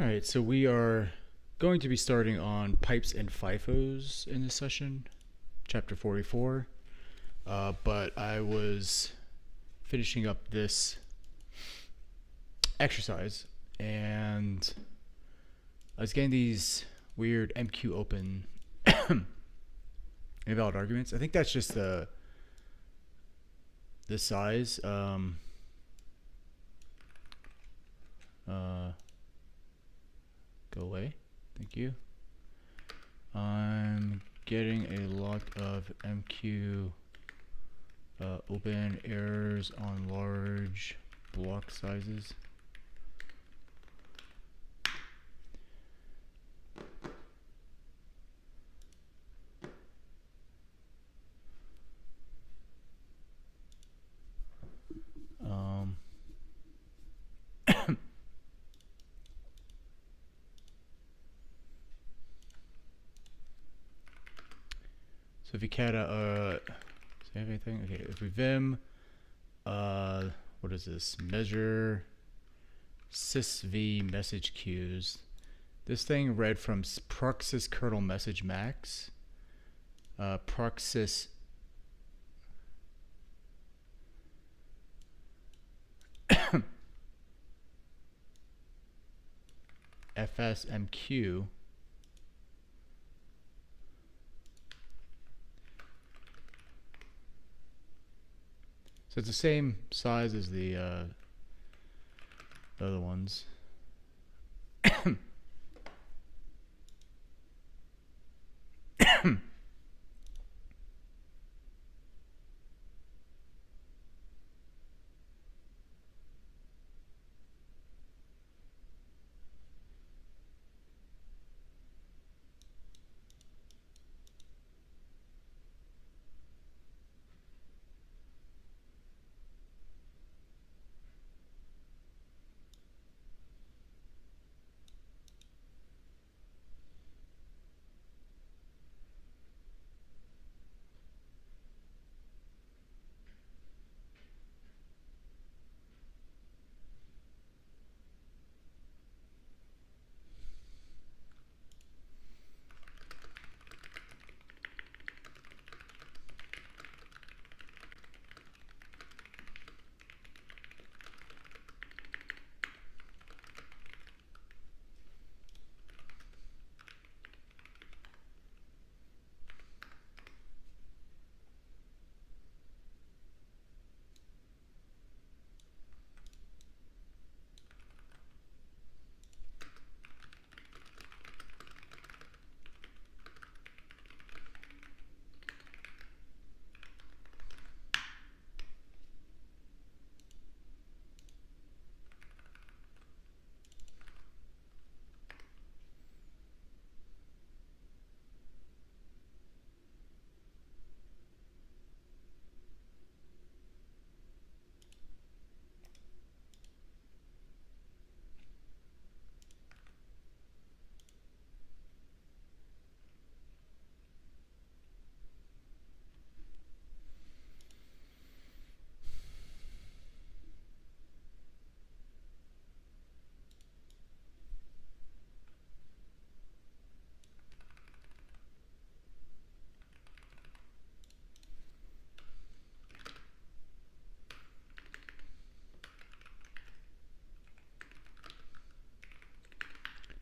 All right, so we are going to be starting on pipes and FIFOs in this session, chapter 44. But I was finishing up this exercise and I was getting these weird MQ open invalid arguments. I think that's just the size. Go away. Thank you. I'm getting a lot of MQ open errors on large block sizes. So if you cat save anything, okay. If we vim, what is this? Measure sysv message queues. This thing read from proxys kernel message max, proxys fsmq. So it's the same size as the other ones.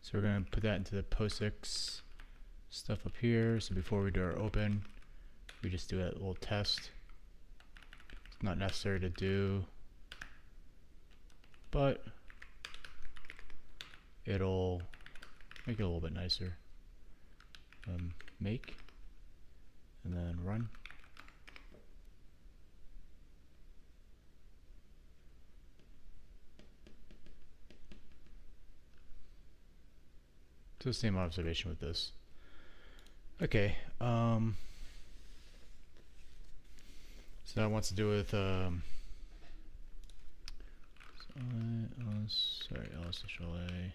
So we're going to put that into the POSIX stuff up here. So before we do our open, we just do a little test. It's not necessary to do, but it'll make it a little bit nicer. Make, and then run. So same observation with this. Okay. So that wants to do with sorry, LSHLA.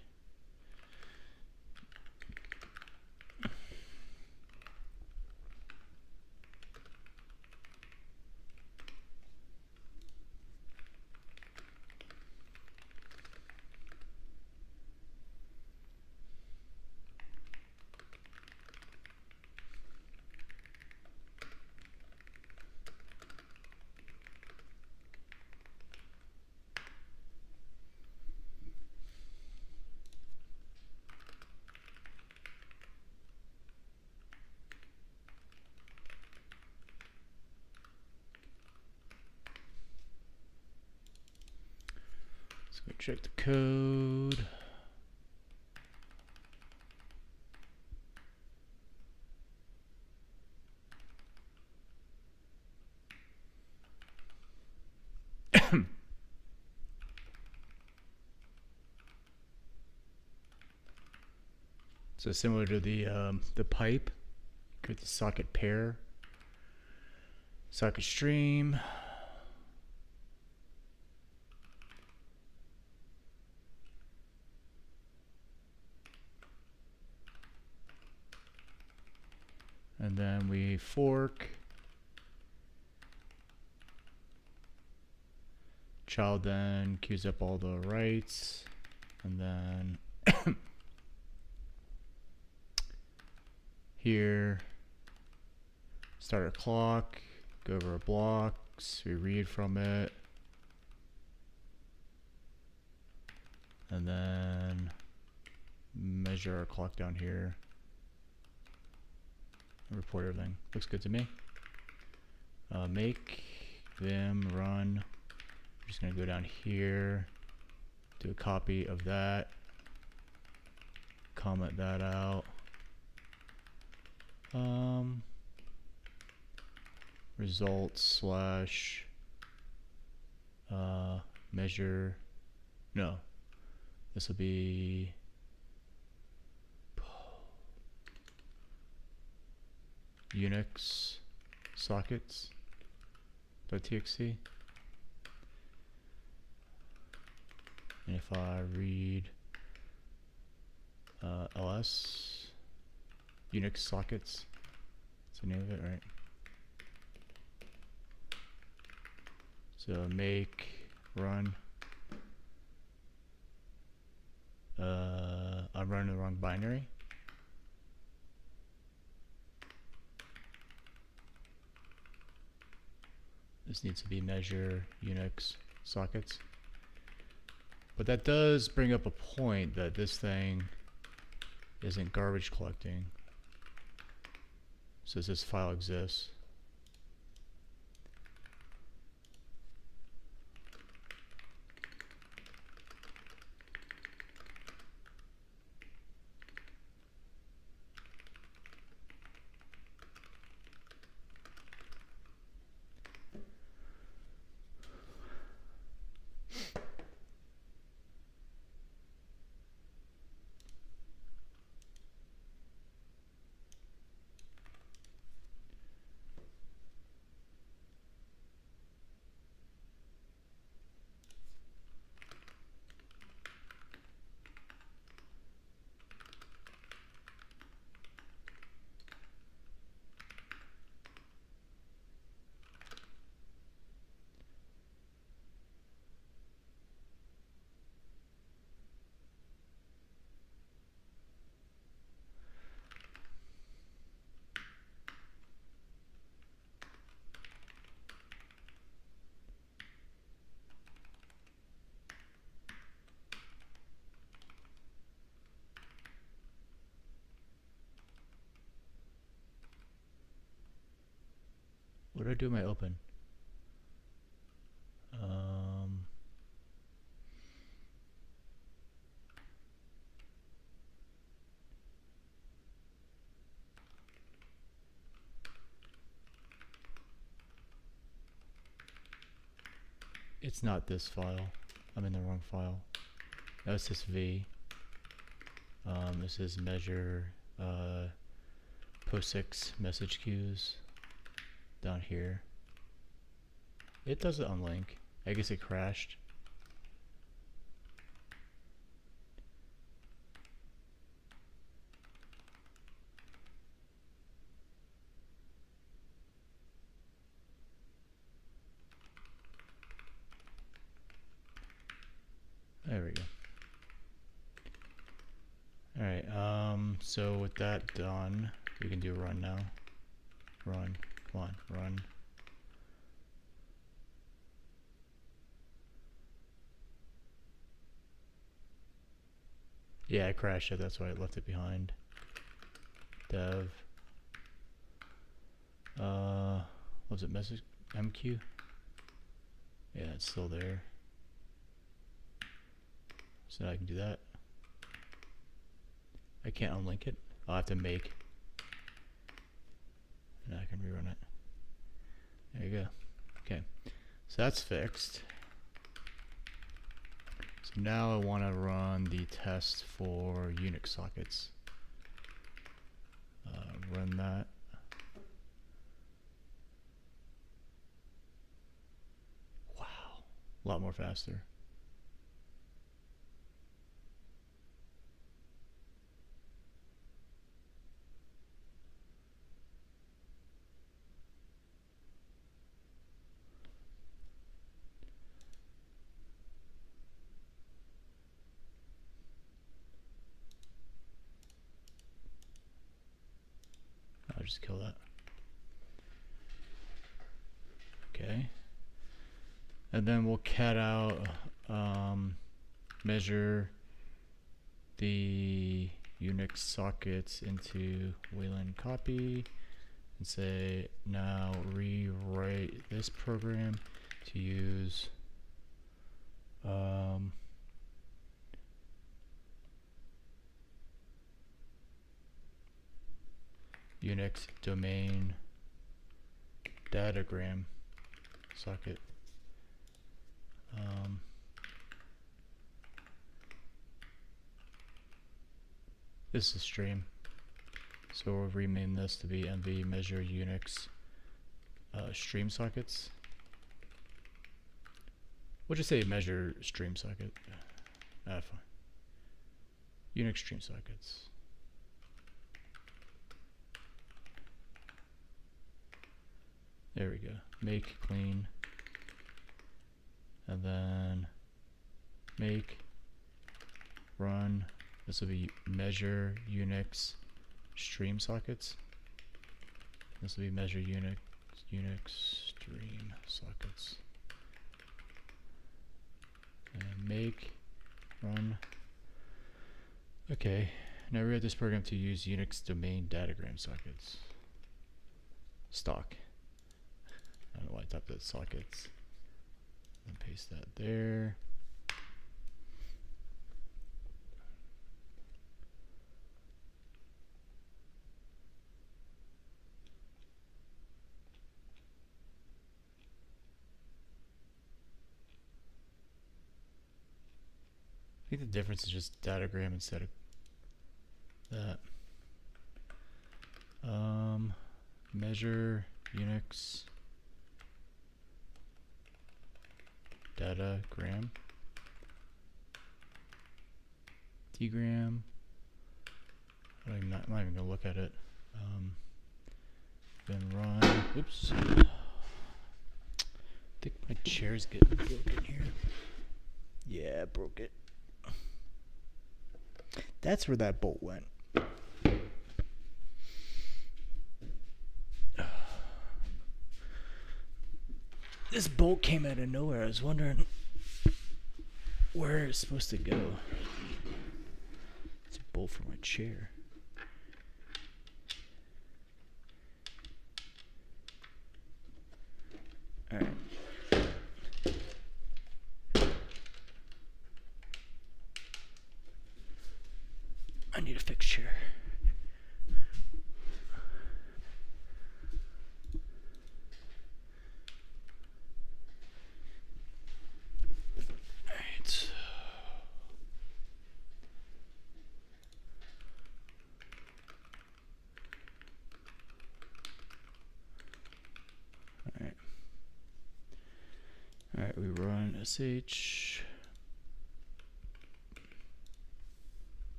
go check the code. So similar to the pipe, create the socket pair, socket stream. And then we fork. Child then queues up all the writes, and then here, start a clock, go over our blocks, we read from it, and then measure our clock down here, and report everything. Looks good to me. Make them run. I'm just gonna go down here, do a copy of that, comment that out. Results slash measure. No, this will be Unix sockets.txt. And if I read ls Unix sockets, that's the name of it, right? So make run. I'm running the wrong binary. This needs to be measure Unix sockets. But that does bring up a point that this thing isn't garbage collecting. Says this file exists. What do I do in my open? It's not this file. I'm in the wrong file. That's this V. This is measure POSIX message queues down here. It doesn't unlink. I guess it crashed. There we go. Alright, so with that done, we can do run now. Run, come on, run. Yeah, I crashed it, that's why I left it behind. Dev. What was it, message MQ? Yeah, it's still there. So now I can do that. I can't unlink it. I'll have to make. And I can rerun it. There you go. Okay. So that's fixed. So now I want to run the test for Unix sockets. Run that. Wow. A lot more faster. I'll just kill that. Okay. And then we'll cat out, measure the Unix sockets into Wayland copy and say now rewrite this program to use Unix domain datagram socket. This is stream, so we'll rename this to be mv measure Unix stream sockets. We'll just say measure stream socket. Fine. Unix stream sockets. There we go. Make clean, and then make run. This will be measure Unix stream sockets. This will be measure Unix stream sockets. And make run. Okay, now we have this program to use Unix domain datagram sockets. Stock. I don't know why I typed that sockets. And paste that there. I think the difference is just datagram instead of that. Measure Unix datagram. Dgram. I'm not even gonna look at it. Then run. Oops. I think my chair's getting broken here. Yeah, broke it. That's where that bolt went. This bolt came out of nowhere. I was wondering where it's supposed to go. It's a bolt for my chair. Alright. I need a fixed chair. Alright, we run sh.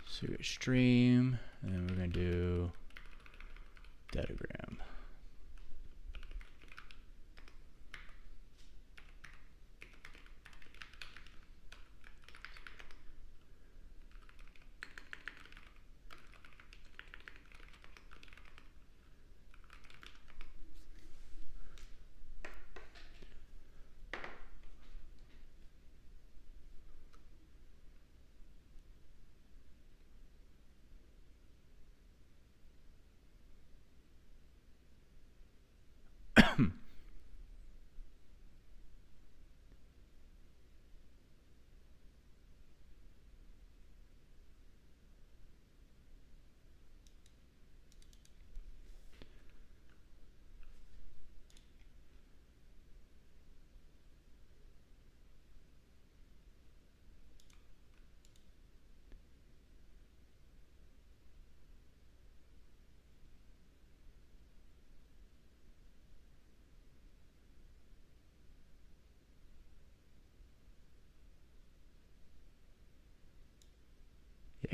So we got stream, and then we're going to do datagram.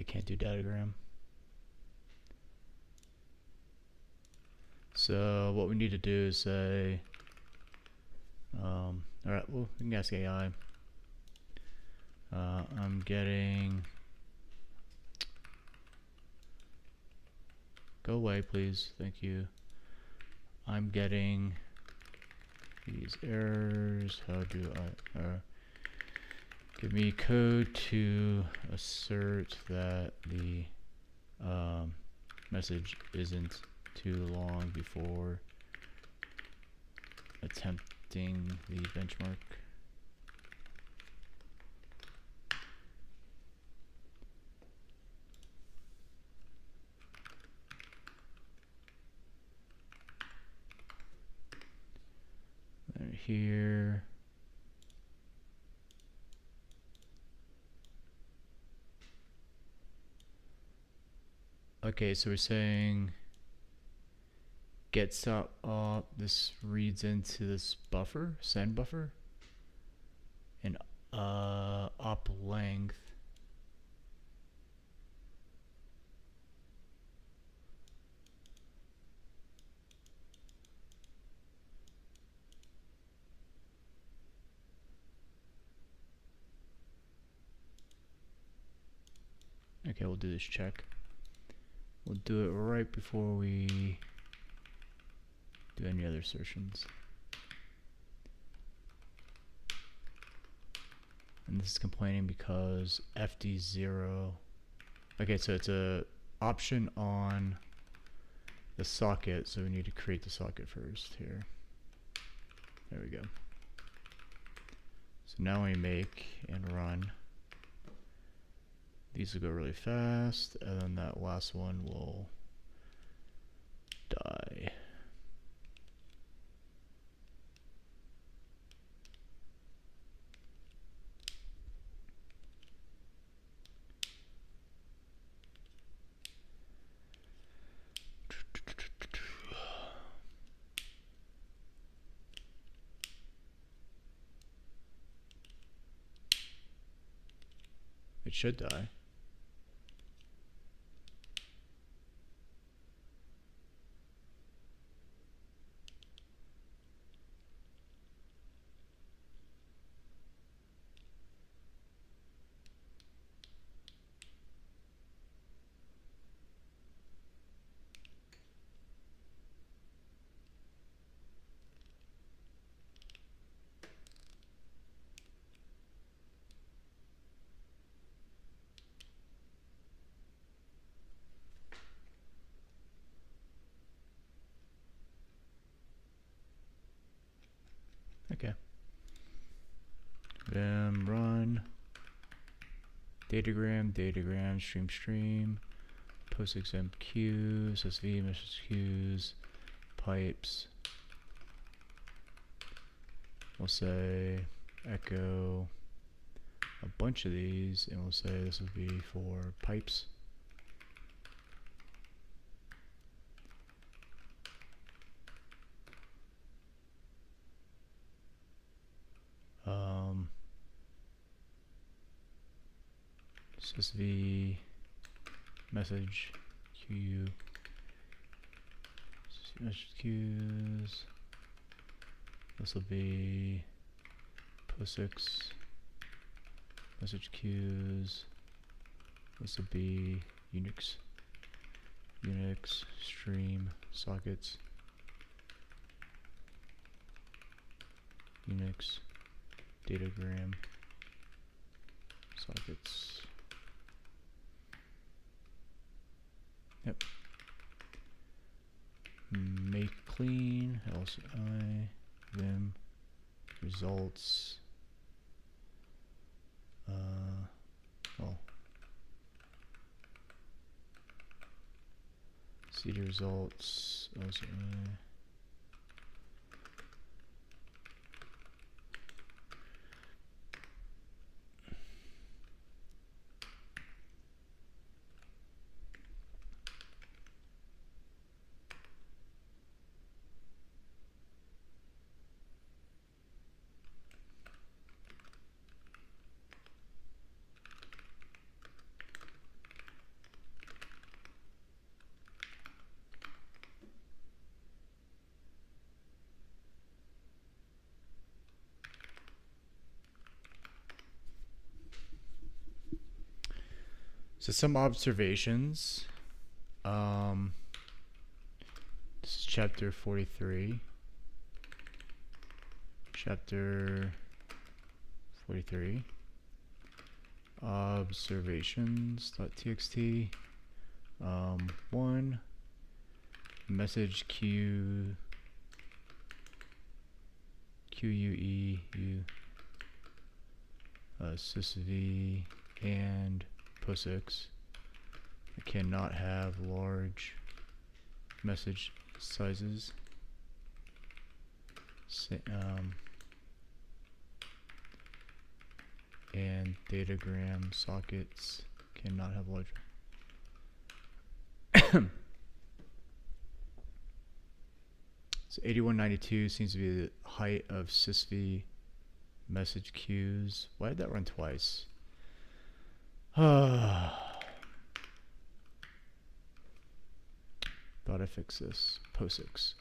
I can't do datagram. So what we need to do is say, all right, well, we can ask AI. I'm getting, go away please, thank you. I'm getting these errors. How do I, give me code to assert that the message isn't too long before attempting the benchmark. Right here. Okay, so we're saying get stop up. This reads into this buffer, send buffer, and op length. Okay, we'll do this check. We'll do it right before we do any other assertions. And this is complaining because FD0. Okay, so it's a option on the socket, so we need to create the socket first here. There we go. So now we make and run. These will go really fast, and then that last one will die. It should die. Okay. Vim run. Datagram, stream, PostXM queues, SV message queues, pipes. We'll say echo a bunch of these, and we'll say this will be for pipes. SSV message queue, message queues. This will be POSIX message queues. This will be Unix stream sockets. Unix datagram sockets. Yep. Make clean, LCI, Vim, results. CD results, LCI. So some observations. This is chapter 43. Chapter 43. Observations.txt. 1. Message queue. QUEU. SysV and POSIX. I cannot have large message sizes. And datagram sockets cannot have large. So 8192 seems to be the height of SysV message queues. Why did that run twice? Thought I fixed this. POSIX.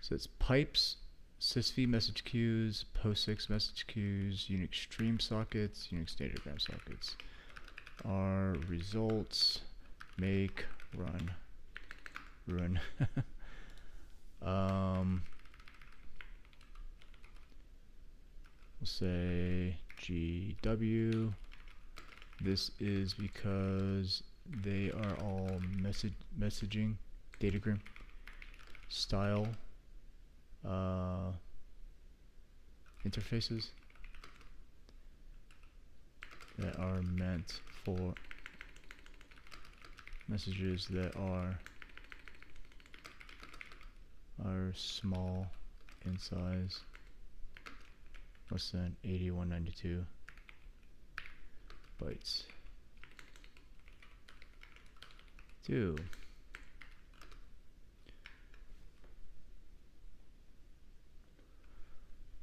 So it's pipes, SysV message queues, POSIX message queues, Unix stream sockets, Unix datagram sockets. Our results make run. Ruin. We'll say GW. This is because they are all messaging datagram style interfaces that are meant for messages that are small in size, less than 8192 bytes. 2.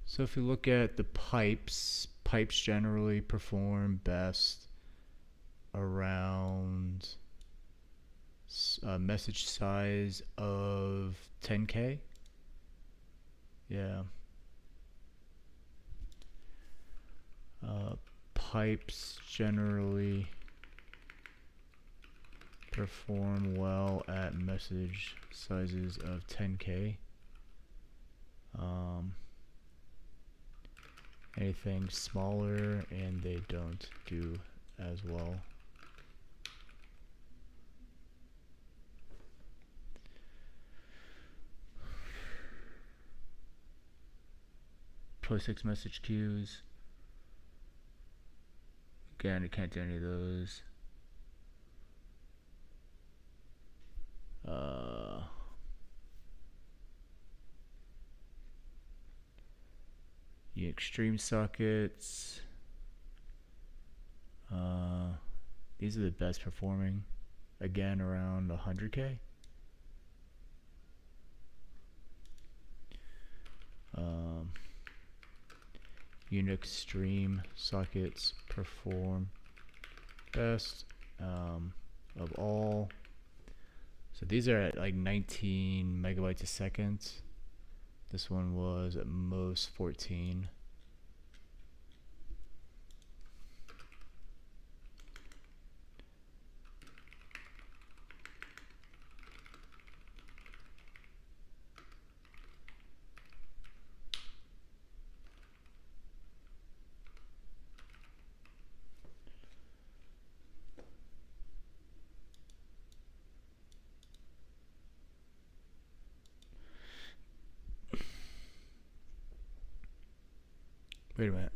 So if you look at the pipes generally perform best around message size of 10K. Yeah. Pipes generally perform well at message sizes of 10K. Anything smaller and they don't do as well. POSIX message queues. Again, I can't do any of those. Extreme sockets. These are the best performing. Again, around 100K. Unix stream sockets perform best of all. So these are at like 19 megabytes a second. This one was at most 14. Wait a minute.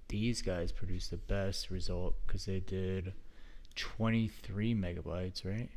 These guys produced the best result because they did 23 megabytes, right?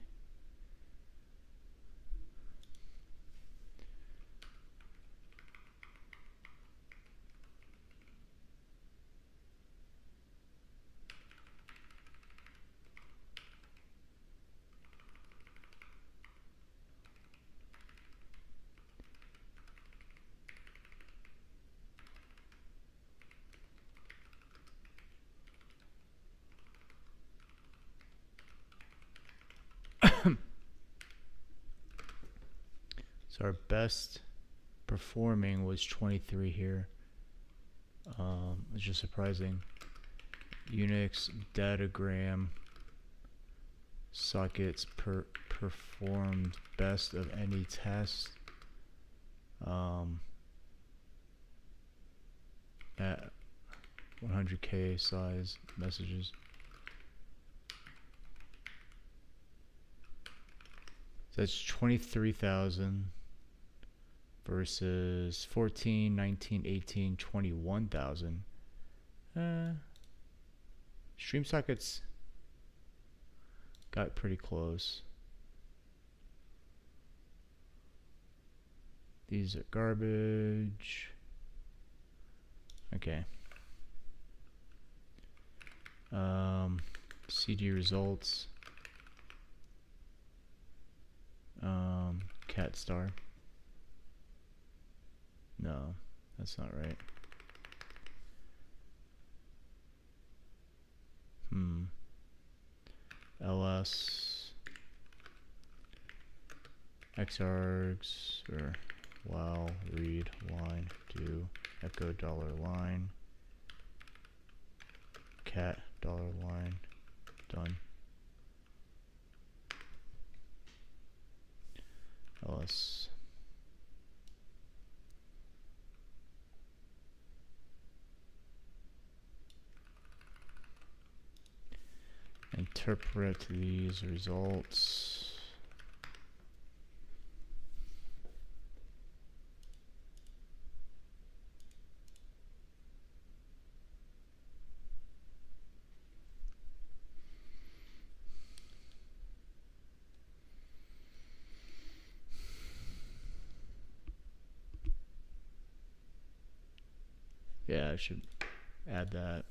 So our best performing was 23 here. It's just surprising. Unix datagram sockets performed best of any test at 100K size messages. So that's 23,000 versus 14, 19, 18, 21,000. Stream sockets got pretty close. These are garbage. Okay. CD results. Cat star. No, that's not right. LS xargs or while read line do echo dollar line cat dollar line done. LS interpret these results. Yeah, I should add that.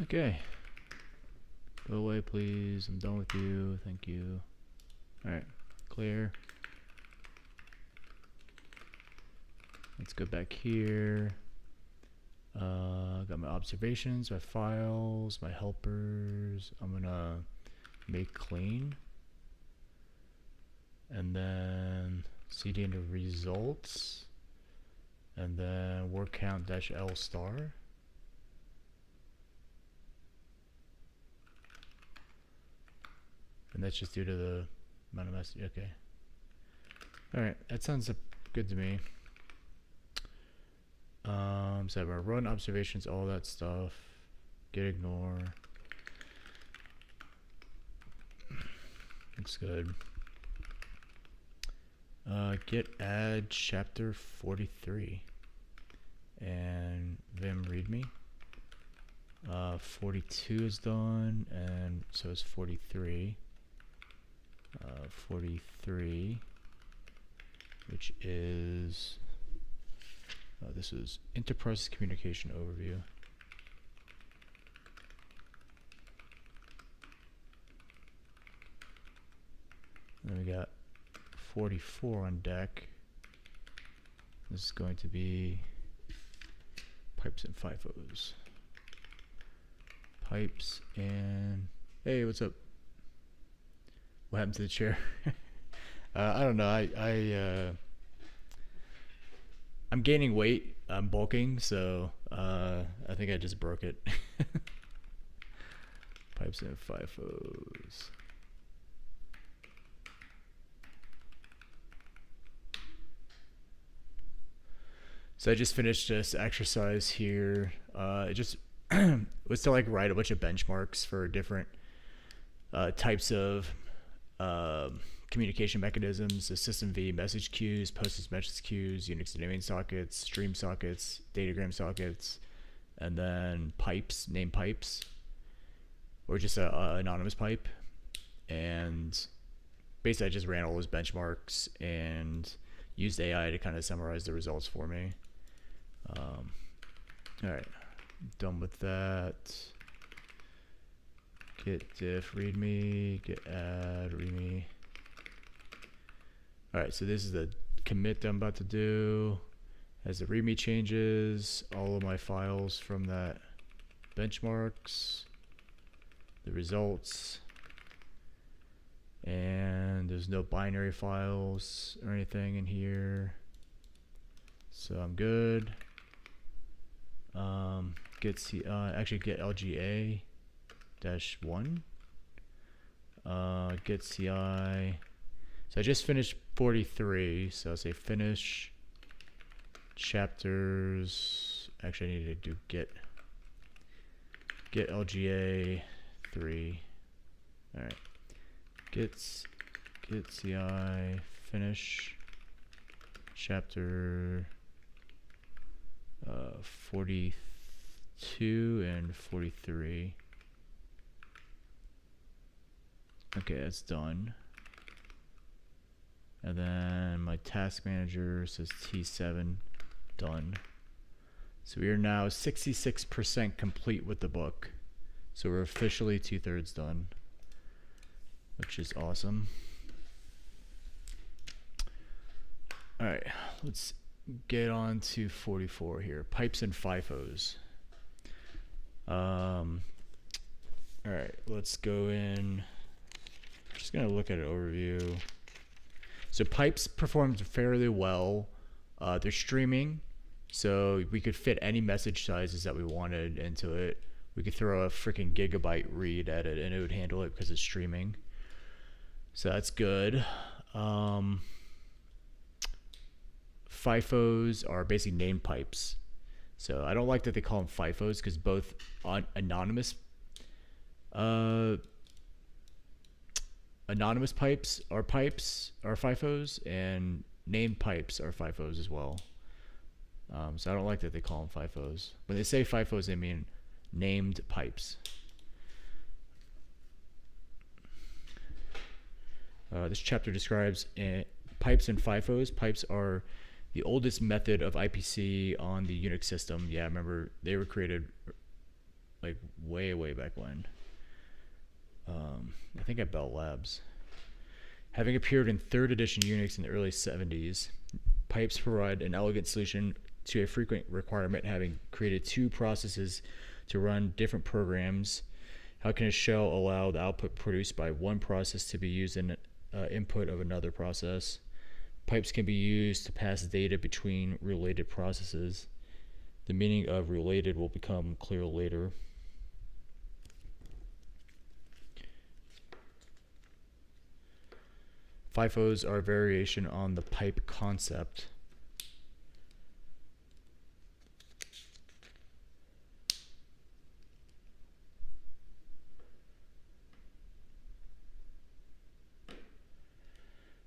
Okay. Go away, please. I'm done with you. Thank you. Alright. Clear. Let's go back here. Got my observations, my files, my helpers. I'm gonna make clean. And then cd into results. And then word count dash L star. And that's just due to the amount of message. Okay. Alright, that sounds good to me. So I'm gonna run observations, all that stuff. Git ignore. Looks good. Git add chapter 43 and vim readme. 42 is done, and so is 43. 43, which is this is enterprise communication overview. And then we got 44 on deck. This is going to be pipes and FIFOs. Pipes and hey, what's up? What happened to the chair? I don't know. I'm gaining weight. I'm bulking, so I think I just broke it. Pipes and FIFOs. So I just finished this exercise here. It just was to like write a bunch of benchmarks for different types of communication mechanisms: the system V message queues, postage message queues, Unix naming sockets, stream sockets, datagram sockets, and then pipes, name pipes, or just a anonymous pipe. And basically, I just ran all those benchmarks and used AI to kind of summarize the results for me. All right, done with that. Git diff readme, git add readme. All right, so this is the commit that I'm about to do. As the readme changes, all of my files from that benchmarks, the results, and there's no binary files or anything in here, so I'm good. Git LGA -1. Git CI. So I just finished 43, so I'll say finish chapters. Actually, I need to do git LGA 3. All right, git CI finish chapter 42 and 43. Okay, that's done. And then my task manager says T7 done. So we are now 66% complete with the book. So we're officially 2/3 done, which is awesome. All right, let's get on to 44 here. Pipes and FIFOs. All right, let's go in. Just gonna look at an overview. So pipes performed fairly well. They're streaming, so we could fit any message sizes that we wanted into it. We could throw a freaking gigabyte read at it and it would handle it because it's streaming. So that's good. FIFOs are basically named pipes. So I don't like that they call them FIFOs because both anonymous pipes are FIFOs, and named pipes are FIFOs as well. So I don't like that they call them FIFOs. When they say FIFOs, they mean named pipes. This chapter describes pipes and FIFOs. Pipes are the oldest method of IPC on the Unix system. Yeah, I remember they were created like way back when. I think at Bell Labs. Having appeared in 3rd edition Unix in the early 70s, pipes provide an elegant solution to a frequent requirement, having created 2 processes to run different programs. How can a shell allow the output produced by one process to be used in input of another process? Pipes can be used to pass data between related processes. The meaning of related will become clear later. FIFOs are a variation on the pipe concept.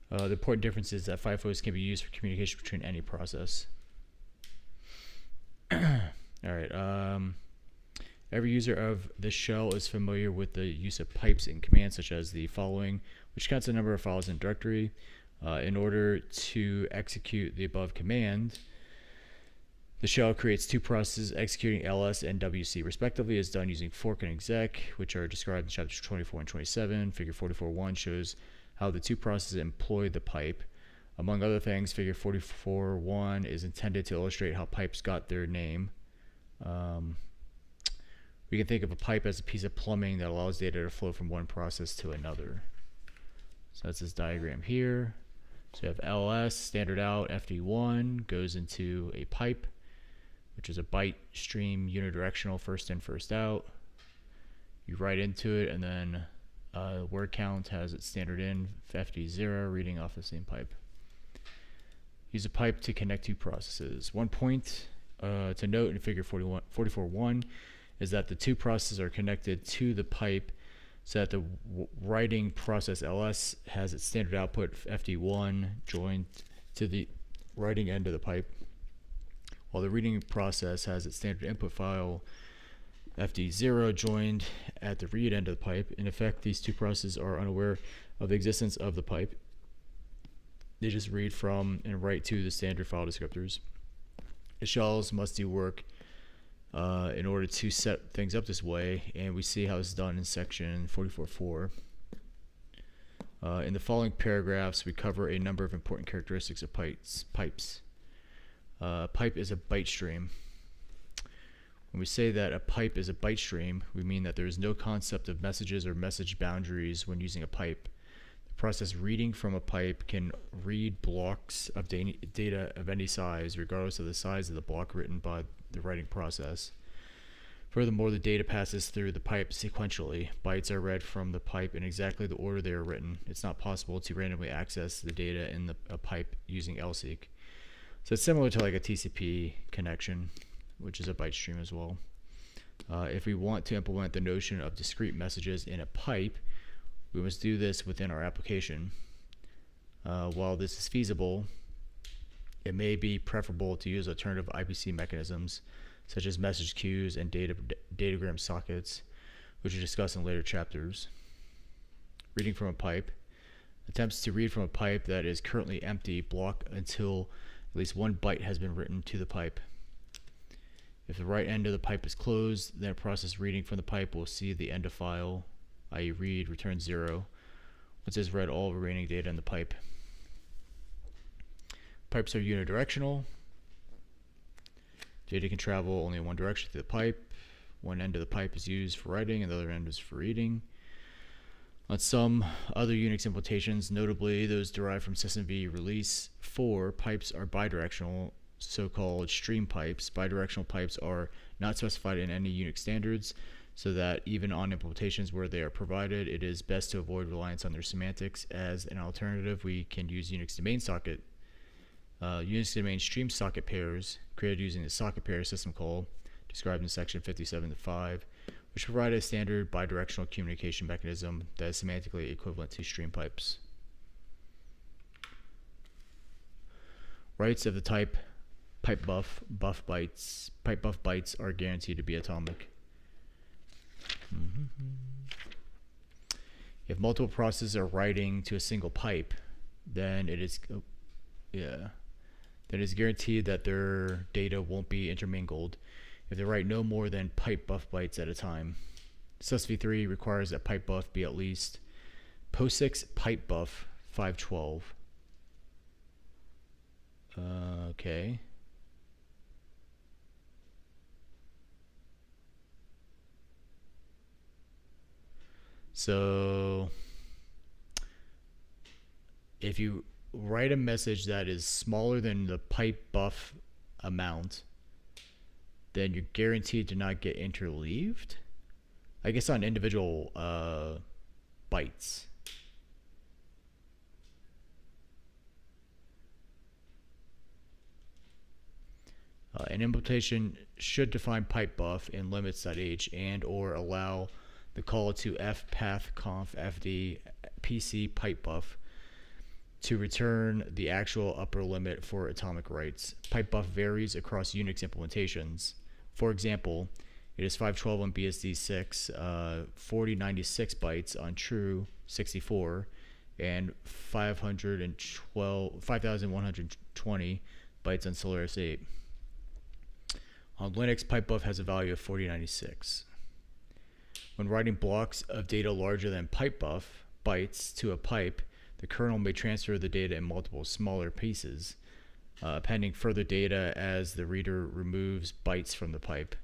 The important difference is that FIFOs can be used for communication between any process. Alright, every user of the shell is familiar with the use of pipes in commands such as the following, which counts the number of files in a directory. In order to execute the above command, the shell creates 2 processes executing ls and wc respectively, is done using fork and exec, which are described in chapters 24 and 27. Figure 44.1 shows how the 2 processes employ the pipe. Among other things, figure 44.1 is intended to illustrate how pipes got their name. We can think of a pipe as a piece of plumbing that allows data to flow from one process to another. So that's this diagram here. So you have ls, standard out, FD1 goes into a pipe, which is a byte stream unidirectional, first in, first out. You write into it, and then word count has its standard in, FD0, reading off the same pipe. Use a pipe to connect 2 processes. One point to note in figure 44.1 is that the 2 processes are connected to the pipe so that the writing process ls has its standard output FD1 joined to the writing end of the pipe, while the reading process has its standard input file FD0 joined at the read end of the pipe. In effect, these 2 processes are unaware of the existence of the pipe. They just read from and write to the standard file descriptors. The shells must do work in order to set things up this way, and we see how it's done in section 44.4. In the following paragraphs, we cover a number of important characteristics of pipes. Pipe is a byte stream. When we say that a pipe is a byte stream, we mean that there is no concept of messages or message boundaries when using a pipe. The process reading from a pipe can read blocks of data of any size, regardless of the size of the block written by the writing process. Furthermore, the data passes through the pipe sequentially. Bytes are read from the pipe in exactly the order they are written. It's not possible to randomly access the data in a pipe using LSEQ. So it's similar to like a TCP connection, which is a byte stream as well. If we want to implement the notion of discrete messages in a pipe, we must do this within our application. While this is feasible, it may be preferable to use alternative IPC mechanisms such as message queues and datagram sockets, which are discussed in later chapters. Reading from a pipe. Attempts to read from a pipe that is currently empty block until at least 1 byte has been written to the pipe. If the right end of the pipe is closed, then a process reading from the pipe will see the end of file, i.e. read returns 0, once it has read all remaining data in the pipe. Pipes are unidirectional. Data can travel only in one direction through the pipe. One end of the pipe is used for writing and the other end is for reading. On some other Unix implementations, notably those derived from SysMV Release 4, pipes are bidirectional, so-called stream pipes. Bidirectional pipes are not specified in any Unix standards, so that even on implementations where they are provided, it is best to avoid reliance on their semantics. As an alternative, we can use Unix domain socket, Unix domain stream socket pairs created using the socket pair system call described in section 57.5, which provide a standard bidirectional communication mechanism that is semantically equivalent to stream pipes. Writes of the type pipe buff bytes are guaranteed to be atomic. If multiple processes are writing to a single pipe, then it is then it is guaranteed that their data won't be intermingled if they write no more than pipe buff bytes at a time. SUSV3 requires that pipe buff be at least POSIX pipe buff 512. Okay. So if you write a message that is smaller than the pipe buff amount, then you're guaranteed to not get interleaved. I guess on individual bytes. An implementation should define pipe buff in limits.h and or allow the call to fpathconf fd pc pipe buff to return the actual upper limit for atomic writes. Pipe buff varies across Unix implementations. For example, it is 512 on BSD6, 4096 bytes on True 64, and 5120 bytes on Solaris 8. On Linux, pipe buff has a value of 4096. When writing blocks of data larger than pipe buff bytes to a pipe, the kernel may transfer the data in multiple smaller pieces, appending further data as the reader removes bytes from the pipe.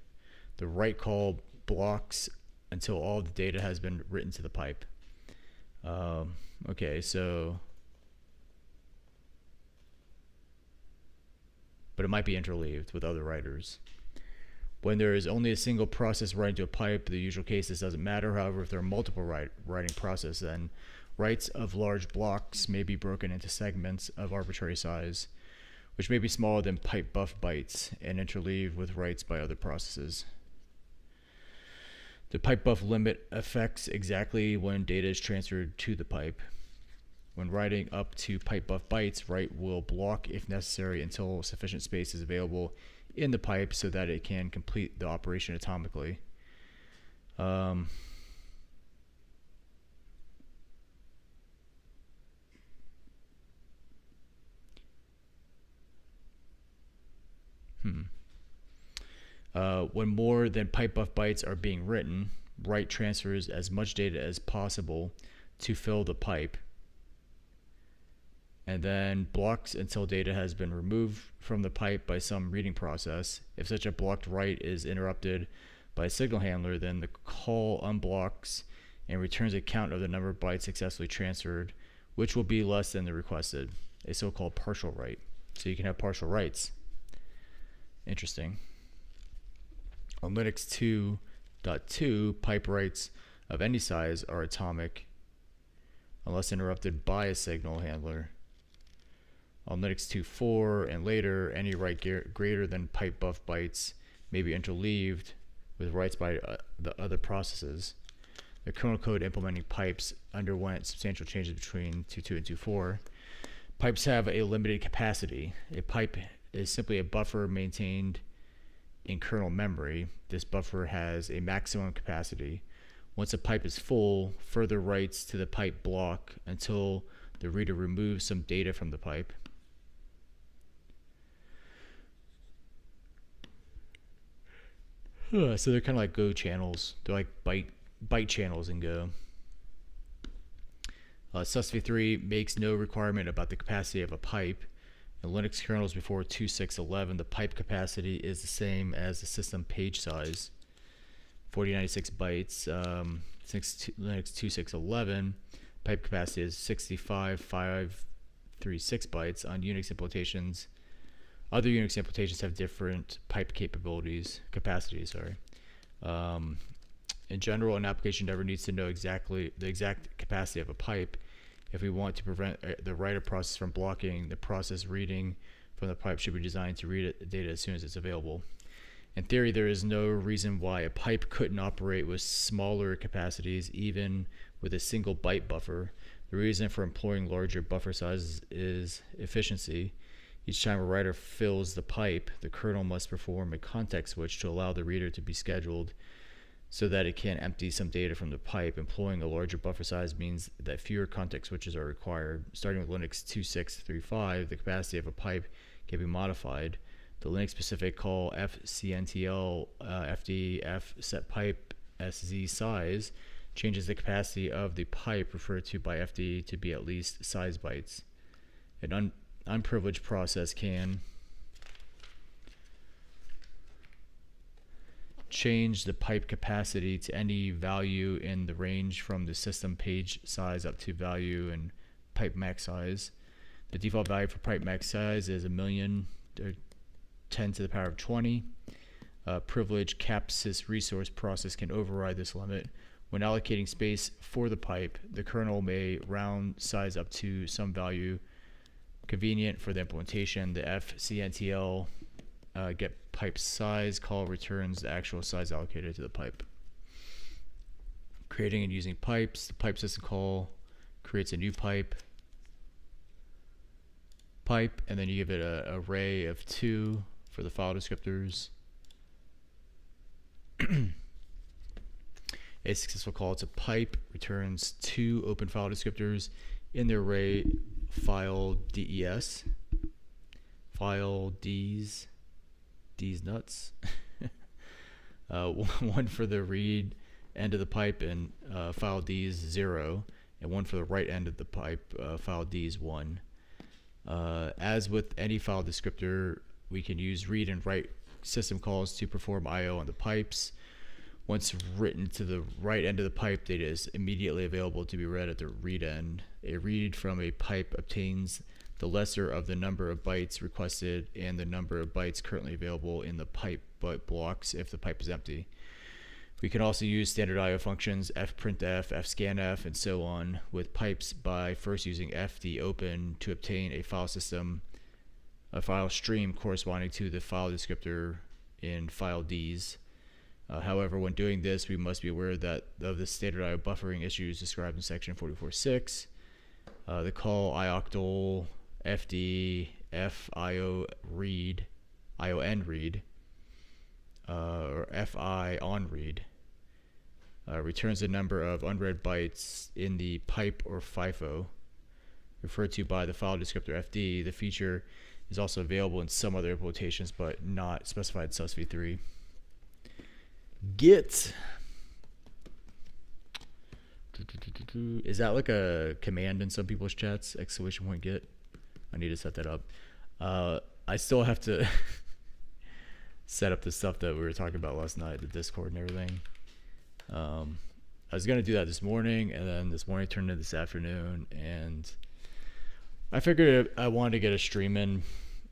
The write call blocks until all the data has been written to the pipe. Okay, so... but it might be interleaved with other writers. When there is only a single process writing to a pipe, the usual case this doesn't matter. However, if there are multiple writing processes, then writes of large blocks may be broken into segments of arbitrary size, which may be smaller than pipe buff bytes, and interleaved with writes by other processes. The pipe buff limit affects exactly when data is transferred to the pipe. When writing up to pipe buff bytes, write will block if necessary until sufficient space is available in the pipe so that it can complete the operation atomically. When more than pipe buff bytes are being written, write transfers as much data as possible to fill the pipe, and then blocks until data has been removed from the pipe by some reading process. If such a blocked write is interrupted by a signal handler, then the call unblocks and returns a count of the number of bytes successfully transferred, which will be less than the requested, a so-called partial write. So you can have partial writes. Interesting. On Linux 2.2, pipe writes of any size are atomic unless interrupted by a signal handler. On Linux 2.4 and later, any write greater than pipe buff bytes may be interleaved with writes by the other processes. The kernel code implementing pipes underwent substantial changes between 2.2 and 2.4. Pipes have a limited capacity. A pipe is simply a buffer maintained in kernel memory. This buffer has a maximum capacity. Once a pipe is full, further writes to the pipe block until the reader removes some data from the pipe. So they're kind of like Go channels. They're like byte channels in Go. SUSV3 makes no requirement about the capacity of a pipe. In Linux kernels before 2.6.11, the pipe capacity is the same as the system page size, 4096 bytes. Since Linux 2.6.11, pipe capacity is 65,536 bytes. On Unix implementations, other Unix implementations have different pipe capacities. In general, an application never needs to know exactly the exact capacity of a pipe. If we want to prevent the writer process from blocking, the process reading from the pipe should be designed to read the data as soon as it's available. In theory, there is no reason why a pipe couldn't operate with smaller capacities, even with a single byte buffer. The reason for employing larger buffer sizes is efficiency. Each time a writer fills the pipe, the kernel must perform a context switch to allow the reader to be scheduled so that it can empty some data from the pipe. Employing a larger buffer size means that fewer context switches are required. Starting with Linux 2635, the capacity of a pipe can be modified. The Linux-specific call fcntl fd f set pipe sz size changes the capacity of the pipe referred to by fd to be at least size bytes. An unprivileged process can change the pipe capacity to any value in the range from the system page size up to value and pipe max size. The default value for pipe max size is 1,000,000 or 10 to the power of 20. Privileged capsys resource process can override this limit. When allocating space for the pipe, the kernel may round size up to some value convenient for the implementation. The fcntl get pipe size call returns the actual size allocated to the pipe. Creating and using pipes. The pipe system call creates a new pipe, and then you give it an array of 2 for the file descriptors. A successful call to pipe returns 2 open file descriptors in the array file des, file d's nuts, one for the read end of the pipe and file d's 0, and one for the write end of the pipe, file d's 1. As with any file descriptor, we can use read and write system calls to perform I/O on the pipes. Once written to the right end of the pipe, data is immediately available to be read at the read end. A read from a pipe obtains the lesser of the number of bytes requested and the number of bytes currently available in the pipe blocks if the pipe is empty. We can also use standard I/O functions, fprintf, fscanf, and so on with pipes by first using fdopen to obtain a file stream corresponding to the file descriptor in file Ds. However, when doing this, we must be aware of the standard I/O buffering issues described in section 44.6. The call ioctl fd fio read ion read or fi on read returns the number of unread bytes in the pipe or FIFO referred to by the file descriptor fd. The feature is also available in some other implementations but not specified in sus v3. Git. Is that like a command in some people's chats? ! Git. I need to set that up. I still have to set up the stuff that we were talking about last night, the Discord and everything. I was gonna do that this morning, and then this morning turned into this afternoon, and I figured I wanted to get a stream in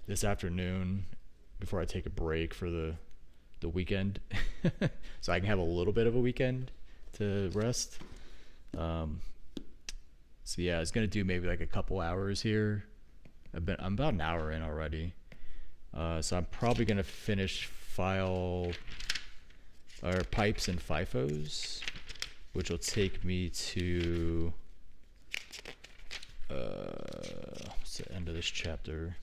this afternoon before I take a break for the weekend, so I can have a little bit of a weekend to rest. So yeah, I was gonna do maybe like a couple hours here. I'm about an hour in already, so I'm probably gonna finish pipes and FIFOs, which will take me to what's the end of this chapter?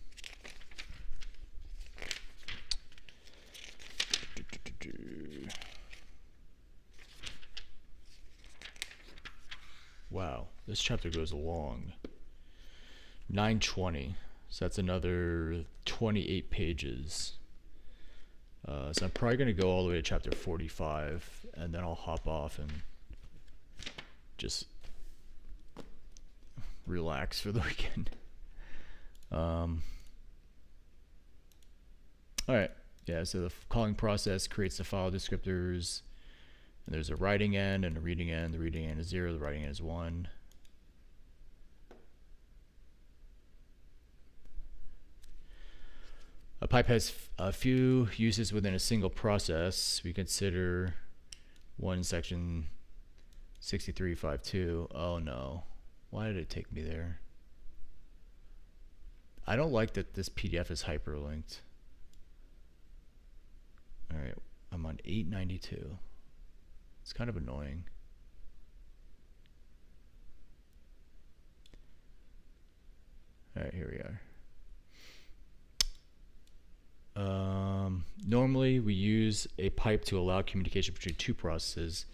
Wow, this chapter goes long. 920, so that's another 28 pages. So I'm probably going to go all the way to chapter 45, and then I'll hop off and just relax for the weekend. Alright, yeah, so the calling process creates the file descriptors, and there's a writing end and a reading end. The reading end is 0, the writing end is 1. A pipe has a few uses within a single process. We consider one section 6352. Oh no, why did it take me there? I don't like that this PDF is hyperlinked. Alright, I'm on 892. It's kind of annoying. Alright, here we are. Normally, we use a pipe to allow communication between two processes.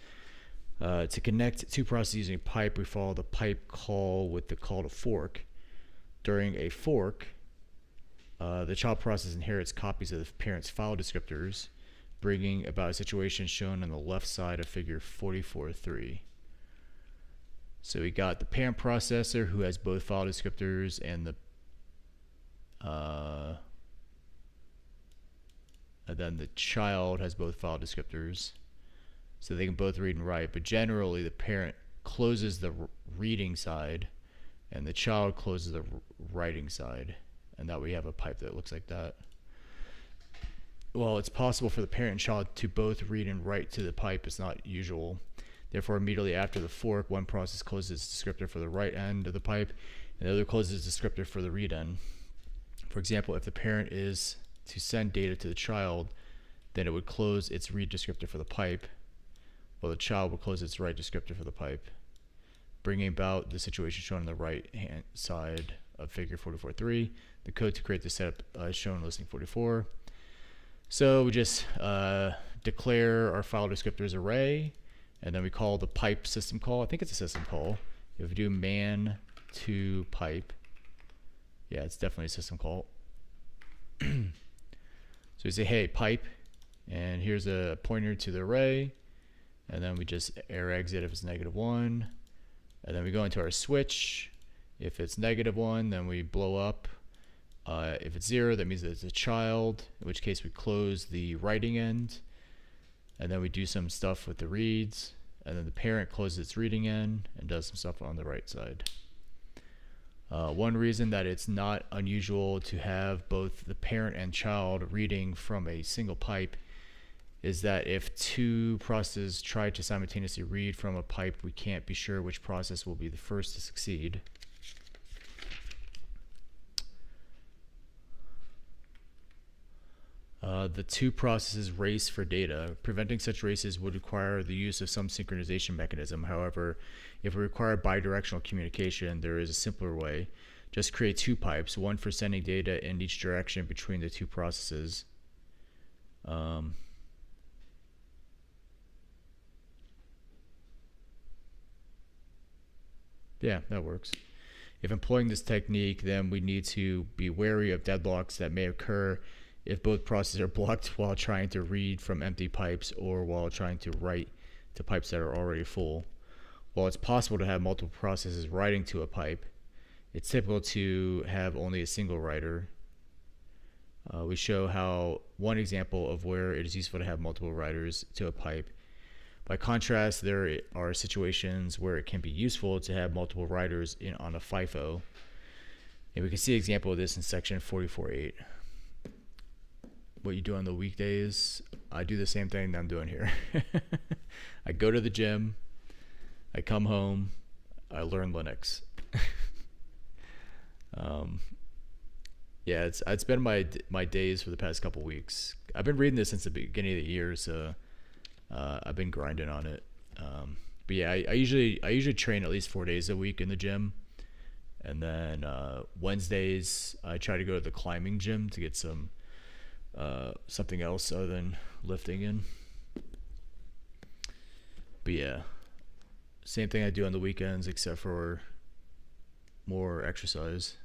To connect two processes using a pipe, we follow the pipe call with the call to fork. During a fork, the child process inherits copies of the parent's file descriptors, bringing about a situation shown on the left side of figure 44.3. So we got the parent processor who has both file descriptors and then the child has both file descriptors, so they can both read and write. But generally, the parent closes the reading side, and the child closes the writing side, and that we have a pipe that looks like that. Well, it's possible for the parent and child to both read and write to the pipe. It's not usual. Therefore, immediately after the fork, one process closes its descriptor for the write end of the pipe, and the other closes its descriptor for the read end. For example, if the parent is to send data to the child, then it would close its read descriptor for the pipe, while the child would close its write descriptor for the pipe, bringing about the situation shown on the right hand side of figure 44.3. The code to create the setup is shown in listing 44. So we just declare our file descriptors array, and then we call the pipe system call. I think it's a system call. If we do man to pipe, yeah, it's definitely a system call. So we say, hey, pipe, and here's a pointer to the array, and then we just error exit if it's -1, and then we go into our switch. If it's -1, then we blow up. If it's 0, that means that it's a child, in which case we close the writing end, and then we do some stuff with the reads, and then the parent closes its reading end and does some stuff on the right side. One reason that it's not unusual to have both the parent and child reading from a single pipe is that if two processes try to simultaneously read from a pipe, we can't be sure which process will be the first to succeed. The two processes race for data. Preventing such races would require the use of some synchronization mechanism. However, if we require bidirectional communication, there is a simpler way. Just create two pipes, one for sending data in each direction between the two processes. Yeah, that works. If employing this technique, then we need to be wary of deadlocks that may occur if both processes are blocked while trying to read from empty pipes or while trying to write to pipes that are already full. While it's possible to have multiple processes writing to a pipe, it's typical to have only a single writer. We show how one example of where it is useful to have multiple writers to a pipe. By contrast, there are situations where it can be useful to have multiple writers on a FIFO. And we can see an example of this in section 44.8. What you do on the weekdays, I do the same thing that I'm doing here. I go to the gym, I come home, I learn Linux. Yeah, it's been my days for the past couple weeks. I've been reading this since the beginning of the year, so I've been grinding on it. But yeah, I usually train at least 4 days a week in the gym, and then Wednesdays I try to go to the climbing gym to get some something else other than lifting in. But yeah, same thing I do on the weekends except for more exercise.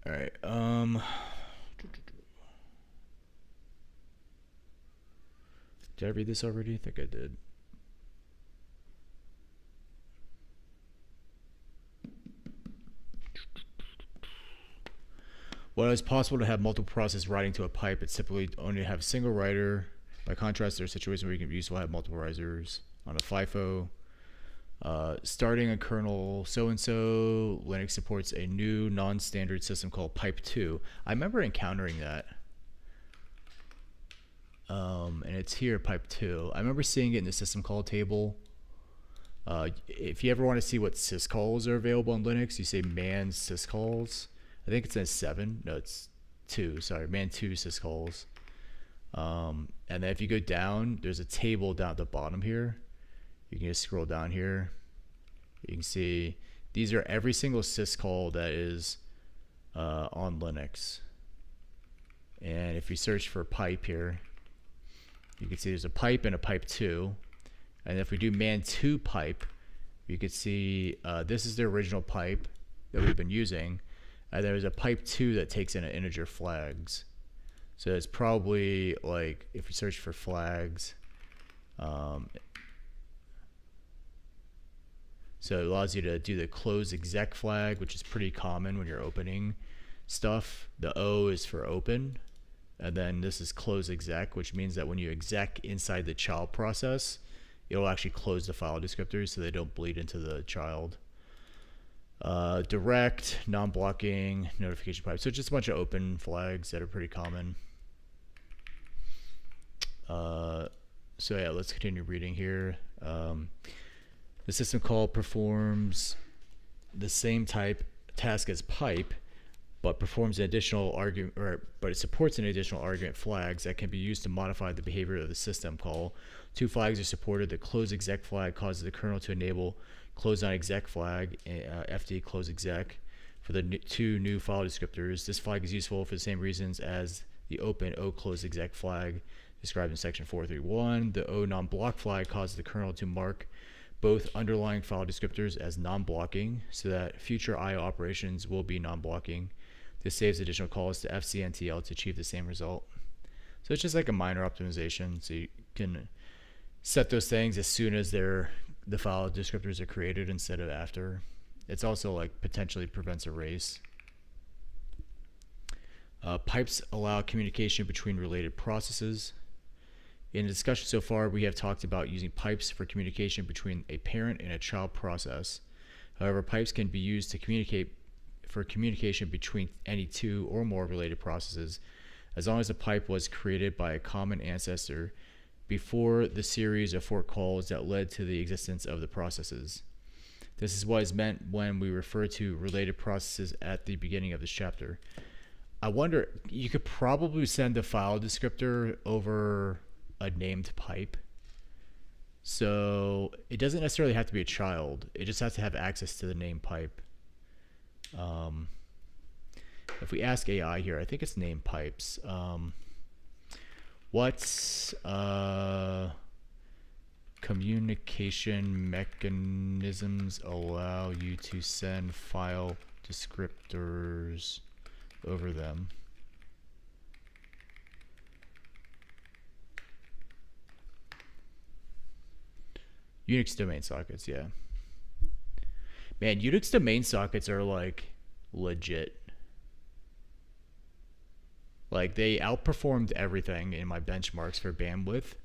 All right. Did I read this already? I think I did. While it's possible to have multiple processes writing to a pipe, it's typically only to have a single writer. By contrast, there are situations where you can be useful to have multiple writers on a FIFO. Starting a kernel so-and-so, Linux supports a new non-standard system called Pipe 2. I remember encountering that. And it's here, Pipe 2. I remember seeing it in the system call table. If you ever want to see what syscalls are available on Linux, you say man syscalls. I think it says 7. No, it's 2. Sorry, man 2 syscalls. And then if you go down, there's a table down at the bottom here. You can just scroll down here. You can see these are every single syscall that is on Linux. And if we search for pipe here, you can see there's a pipe and a pipe 2. And if we do man2 pipe, you can see this is the original pipe that we've been using. And there's a pipe 2 that takes in an integer flags. So it's probably like, if we search for flags, so it allows you to do the close exec flag, which is pretty common when you're opening stuff. The O is for open. And then this is close exec, which means that when you exec inside the child process, it'll actually close the file descriptors so they don't bleed into the child. Direct, non-blocking, notification pipe. So just a bunch of open flags that are pretty common. So yeah, let's continue reading here. The system call performs the same type task as pipe, but performs an additional argument, but it supports an additional argument flags that can be used to modify the behavior of the system call. 2 flags are supported. The close exec flag causes the kernel to enable close on exec flag, FD close exec, for the 2 new file descriptors. This flag is useful for the same reasons as the open O close exec flag described in section 431. The O non-block flag causes the kernel to mark both underlying file descriptors as non-blocking so that future IO operations will be non-blocking. This saves additional calls to FCNTL to achieve the same result. So it's just like a minor optimization. So you can set those things as soon as the file descriptors are created instead of after. It's also like potentially prevents a race. Pipes allow communication between related processes. In the discussion so far, we have talked about using pipes for communication between a parent and a child process. However, pipes can be used to communication between any 2 or more related processes, as long as the pipe was created by a common ancestor before the series of fork calls that led to the existence of the processes. This is what is meant when we refer to related processes at the beginning of this chapter. I wonder, you could probably send a file descriptor over a named pipe. So it doesn't necessarily have to be a child. It just has to have access to the named pipe. If we ask AI here, I think it's named pipes. What communication mechanisms allow you to send file descriptors over them? Unix domain sockets, yeah. Man, Unix domain sockets are like legit. Like they outperformed everything in my benchmarks for bandwidth.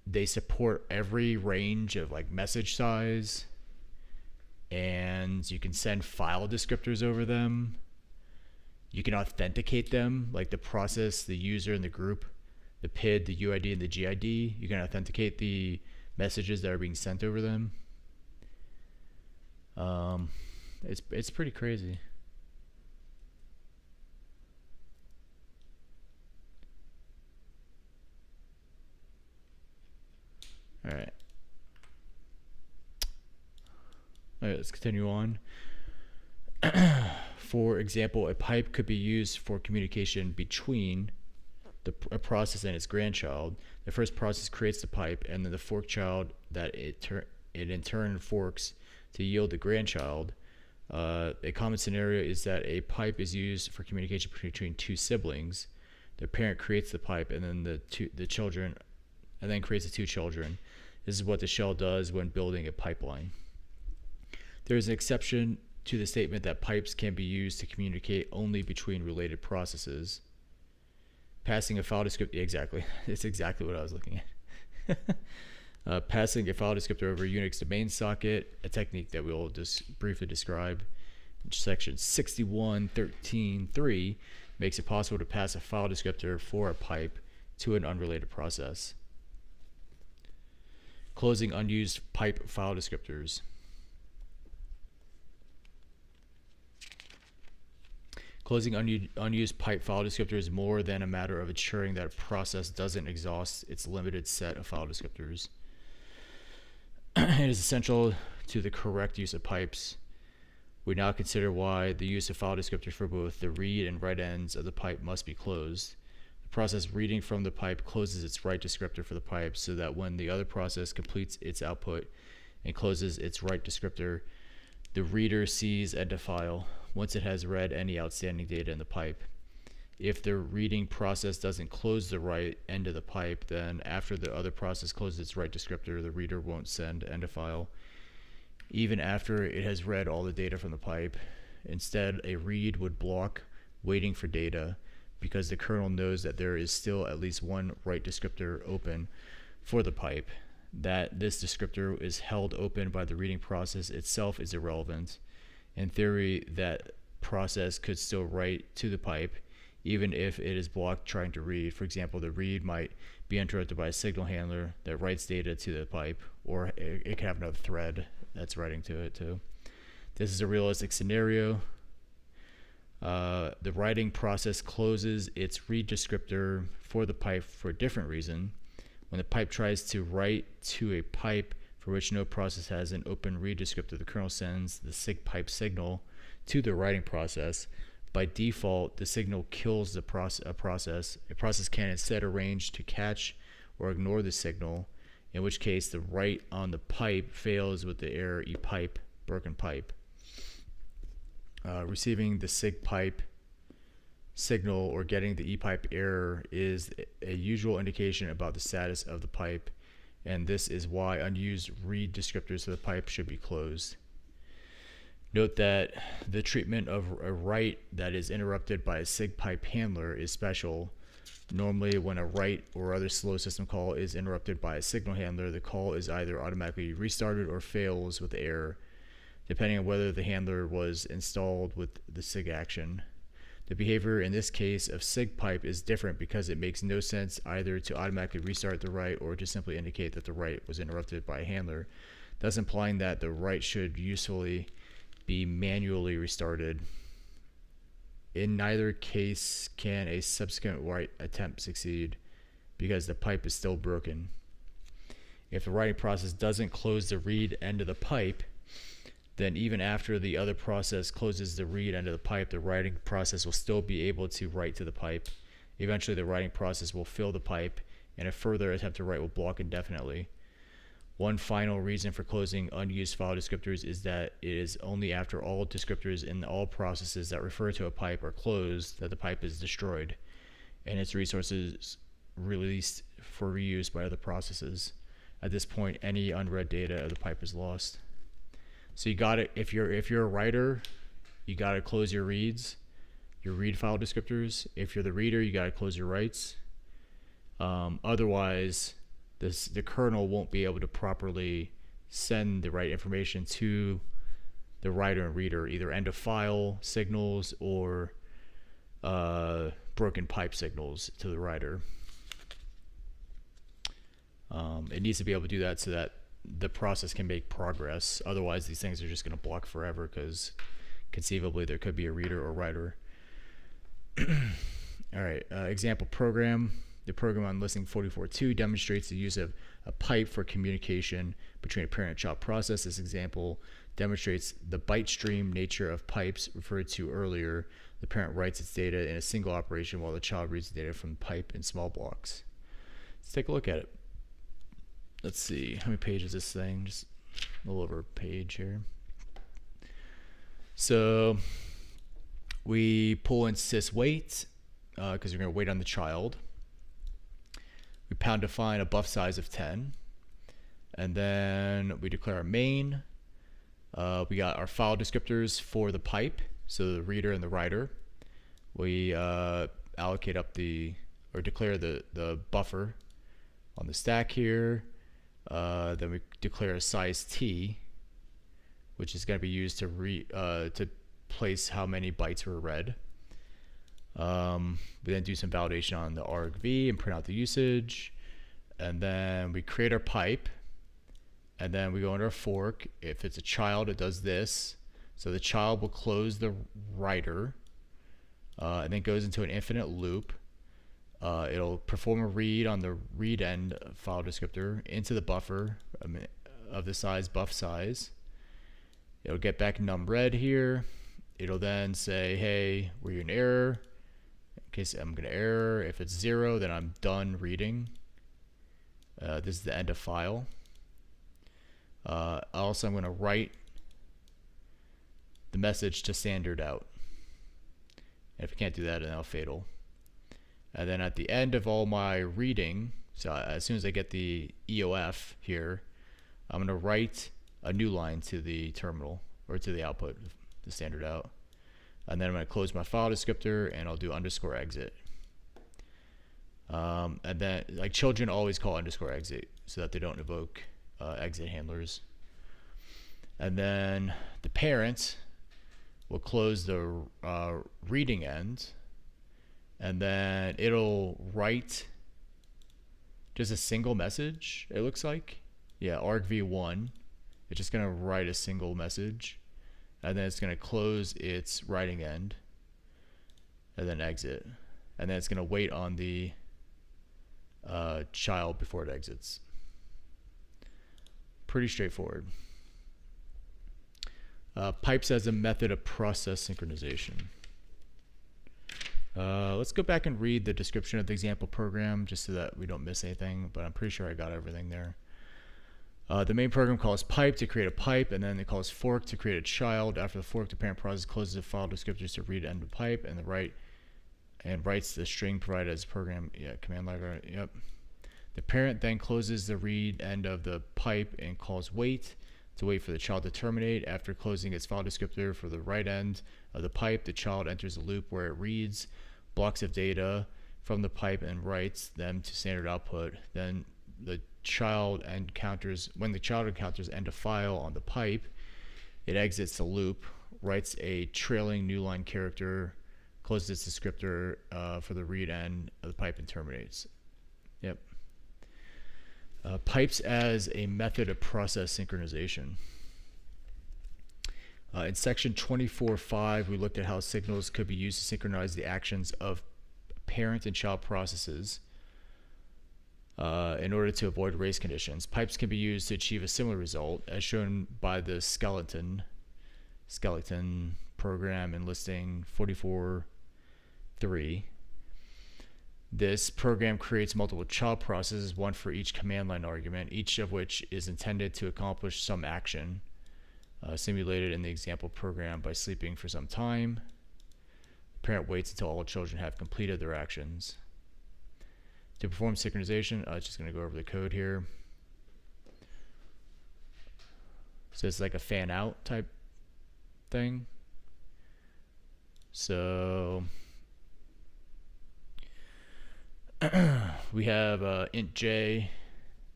They support every range of like message size, and you can send file descriptors over them. You can authenticate them, like the process, the user, and the group, the PID, the UID, and the GID. You can authenticate the messages that are being sent over them. It's pretty crazy. All right. All right, let's continue on. For example, a pipe could be used for communication between a process and its grandchild. The first process creates the pipe, and then the fork child that it in turn forks to yield the grandchild. A common scenario is that a pipe is used for communication between 2 siblings. The parent creates the pipe, and then the children, and then creates the 2 children. This is what the shell does when building a pipeline. There is an exception to the statement that pipes can be used to communicate only between related processes. Passing a file descriptor, exactly. It's exactly what I was looking at. Passing a file descriptor over a Unix domain socket, a technique that we'll just briefly describe. Section 61.13.3 makes it possible to pass a file descriptor for a pipe to an unrelated process. Closing unused pipe file descriptors. Closing unused pipe file descriptor is more than a matter of ensuring that a process doesn't exhaust its limited set of file descriptors. It is essential to the correct use of pipes. We now consider why the use of file descriptors for both the read and write ends of the pipe must be closed. The process reading from the pipe closes its write descriptor for the pipe so that when the other process completes its output and closes its write descriptor, the reader sees end of file once it has read any outstanding data in the pipe. If the reading process doesn't close the write end of the pipe, then after the other process closes its write descriptor, the reader won't send end of file, even after it has read all the data from the pipe. Instead, a read would block waiting for data because the kernel knows that there is still at least one write descriptor open for the pipe. That this descriptor is held open by the reading process itself is irrelevant. In theory, that process could still write to the pipe even if it is blocked trying to read. For example, the read might be interrupted by a signal handler that writes data to the pipe, or it can have another thread that's writing to it too. This is a realistic scenario. The writing process closes its read descriptor for the pipe for a different reason. When the pipe tries to write to a pipe for which no process has an open read descriptor, the kernel sends the sig pipe signal to the writing process. By default, the signal kills the process. A process can instead arrange to catch or ignore the signal, in which case the write on the pipe fails with the error epipe, broken pipe. Receiving the sig pipe signal or getting the epipe error is a usual indication about the status of the pipe, and this is why unused read descriptors of the pipe should be closed. Note that the treatment of a write that is interrupted by a sig pipe handler is special. Normally, when a write or other slow system call is interrupted by a signal handler, the call is either automatically restarted or fails with error, depending on whether the handler was installed with the sig action. The behavior in this case of sig pipe is different because it makes no sense either to automatically restart the write or to simply indicate that the write was interrupted by a handler, thus implying that the write should usefully be manually restarted. In neither case can a subsequent write attempt succeed because the pipe is still broken. If the writing process doesn't close the read end of the pipe, then even after the other process closes the read end of the pipe, the writing process will still be able to write to the pipe. Eventually, the writing process will fill the pipe, and a further attempt to write will block indefinitely. One final reason for closing unused file descriptors is that it is only after all descriptors in all processes that refer to a pipe are closed that the pipe is destroyed and its resources released for reuse by other processes. At this point, any unread data of the pipe is lost. So you got it. If you're a writer, you got to close your reads, your read file descriptors. If you're the reader, you got to close your writes. Otherwise, the kernel won't be able to properly send the right information to the writer and reader, either end of file signals or broken pipe signals to the writer. It needs to be able to do that so that the process can make progress. Otherwise, these things are just going to block forever because conceivably there could be a reader or writer. All right, example program. The program on listing 44.2 demonstrates the use of a pipe for communication between a parent and child process. This example demonstrates the byte stream nature of pipes referred to earlier. The parent writes its data in a single operation while the child reads the data from the pipe in small blocks. Let's take a look at it. Let's see, how many pages is this thing? Just a little over a page here. So we pull in sys wait because we're going to wait on the child. We pound define a buff size of 10, and then we declare our main. We got our file descriptors for the pipe, so the reader and the writer. We allocate up or declare the buffer on the stack here. Then we declare a size t, which is going to be used to place how many bytes were read. We then do some validation on the argv and print out the usage, and then we create our pipe, and then we go into our fork. If it's a child, it does this. So the child will close the writer, and then goes into an infinite loop. It'll perform a read on the read end file descriptor into the buffer of the size buff size, It'll get back num red here. It'll then say, hey, were you in error? In case I'm going to error. If it's 0, then I'm done reading. This is the end of file. Also, I'm going to write the message to standard out. And if I can't do that, then I'll fatal. And then at the end of all my reading, so as soon as I get the EOF here, I'm going to write a new line to the terminal, or to the output, the standard out. And then I'm going to close my file descriptor, and I'll do underscore exit. And then, like, children always call underscore exit so that they don't invoke exit handlers. And then the parent will close the reading end, and then it'll write just a single message, it looks like. Yeah, argv1. It's just going to write a single message, and then it's going to close its writing end, and then exit. And then it's going to wait on the child before it exits. Pretty straightforward. Pipes as a method of process synchronization. Let's go back and read the description of the example program just so that we don't miss anything, but I'm pretty sure I got everything there. The main program calls pipe to create a pipe, and then it calls fork to create a child. After the fork, the parent process closes the file descriptors to read end of pipe, and writes the string provided as program. Yeah, command library. Yep. The parent then closes the read end of the pipe and calls wait to wait for the child to terminate. After closing its file descriptor for the right end of the pipe, the child enters a loop where it reads blocks of data from the pipe and writes them to standard output. Then when the child encounters end of file on the pipe, it exits the loop, writes a trailing new line character, closes its descriptor for the read end of the pipe, and terminates. Yep. Pipes as a method of process synchronization. In section 24.5, we looked at how signals could be used to synchronize the actions of parent and child processes in order to avoid race conditions. Pipes can be used to achieve a similar result, as shown by the skeleton program in listing 44.3. This program creates multiple child processes, one for each command line argument, each of which is intended to accomplish some action simulated in the example program by sleeping for some time. The parent waits until all children have completed their actions. To perform synchronization, it's just going to go over the code here. So it's like a fan out type thing. So we have int j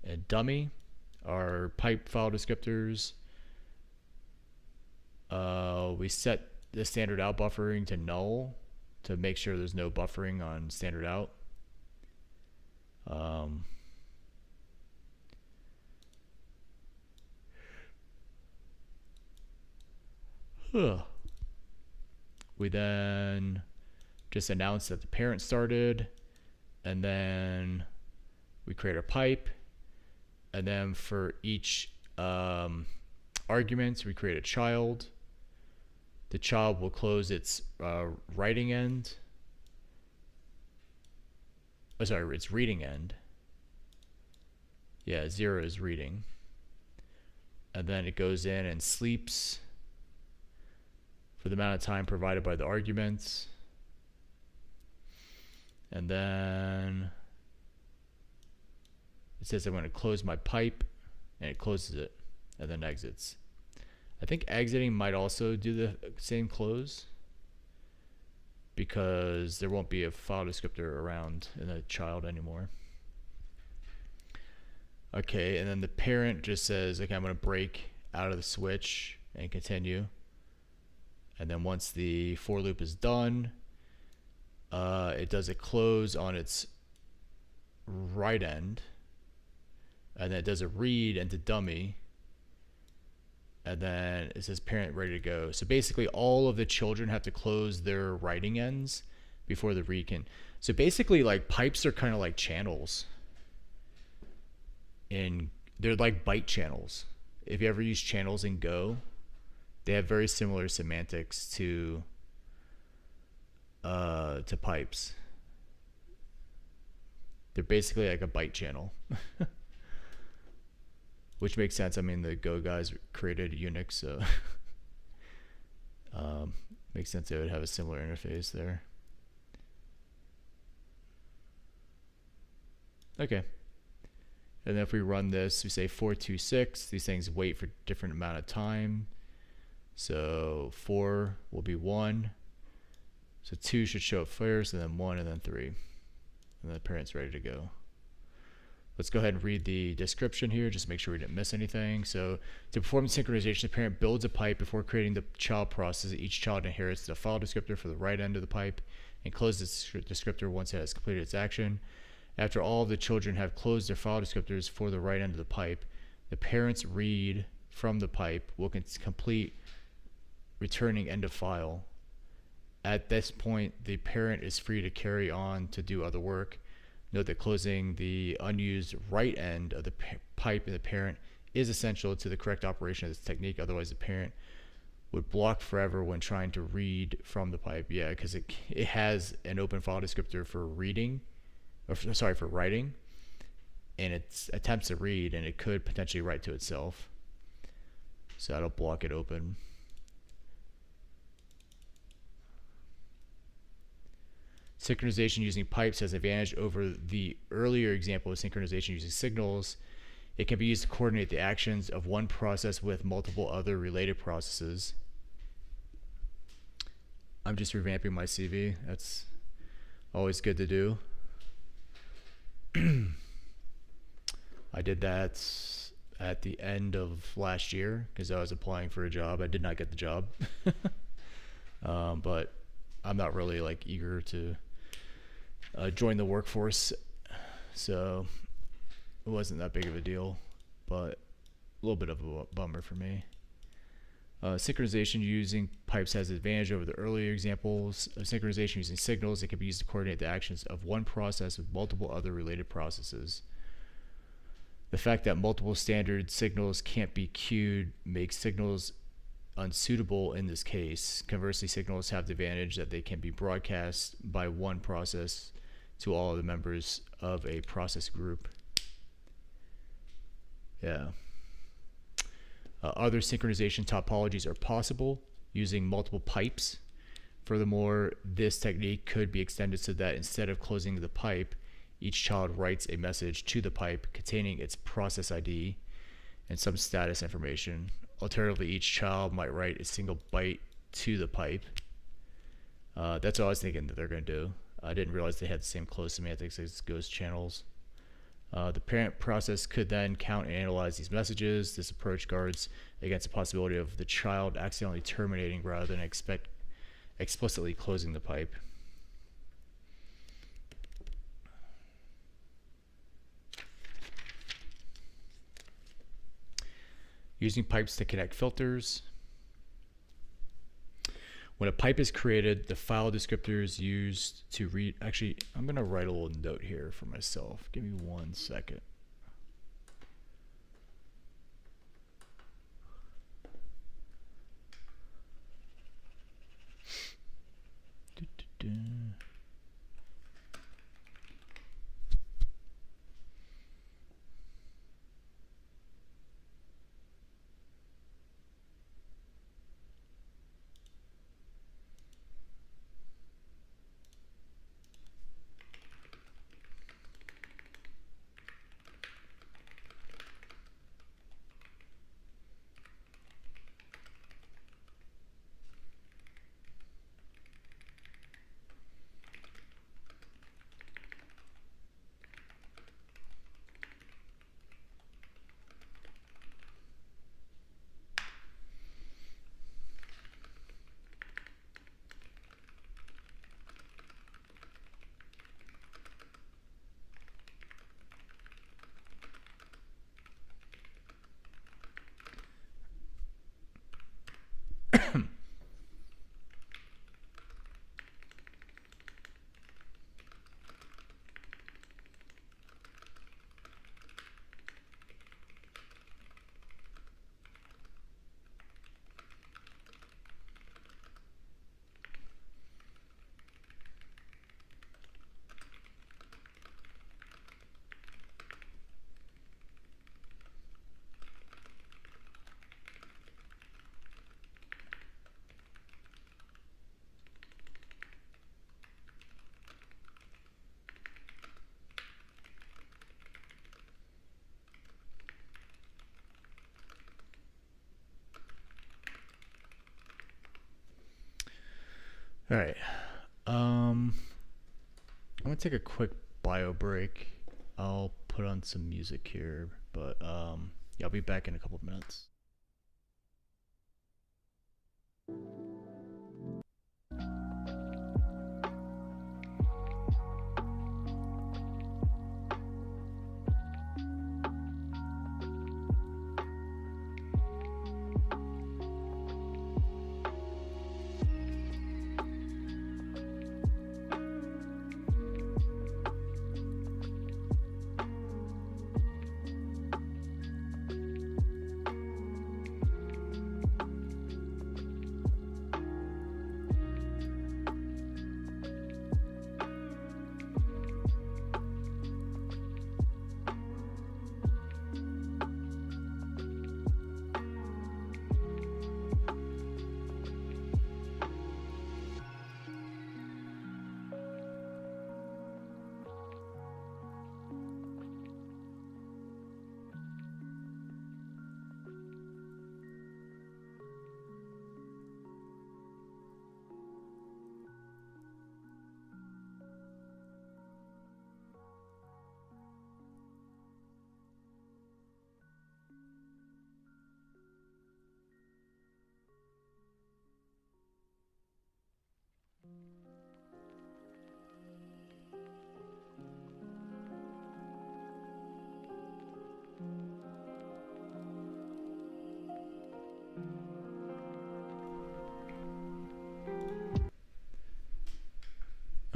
and dummy, our pipe file descriptors. We set the standard out buffering to null to make sure there's no buffering on standard out. We then just announce that the parent started, and then we create a pipe, and then for each argument we create a child. The child will close its writing end. Oh, sorry, its reading end. Yeah, 0 is reading. And then it goes in and sleeps for the amount of time provided by the arguments. And then it says I'm going to close my pipe, and it closes it and then exits. I think exiting might also do the same close, because there won't be a file descriptor around in the child anymore. Okay, and then the parent just says, okay, I'm going to break out of the switch and continue. And then once the for loop is done, it does a close on its right end, and then it does a read into dummy, and then it says parent ready to go. So basically all of the children have to close their writing ends before the read can. So basically, like, pipes are kind of like channels. They're like byte channels. If you ever use channels in Go, they have very similar semantics to pipes. They're basically like a byte channel, which makes sense. I mean, the Go guys created Unix, so makes sense they would have a similar interface there. Okay. And then if we run this, we say 426. These things wait for different amount of time. So 4 will be 1. So 2 should show up first, and then 1, and then 3. And then the parent's ready to go. Let's go ahead and read the description here, just to make sure we didn't miss anything. So to perform synchronization, the parent builds a pipe before creating the child process. Each child inherits the file descriptor for the right end of the pipe and closes the descriptor once it has completed its action. After all of the children have closed their file descriptors for the right end of the pipe, the parent's read from the pipe will complete returning end of file. At this point, the parent is free to carry on to do other work. Note that closing the unused right end of the pipe in the parent is essential to the correct operation of this technique. Otherwise, the parent would block forever when trying to read from the pipe. Yeah, because it has an open file descriptor for reading, or for writing, and it attempts to read, and it could potentially write to itself. So that'll block it open. Synchronization using pipes has advantage over the earlier example of synchronization using signals. It can be used to coordinate the actions of one process with multiple other related processes. I'm just revamping my CV. That's always good to do. I did that at the end of last year because I was applying for a job. I did not get the job. But I'm not really like eager to join the workforce, so it wasn't that big of a deal, but a little bit of a bummer for me. Synchronization using pipes has advantage over the earlier examples of synchronization using signals. It can be used to coordinate the actions of one process with multiple other related processes. The fact that multiple standard signals can't be queued makes signals unsuitable in this case. Conversely, signals have the advantage that they can be broadcast by one process to all of the members of a process group. Yeah. Other synchronization topologies are possible using multiple pipes. Furthermore, this technique could be extended so that instead of closing the pipe, each child writes a message to the pipe containing its process ID and some status information. Alternatively, each child might write a single byte to the pipe. That's what I was thinking that they're going to do. I didn't realize they had the same close semantics as ghost channels. The parent process could then count and analyze these messages. This approach guards against the possibility of the child accidentally terminating rather than explicitly closing the pipe. Using pipes to connect filters. When a pipe is created, the file descriptor is used to read. Actually, I'm going to write a little note here for myself. Give me 1 second. All right. I'm gonna take a quick bio break. I'll put on some music here, but yeah, I'll be back in a couple of minutes.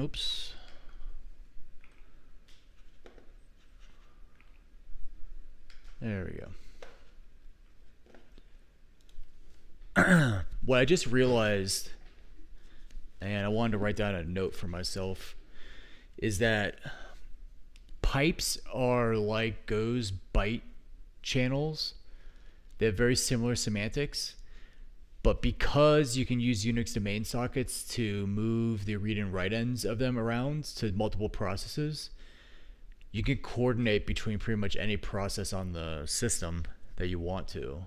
Oops. There we go. What I just realized, and I wanted to write down a note for myself, is that pipes are like Go's byte channels. They have very similar semantics, but because you can use Unix domain sockets to move the read and write ends of them around to multiple processes, you can coordinate between pretty much any process on the system that you want to.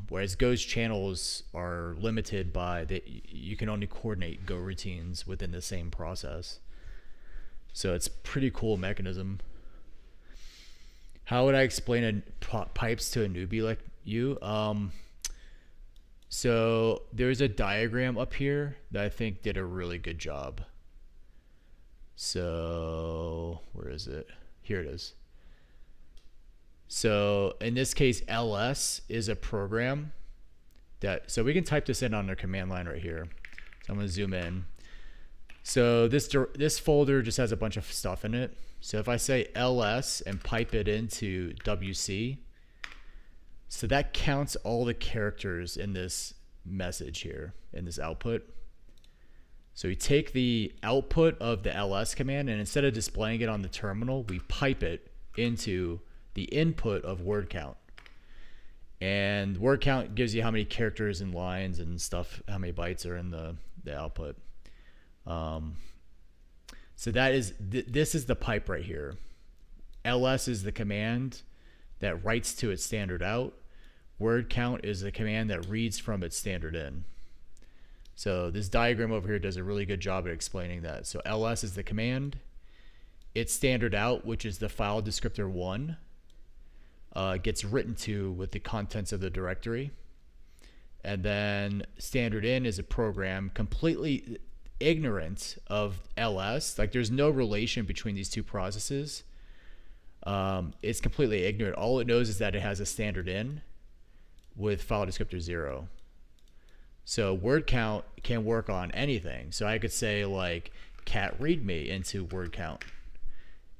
Whereas Go's channels are limited by that you can only coordinate Go routines within the same process. So it's a pretty cool mechanism. How would I explain pipes to a newbie like you? So there's a diagram up here that I think did a really good job. So where is it? Here it is. So in this case, ls is a program that, so we can type this in on our command line right here. So I'm going to zoom in. So this folder just has a bunch of stuff in it. So if I say ls and pipe it into wc, so that counts all the characters in this message here, in this output. So we take the output of the ls command, and instead of displaying it on the terminal, we pipe it into the input of word count. And word count gives you how many characters and lines and stuff, how many bytes are in the output. So that is, this is the pipe right here. ls is the command that writes to its standard out. Word count is the command that reads from its standard in. So this diagram over here does a really good job at explaining that. So ls is the command. Its standard out, which is the file descriptor 1, gets written to with the contents of the directory. And then standard in is a program completely ignorant of ls. Like there's no relation between these two processes. It's completely ignorant. All it knows is that it has a standard in with file descriptor 0. So word count can work on anything. So I could say like cat readme into word count,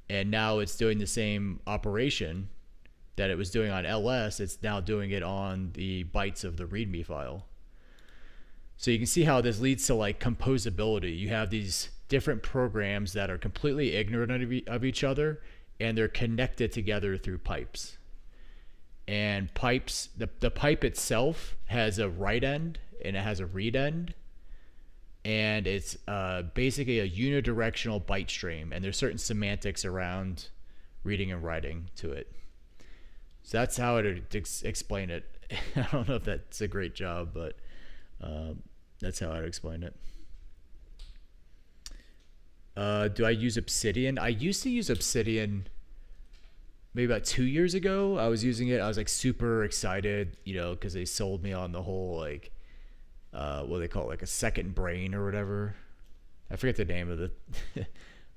and now it's doing the same operation that it was doing on ls. It's now doing it on the bytes of the readme file. So you can see how this leads to like composability. You have these different programs that are completely ignorant of each other, and they're connected together through pipes. And pipes, the pipe itself has a write end and it has a read end, and it's basically a unidirectional byte stream, and there's certain semantics around reading and writing to it. So that's how I would explain it. I don't know if that's a great job, but That's how I'd explain it. Do I use Obsidian? I used to use Obsidian maybe about 2 years ago. I was using it. I was like super excited, because they sold me on the whole like what do they call it, like a second brain or whatever. I forget the name of it.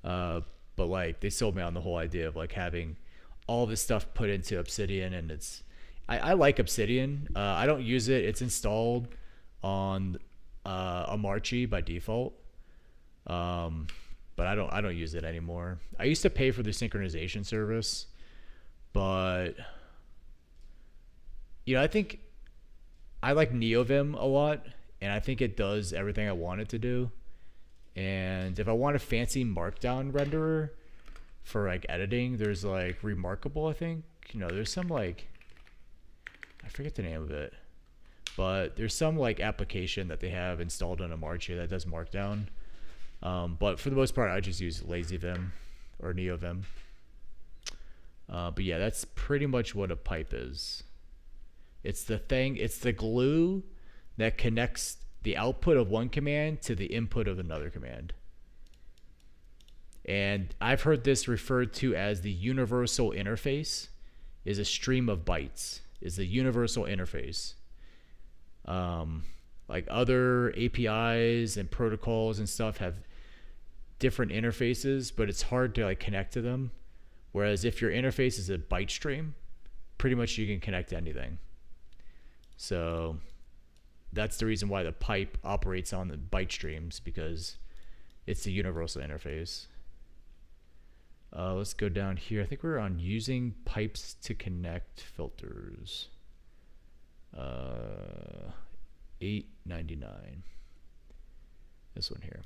But like they sold me on the whole idea of like having all this stuff put into Obsidian, and I like Obsidian. I don't use it. It's installed on Amarchi by default. But I don't use it anymore. I used to pay for the synchronization service, but I think I like NeoVim a lot, and I think it does everything I want it to do. And if I want a fancy markdown renderer for like editing, there's like Remarkable, I think. There's some like, I forget the name of it, but there's some like application that they have installed on Amarchi that does markdown. But for the most part, I just use LazyVim or NeoVim. But yeah, that's pretty much what a pipe is. It's the glue that connects the output of one command to the input of another command. And I've heard this referred to as the universal interface. Is a stream of bytes, is the universal interface. Like other APIs and protocols and stuff have different interfaces, but it's hard to like connect to them. Whereas if your interface is a byte stream, pretty much you can connect to anything. So that's the reason why the pipe operates on the byte streams, because it's the universal interface. Let's go down here. I think we're on using pipes to connect filters. 899. This one here.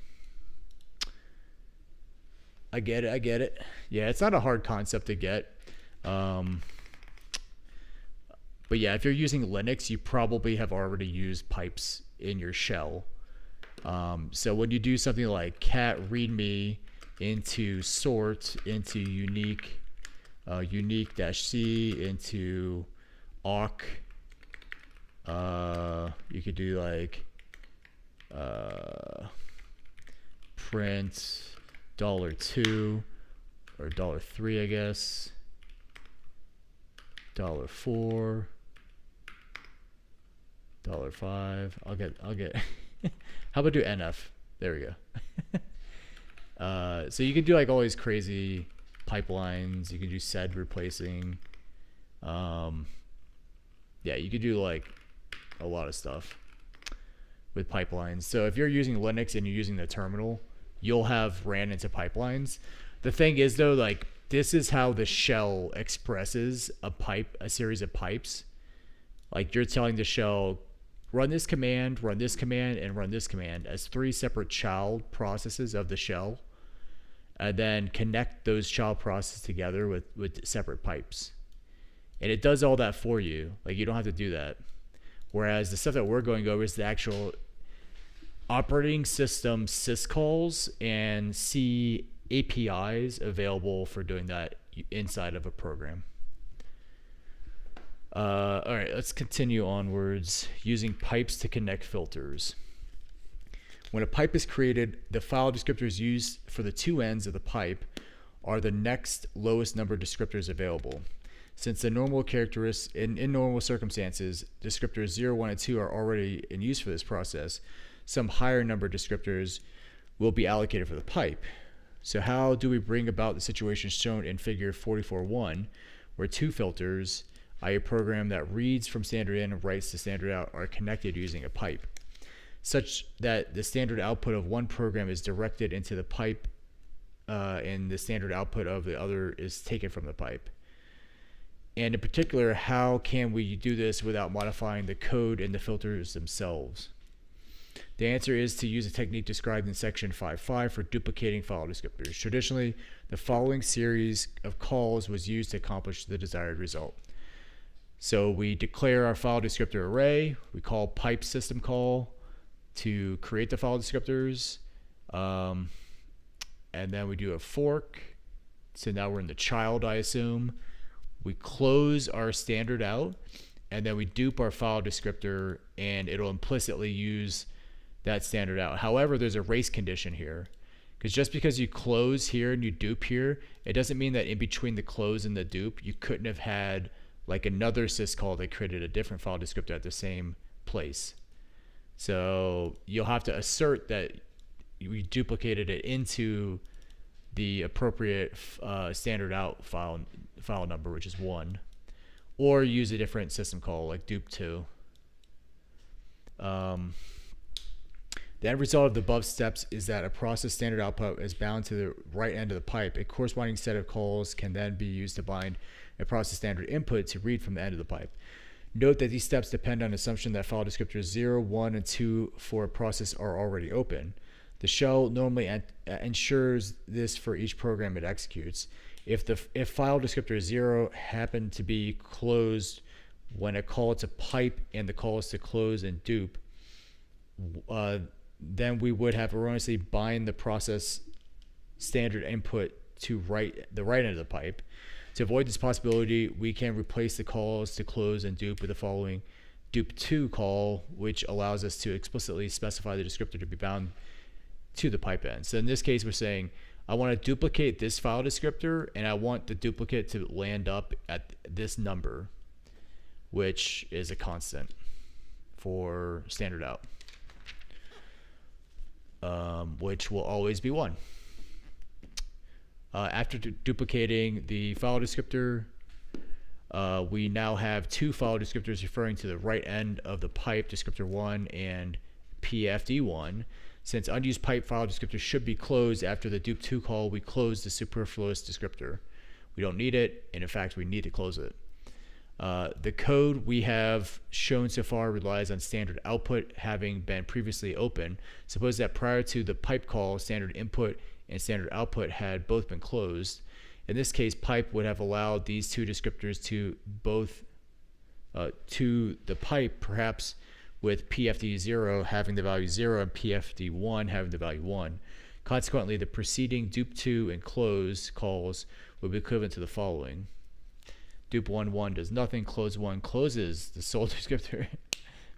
I get it. Yeah, it's not a hard concept to get. But yeah, if you're using Linux, you probably have already used pipes in your shell. So when you do something like cat readme into sort into unique -c into awk, you could do like print $2 or $3, I guess, $4, $5. I'll get how about do NF? There we go. So you can do like all these crazy pipelines. You can do sed replacing. Yeah, you could do like a lot of stuff with pipelines. So if you're using Linux and you're using the terminal, you'll have ran into pipelines. The thing is though, like this is how the shell expresses a series of pipes. Like you're telling the shell, run this command, and run this command as 3 separate child processes of the shell, and then connect those child processes together with separate pipes. And it does all that for you. Like you don't have to do that. Whereas the stuff that we're going over is the actual operating system syscalls and C APIs available for doing that inside of a program. All right, let's continue onwards. Using pipes to connect filters. When a pipe is created, the file descriptors used for the 2 ends of the pipe are the next lowest number of descriptors available. Since the normal characteristics in normal circumstances, descriptors 0, 1, and 2 are already in use for this process, some higher number of descriptors will be allocated for the pipe. So how do we bring about the situation shown in figure 44.1, where 2 filters, i.e. a program that reads from standard in and writes to standard out, are connected using a pipe, such that the standard output of one program is directed into the pipe and the standard output of the other is taken from the pipe? And in particular, how can we do this without modifying the code and the filters themselves? The answer is to use a technique described in section 5.5 for duplicating file descriptors. Traditionally, the following series of calls was used to accomplish the desired result. So we declare our file descriptor array, we call pipe system call to create the file descriptors, and then we do a fork. So now we're in the child, I assume. We close our standard out, and then we dupe our file descriptor, and it'll implicitly use that standard out. However, there's a race condition here, because just because you close here and you dupe here, it doesn't mean that in between the close and the dupe, you couldn't have had like another syscall that created a different file descriptor at the same place. So you'll have to assert that we duplicated it into the appropriate standard out file number, which is 1, or use a different system call like dupe2. The end result of the above steps is that a process standard output is bound to the right end of the pipe. A corresponding set of calls can then be used to bind a process standard input to read from the end of the pipe. Note that these steps depend on the assumption that file descriptors 0, 1, and 2 for a process are already open. The shell normally ensures this for each program it executes. If file descriptor 0 happened to be closed when a call to pipe and the call is to close and dupe, then we would have erroneously bind the process standard input to the right end of the pipe. To avoid this possibility, we can replace the calls to close and dupe with the following dupe2 call, which allows us to explicitly specify the descriptor to be bound to the pipe end. So in this case, we're saying, I want to duplicate this file descriptor, and I want the duplicate to land up at this number, which is a constant for standard out, which will always be 1. After duplicating the file descriptor, we now have 2 file descriptors referring to the right end of the pipe, descriptor 1 and PFD1. Since unused pipe file descriptor should be closed after the dupe2 call, we close the superfluous descriptor. We don't need it, and in fact, we need to close it. The code we have shown so far relies on standard output having been previously open. Suppose that prior to the pipe call, standard input and standard output had both been closed. In this case, pipe would have allowed these 2 descriptors to both to the pipe, perhaps with PFD0 having the value 0 and PFD1 having the value 1. Consequently, the preceding dupe2 and close calls would be equivalent to the following. Dupe 1, 1 does nothing, close 1 closes the sole descriptor.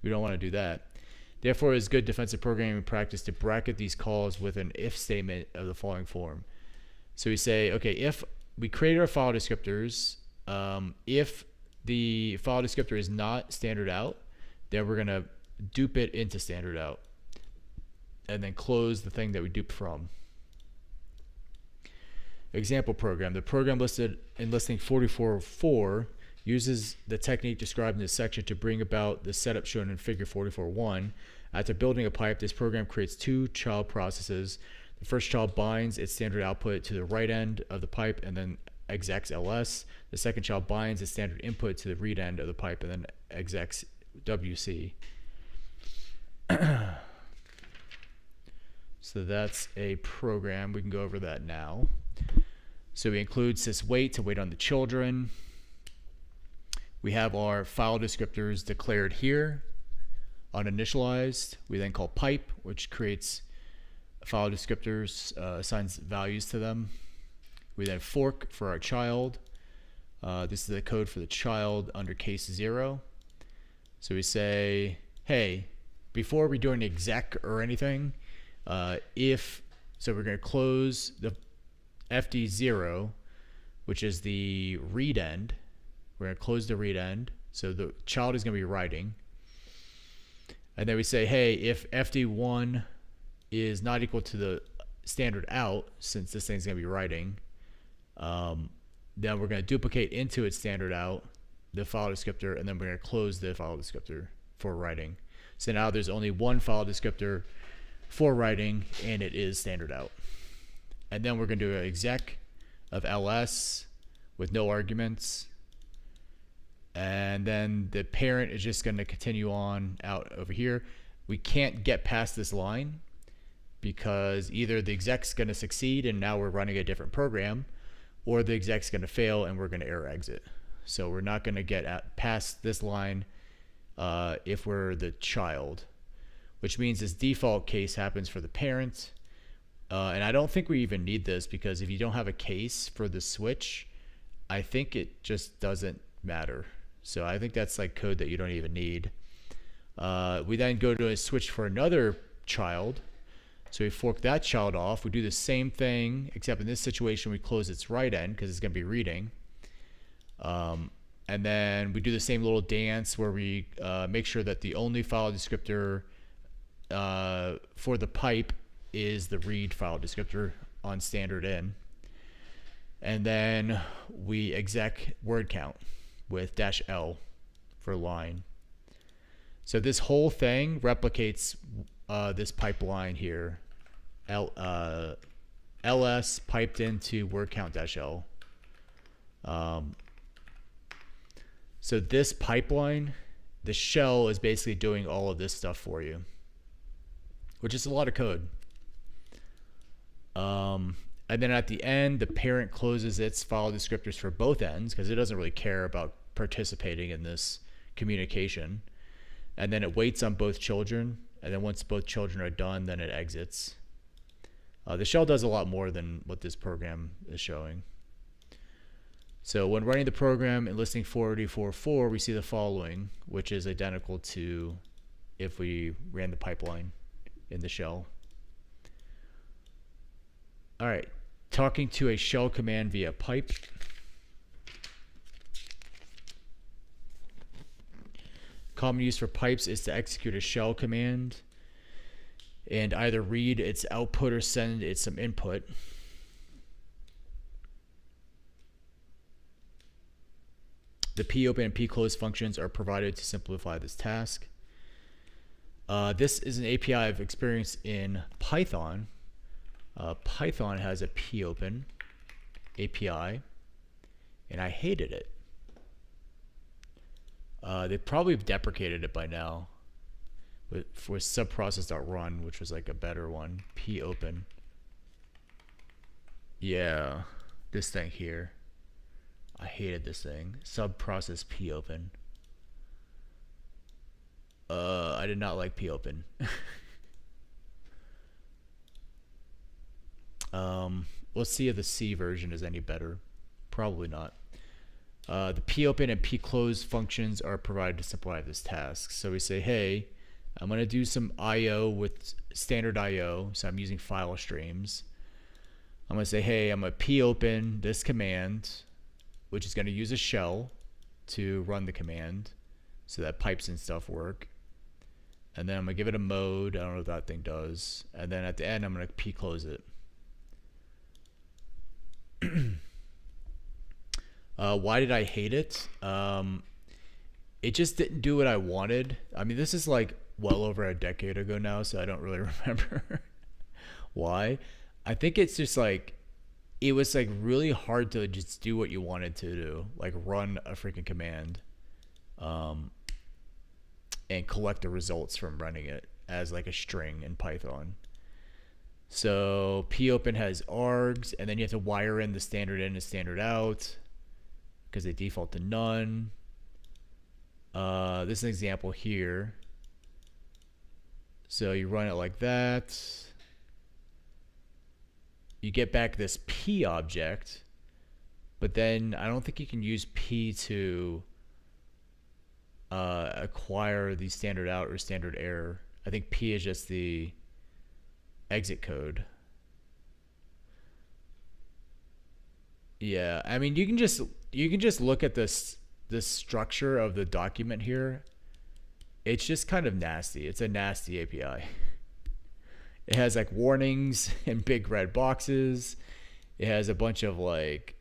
We don't want to do that. Therefore, it is good defensive programming practice to bracket these calls with an if statement of the following form. So we say, okay, if we create our file descriptors, if the file descriptor is not standard out, then we're going to dupe it into standard out and then close the thing that we duped from. Example program. The program listed in listing 44.4 uses the technique described in this section to bring about the setup shown in figure 44.1. After building a pipe, this program creates 2 child processes. The first child binds its standard output to the right end of the pipe and then execs ls. The second child binds its standard input to the read end of the pipe and then execs wc. So that's a program. We can go over that now. So we include syswait to wait on the children. We have our file descriptors declared here, uninitialized. We then call pipe, which creates file descriptors, assigns values to them. We then fork for our child. This is the code for the child under case 0. So we say, hey, before we do an exec or anything, so we're going to close the FD0, which is the read end. We're going to close the read end. So the child is going to be writing. And then we say, hey, if FD1 is not equal to the standard out, since this thing's going to be writing, then we're going to duplicate into its standard out the file descriptor, and then we're going to close the file descriptor for writing. So now there's only one file descriptor for writing, and it is standard out. And then we're going to do an exec of ls with no arguments. And then the parent is just going to continue on out over here. We can't get past this line because either the exec's going to succeed and now we're running a different program, or the exec's going to fail and we're going to error exit. So we're not going to get past this line if we're the child, which means this default case happens for the parent. And I don't think we even need this, because if you don't have a case for the switch, I think it just doesn't matter. So I think that's like code that you don't even need. We then go to a switch for another child. So we fork that child off. We do the same thing, except in this situation we close its right end because it's going to be reading. And then we do the same little dance where we make sure that the only file descriptor for the pipe is the read file descriptor on standard in. And then we exec word count with -L for line. So this whole thing replicates this pipeline here, ls piped into word count -L. So this pipeline, the shell is basically doing all of this stuff for you, which is a lot of code. And then at the end, the parent closes its file descriptors for both ends because it doesn't really care about participating in this communication. And then it waits on both children. And then once both children are done, then it exits. The shell does a lot more than what this program is showing. So when running the program in listing 484.4, we see the following, which is identical to if we ran the pipeline in the shell. All right, talking to a shell command via pipe. Common use for pipes is to execute a shell command and either read its output or send it some input. The popen and pclose functions are provided to simplify this task. This is an API I've experienced in Python. Python has a popen API, and I hated it. They probably have deprecated it by now for subprocess.run, which was like a better one. Popen. Yeah, this thing here. I hated this thing. Subprocess popen. I did not like popen. Let's see if the C version is any better. Probably not. The popen and pclose functions are provided to simplify this task. So we say, hey, I'm going to do some IO with standard IO. So I'm using file streams. I'm going to say, hey, I'm going to popen this command, which is going to use a shell to run the command so that pipes and stuff work. And then I'm going to give it a mode. I don't know what that thing does. And then at the end, I'm going to pclose it. Why did I hate it? It just didn't do what I wanted. I mean, this is like well over a decade ago now, so I don't really remember why. I think it's just like, it was like really hard to just do what you wanted to do, like run a freaking command, and collect the results from running it as like a string in Python. So popen has args, and then you have to wire in the standard in and standard out because they default to none. This is an example here. So you run it like that. You get back this P object, but then I don't think you can use P to acquire the standard out or standard error. I think P is just the exit code. Yeah, I mean, you can just look at this structure of the document here. It's just kind of nasty. It's a nasty API. It has like warnings in big red boxes. It has a bunch of like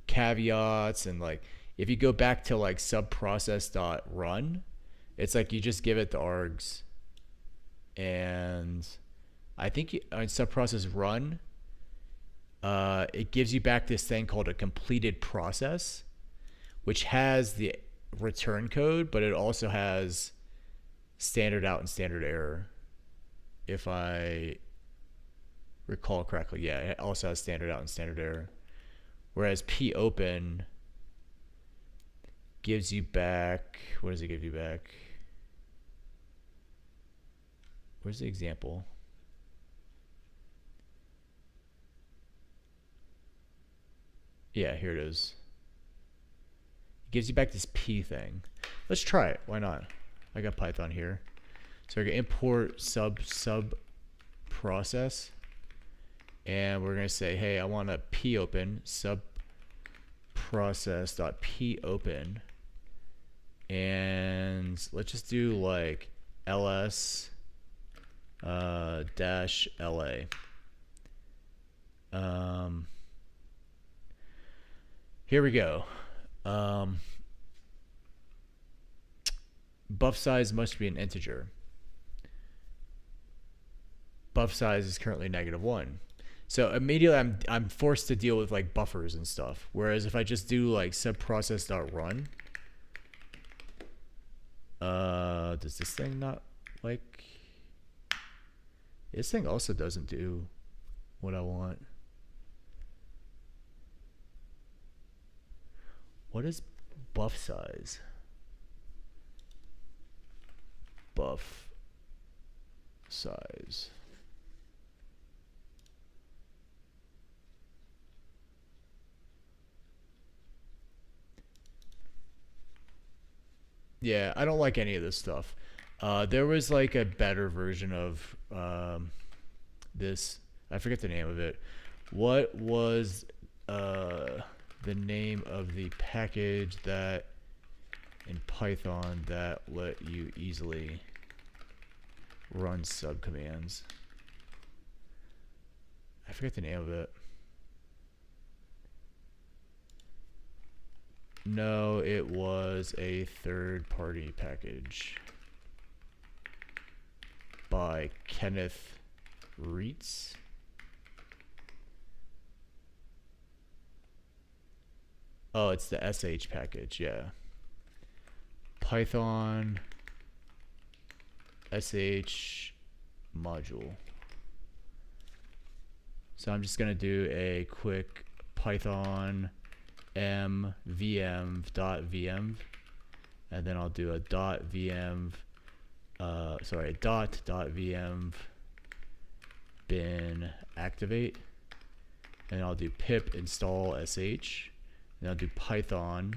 caveats, and like if you go back to like subprocess.run, it's like you just give it the args. And I think on subprocess run, it gives you back this thing called a completed process, which has the return code, but it also has standard out and standard error. If I recall correctly, yeah, it also has standard out and standard error. Whereas popen gives you back, what does it give you back? Where's the example? Yeah, here it is. It gives you back this P thing. Let's try it. Why not? I got Python here. So we're gonna import sub process, and we're gonna say, hey, I want a popen sub process dot popen, and let's just do like ls dash la. Here we go. Buff size must be an integer. Buff size is currently -1. So immediately I'm forced to deal with like buffers and stuff. Whereas if I just do like subprocess.run, does this thing not like? This thing also doesn't do what I want. What is buff size? Buff size. Yeah, I don't like any of this stuff. There was like a better version of this. I forget the name of it. What was the name of the package that in Python that let you easily run subcommands? I forget the name of it. No, it was a third-party package by Kenneth Reitz. Oh, it's the sh package, yeah. Python sh module. So I'm just gonna do a quick Python mvm.vm, and then I'll do a .vm, .vm bin activate, and I'll do pip install sh, and I'll do Python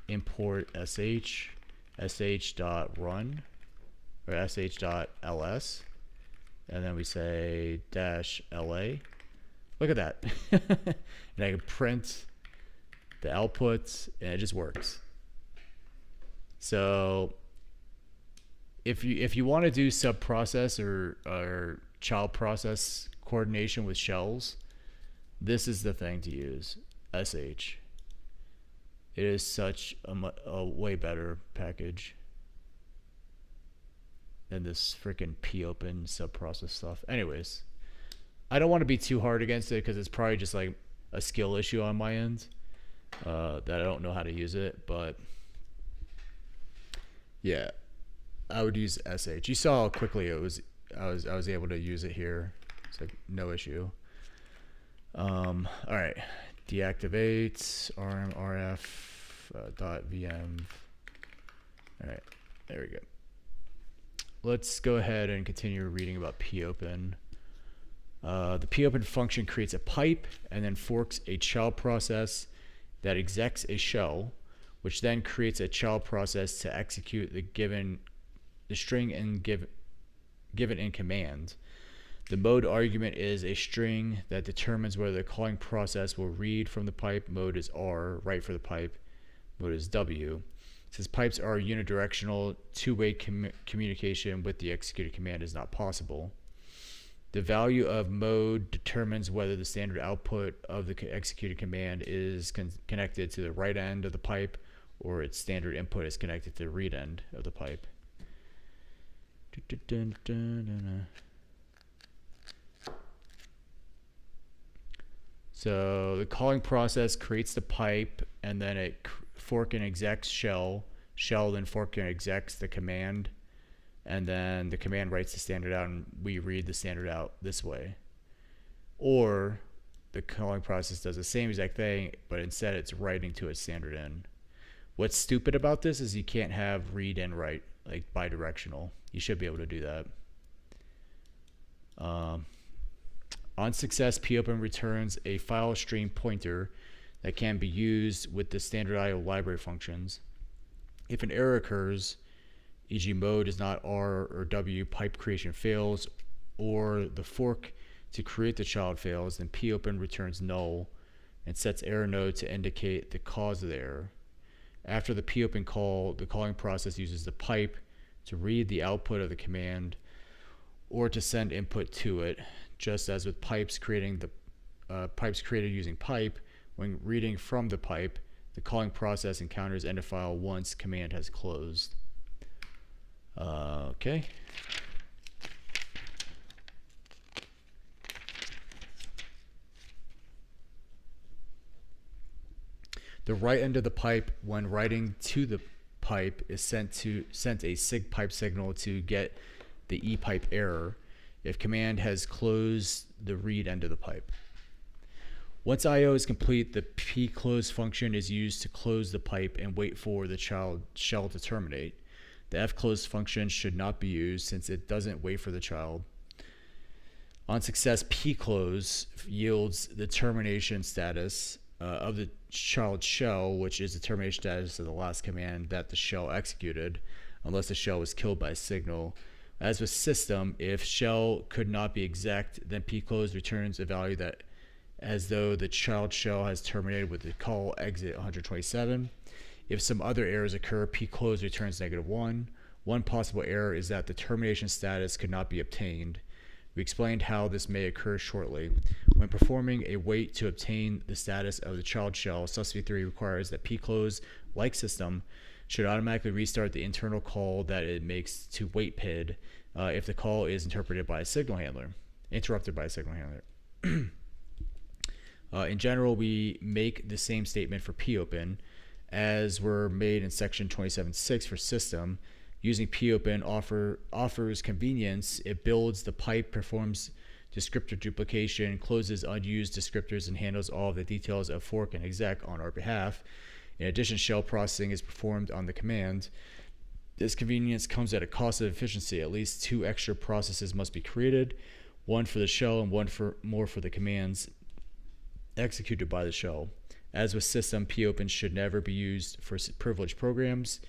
import sh.run or sh.ls, and then we say -la. Look at that. And I can print the outputs, and it just works. So if you want to do subprocess or child process coordination with shells, this is the thing to use, sh. It is such a way better package than this freaking popen subprocess stuff. Anyways, I don't want to be too hard against it because it's probably just like a skill issue on my end. That I don't know how to use it, but yeah, I would use sh. You saw how quickly it was. I was able to use it here. It's like no issue. All right, deactivate rmrf .vm. All right, there we go. Let's go ahead and continue reading about popen. The popen function creates a pipe and then forks a child process that execs a shell, which then creates a child process to execute the string and given in command. The mode argument is a string that determines whether the calling process will read from the pipe. Mode is R, write for the pipe. Mode is W. Since pipes are unidirectional, two-way communication with the executed command is not possible. The value of mode determines whether the standard output of the executed command is connected to the write end of the pipe or its standard input is connected to the read end of the pipe. So the calling process creates the pipe, and then it fork and execs shell then fork and execs the command, and then the command writes the standard out and we read the standard out this way. Or the calling process does the same exact thing, but instead it's writing to its standard in. What's stupid about this is you can't have read and write like bidirectional. You should be able to do that. On success, popen returns a file stream pointer that can be used with the standard IO library functions. If an error occurs, e.g. mode is not R or W, pipe creation fails, or the fork to create the child fails, then popen returns null and sets error node to indicate the cause of the error. After the popen call, the calling process uses the pipe to read the output of the command or to send input to it, just as with pipes created using pipe. When reading from the pipe, the calling process encounters end of file once command has closed. Okay. The right end of the pipe, when writing to the pipe, is sent a sig pipe signal to get the epipe error if command has closed the read end of the pipe. Once I/O is complete, the pclose function is used to close the pipe and wait for the child shell to terminate. The fclose function should not be used since it doesn't wait for the child. On success, pclose yields the termination status of the child shell, which is the termination status of the last command that the shell executed, unless the shell was killed by a signal. As with system, if shell could not be exec, then pclose returns a value that as though the child shell has terminated with the call exit 127. If some other errors occur, pclose returns -1. One possible error is that the termination status could not be obtained. We explained how this may occur shortly. When performing a wait to obtain the status of the child shell, Susv3 requires that pclose, like system, should automatically restart the internal call that it makes to wait PID if the call is interrupted by a signal handler. In general, we make the same statement for popen as were made in section 27.6 for system. Using popen offers convenience. It builds the pipe, performs descriptor duplication, closes unused descriptors, and handles all of the details of fork and exec on our behalf. In addition, shell processing is performed on the command. This convenience comes at a cost of efficiency. At least 2 extra processes must be created, one for the shell and one more for the commands executed by the shell. As with system, popen should never be used for privileged programs.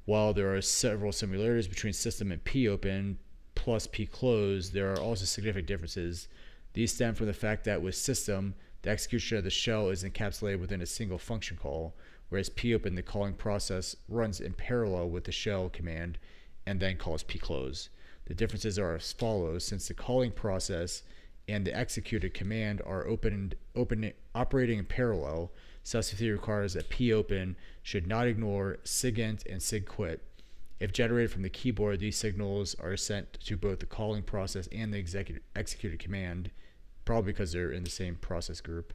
While there are several similarities between system and popen plus pclose, there are also significant differences. These stem from the fact that with system, the execution of the shell is encapsulated within a single function call, whereas popen, the calling process, runs in parallel with the shell command and then calls pclose. The differences are as follows. Since the calling process and the executed command are operating in parallel, Susv3 requires that popen should not ignore sigint and sigquit. If generated from the keyboard, these signals are sent to both the calling process and the executed command, probably because they're in the same process group.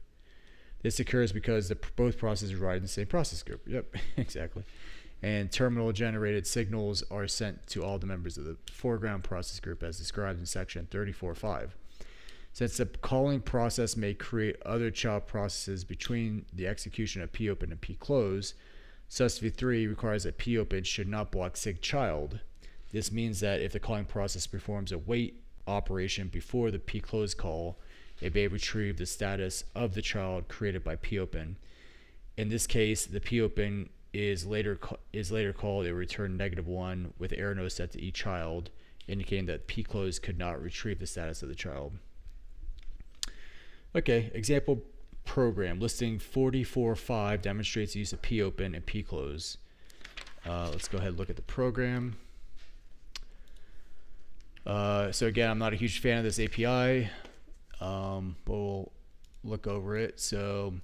This occurs because both processes reside in the same process group. Yep, exactly. And terminal generated signals are sent to all the members of the foreground process group as described in section 34.5. Since the calling process may create other child processes between the execution of popen and pclose, Susv3 requires that popen should not block sigchild. This means that if the calling process performs a wait operation before the pclose call, it may retrieve the status of the child created by popen. In this case, the popen is later called, it will return -1 with error node set to each child, indicating that pclose could not retrieve the status of the child. Okay, example program listing 44.5 demonstrates the use of popen and pclose. Let's go ahead and look at the program. So again, I'm not a huge fan of this API, but we'll look over it. So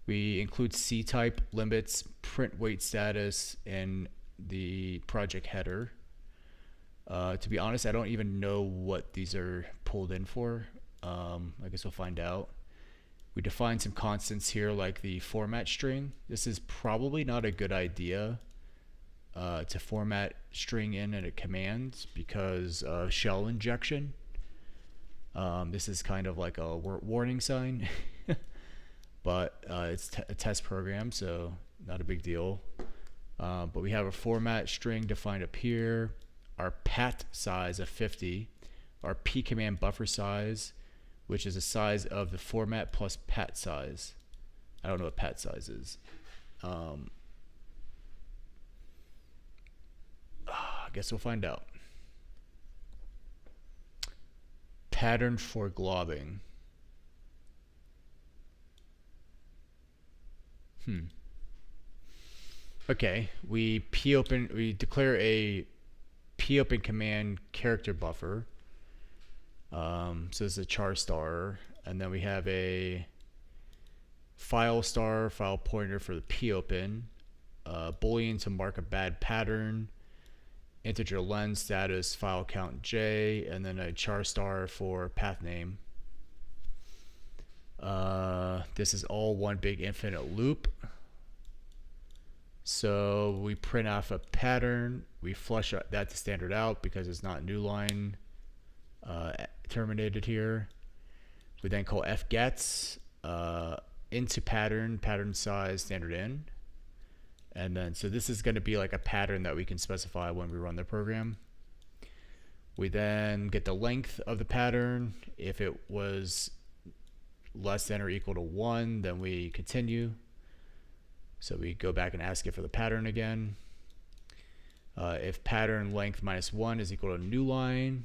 we include C-type limits, print wait status, and the project header. To be honest, I don't even know what these are pulled in for. I guess we'll find out. We define some constants here like the format string. This is probably not a good idea to format string in a command because of shell injection. This is kind of like a warning sign, but it's a test program, so not a big deal. But we have a format string defined up here, our pat size of 50, our p command buffer size, which is the size of the format plus pat size. I don't know what pat size is. I guess we'll find out. Pattern for globbing. Okay, we declare a popen command character buffer. So this is a char star, and then we have a file star, file pointer for the popen, boolean to mark a bad pattern, integer len status, file count j, and then a char star for path name. This is all one big infinite loop. So we print off a pattern, we flush that to standard out because it's not new line terminated here. We then call fgets into pattern size standard in. And then, so this is going to be like a pattern that we can specify when we run the program. We then get the length of the pattern. If it was less than or equal to 1, then we continue. So we go back and ask it for the pattern again. If pattern length -1 is equal to new line,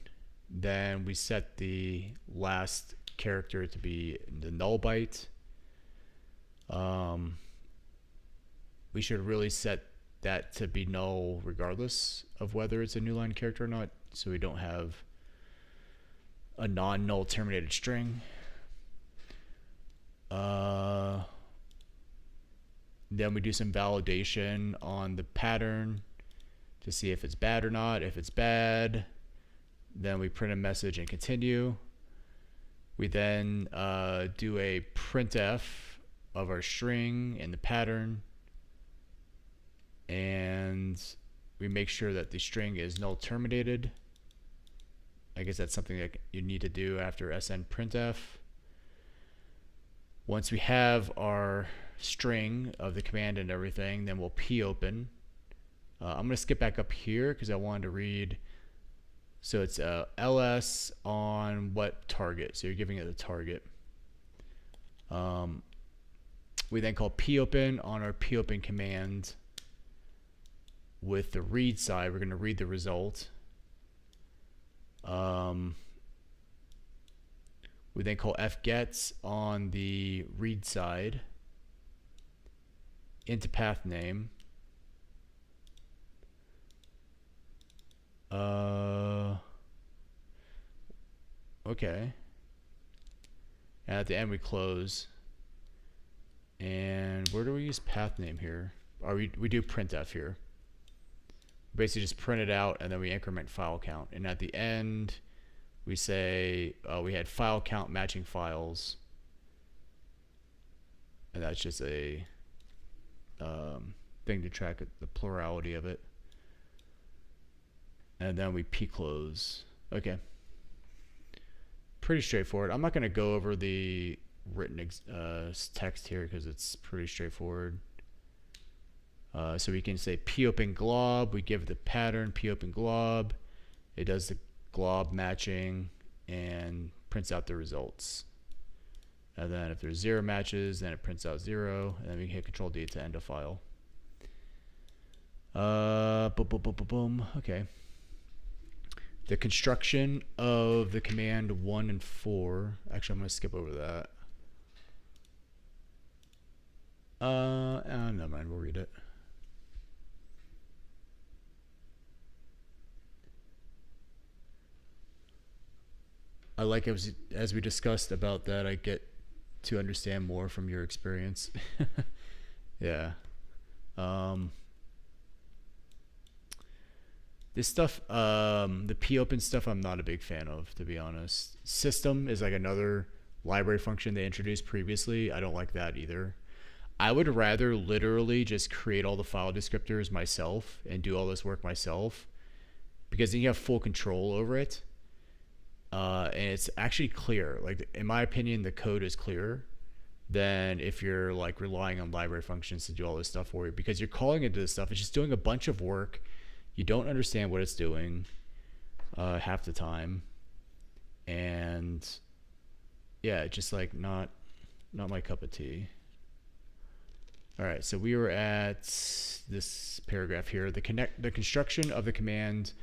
then we set the last character to be the null byte. We should really set that to be null regardless of whether it's a new line character or not, so we don't have a non-null terminated string. Then we do some validation on the pattern to see if it's bad or not. If it's bad, then we print a message and continue. We then do a printf of our string in the pattern, and we make sure that the string is null terminated. I guess that's something that you need to do after sn printf. Once we have our string of the command and everything, then we'll popen. I'm going to skip back up here because I wanted to read. So it's ls on what target, so you're giving it a target. We then call popen on our popen command. With the read side, we're going to read the result. We then call fgets on the read side into path name. Okay. And at the end we close. And where do we use path name here? Or we do printf here. Basically just print it out and then we increment file count. And at the end we say we had file count matching files. And that's just a thing to track the plurality of it. And then we pclose. Okay. Pretty straightforward. I'm not going to go over the written text here because it's pretty straightforward. So we can say popen glob. We give the pattern popen glob. It does the glob matching and prints out the results. And then if there's 0 matches, then it prints out 0. And then we can hit Control D to end a file. Boom. Okay. The construction of the command 1 and 4. Actually, I'm going to skip over that. Never mind. We'll read it. I like as we discussed about that, I get to understand more from your experience. Yeah. This stuff, the popen stuff, I'm not a big fan of, to be honest. System is like another library function they introduced previously. I don't like that either. I would rather literally just create all the file descriptors myself and do all this work myself, because then you have full control over it. And it's actually clear. Like, in my opinion, the code is clearer than if you're like relying on library functions to do all this stuff for you, because you're calling into this stuff. It's just doing a bunch of work. You don't understand what it's doing half the time. And yeah, just like not my cup of tea. All right, so we were at this paragraph here. The construction of the command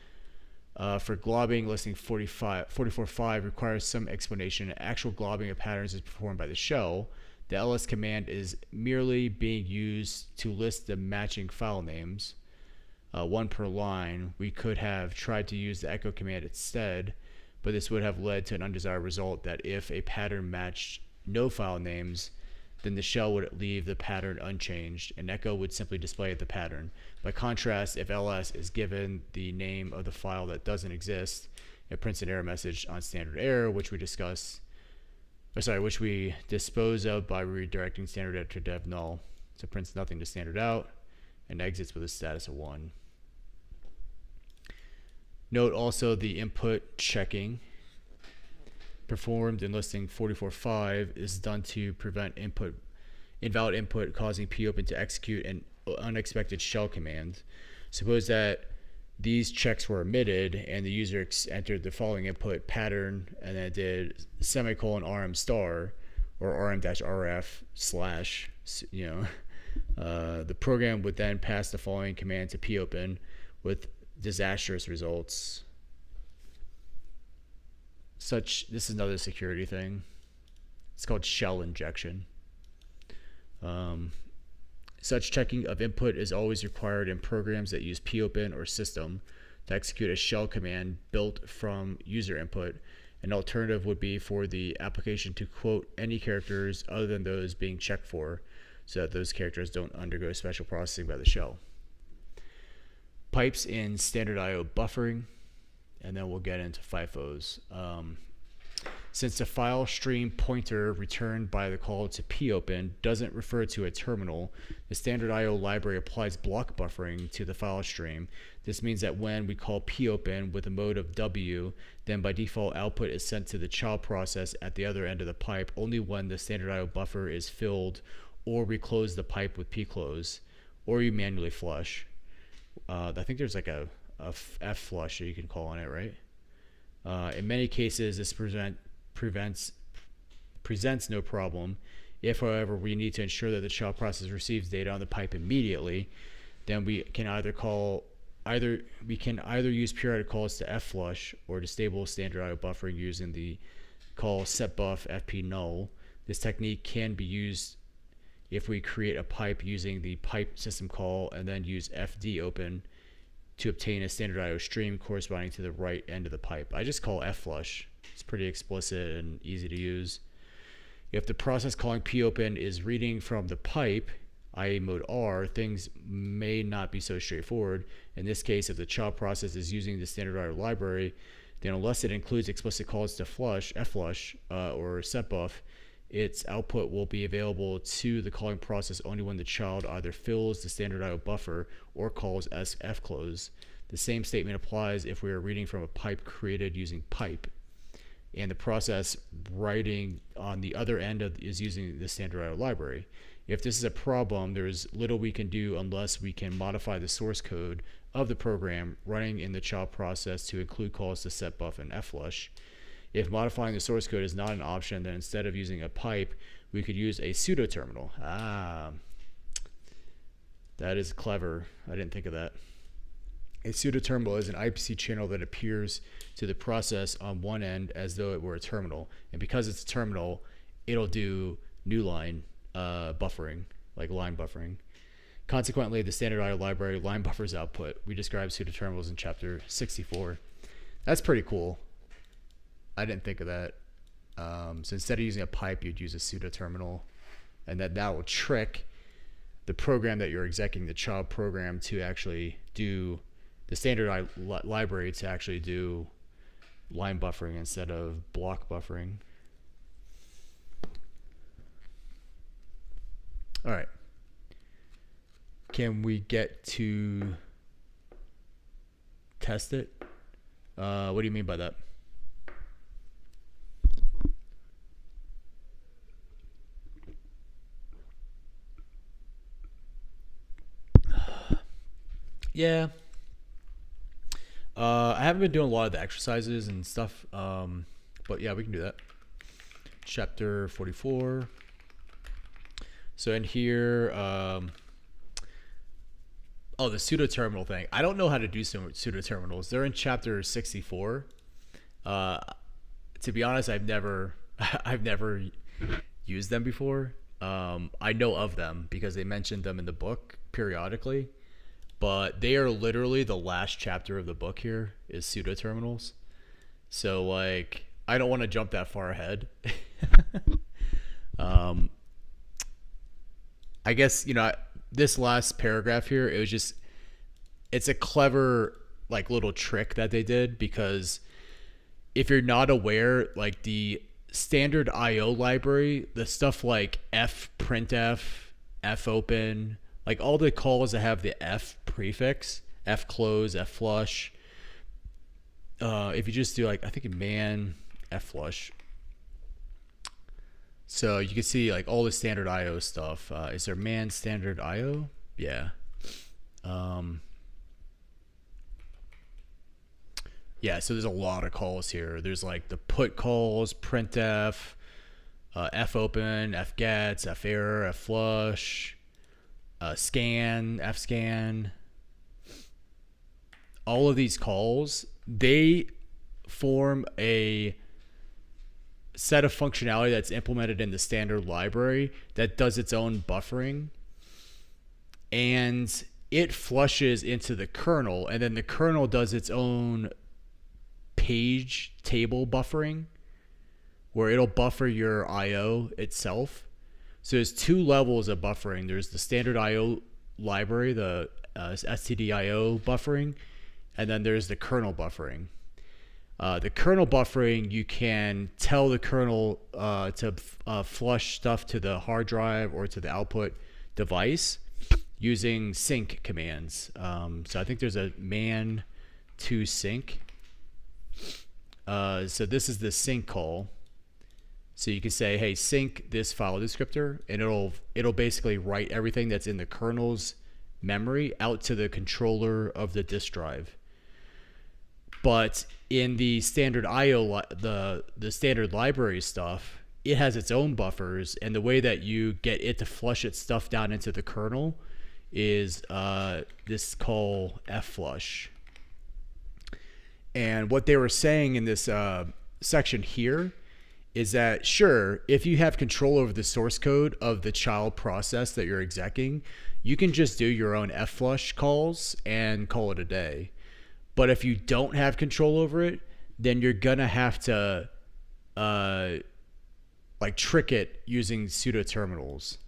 for globbing listing 44.5 requires some explanation. Actual globbing of patterns is performed by the shell. The ls command is merely being used to list the matching file names, one per line. We could have tried to use the echo command instead, but this would have led to an undesired result that if a pattern matched no file names, then the shell would leave the pattern unchanged, and echo would simply display the pattern. By contrast, if ls is given the name of the file that doesn't exist, it prints an error message on standard error, which we dispose of by redirecting standard out to dev null. So it prints nothing to standard out and exits with a status of 1. Note also the input checking performed in listing 44.5 is done to prevent invalid input causing popen to execute an unexpected shell command. Suppose that these checks were omitted and the user entered the following input pattern and then did semicolon rm star or rm-rf slash, the program would then pass the following command to popen with disastrous results. This is another security thing. It's called shell injection. Such checking of input is always required in programs that use popen or system to execute a shell command built from user input. An alternative would be for the application to quote any characters other than those being checked for, so that those characters don't undergo special processing by the shell. Pipes in standard IO buffering, and then we'll get into FIFOs. Since the file stream pointer returned by the call to popen doesn't refer to a terminal, the standard IO library applies block buffering to the file stream. This means that when we call popen with a mode of W, then by default output is sent to the child process at the other end of the pipe only when the standard IO buffer is filled, or we close the pipe with pclose, or you manually flush. I think there's like a F flush that you can call on it, right? In many cases, this presents no problem. If, however, we need to ensure that the child process receives data on the pipe immediately, then we can either use periodic calls to flush or disable standard IO buffering using the call setbuff fp null. This technique can be used if we create a pipe using the pipe system call and then use fd open to obtain a standard IO stream corresponding to the right end of the pipe. I just call flush. It's pretty explicit and easy to use. If the process calling popen is reading from the pipe, i.e. mode R, things may not be so straightforward. In this case, if the child process is using the standard IO library, then unless it includes explicit calls to flush, flush, or setbuff, its output will be available to the calling process only when the child either fills the standard IO buffer or calls fclose. The same statement applies if we are reading from a pipe created using pipe, and the process writing on the other end is using the standard IO library. If this is a problem, there is little we can do unless we can modify the source code of the program running in the child process to include calls to setbuff and flush. If modifying the source code is not an option, then instead of using a pipe, we could use a pseudo terminal. That is clever. I didn't think of that. A pseudo terminal is an IPC channel that appears to the process on one end as though it were a terminal. And because it's a terminal, it'll do new line buffering, like line buffering. Consequently, the standard IO library line buffers output. We described pseudo terminals in chapter 64. That's pretty cool. I didn't think of that. So instead of using a pipe, you'd use a pseudo terminal, and that will trick the program that you're executing, the child program, to actually do the standard library to actually do line buffering instead of block buffering. All right. Can we get to test it? What do you mean by that? Yeah. I haven't been doing a lot of the exercises and stuff, but yeah, we can do that. Chapter 44. So in here, oh, the pseudo terminal thing. I don't know how to do pseudo terminals. They're in chapter 64. To be honest, I've never I've never used them before. I know of them because they mentioned them in the book periodically, but they are literally the last chapter of the book here is pseudo terminals. So like, I don't want to jump that far ahead. I guess, this last paragraph here, it's a clever like little trick that they did, because if you're not aware, like the standard IO library, the stuff like fprintf, fopen, like all the calls that have the F prefix, fclose, fflush. If you just do like, I think man fflush. So you can see like all the standard IO stuff. Is there man standard IO? Yeah. Yeah, so there's a lot of calls here. There's like the put calls, printf, fopen, fgets, ferror, fflush, scan, fscan. All of these calls, they form a set of functionality that's implemented in the standard library that does its own buffering, and it flushes into the kernel, and then the kernel does its own page table buffering where it'll buffer your IO itself. So there's two levels of buffering. There's the standard IO library, the stdio buffering, and then there's the kernel buffering. The kernel buffering, you can tell the kernel to flush stuff to the hard drive or to the output device using sync commands. So I think there's a man to sync. So this is the sync call. So you can say, hey, sync this file descriptor, and it'll basically write everything that's in the kernel's memory out to the controller of the disk drive. But in the standard IO, the standard library stuff, it has its own buffers, and the way that you get it to flush its stuff down into the kernel is this call fflush. And what they were saying in this section here is that, sure, if you have control over the source code of the child process that you're executing, you can just do your own fflush calls and call it a day. But if you don't have control over it, then you're gonna have to like trick it using pseudo terminals.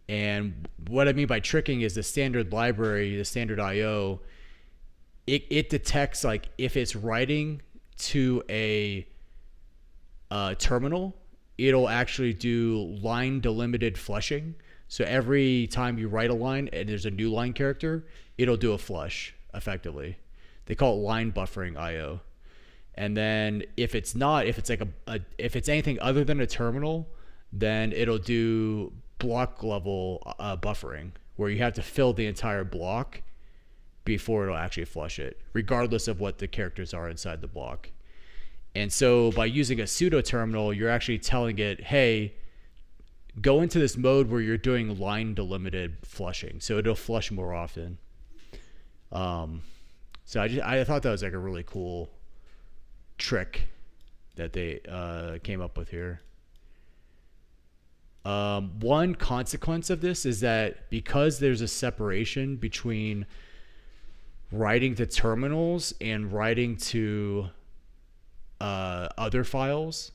And what I mean by tricking is the standard library, the standard IO, it detects like if it's writing to a terminal, it'll actually do line delimited flushing. So every time you write a line and there's a new line character, it'll do a flush effectively. They call it line buffering IO. And then if it's not, if it's like if it's anything other than a terminal, then it'll do block level buffering, where you have to fill the entire block before it'll actually flush it, regardless of what the characters are inside the block. And so by using a pseudo terminal, you're actually telling it, hey, go into this mode where you're doing line delimited flushing, so it'll flush more often. So I thought that was like a really cool trick that they came up with here. One consequence of this is that because there's a separation between writing to terminals and writing to other files,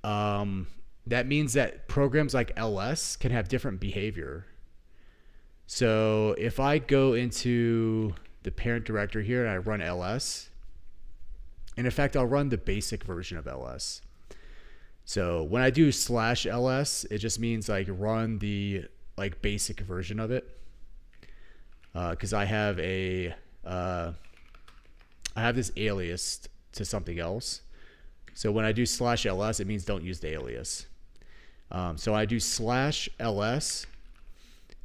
that means that programs like ls can have different behavior. So if I go into the parent directory here and I run ls, and in fact I'll run the basic version of ls. So when I do /ls, it just means like run the like basic version of it, because I have this alias to something else. So when I do /ls, it means don't use the alias. So I do /ls.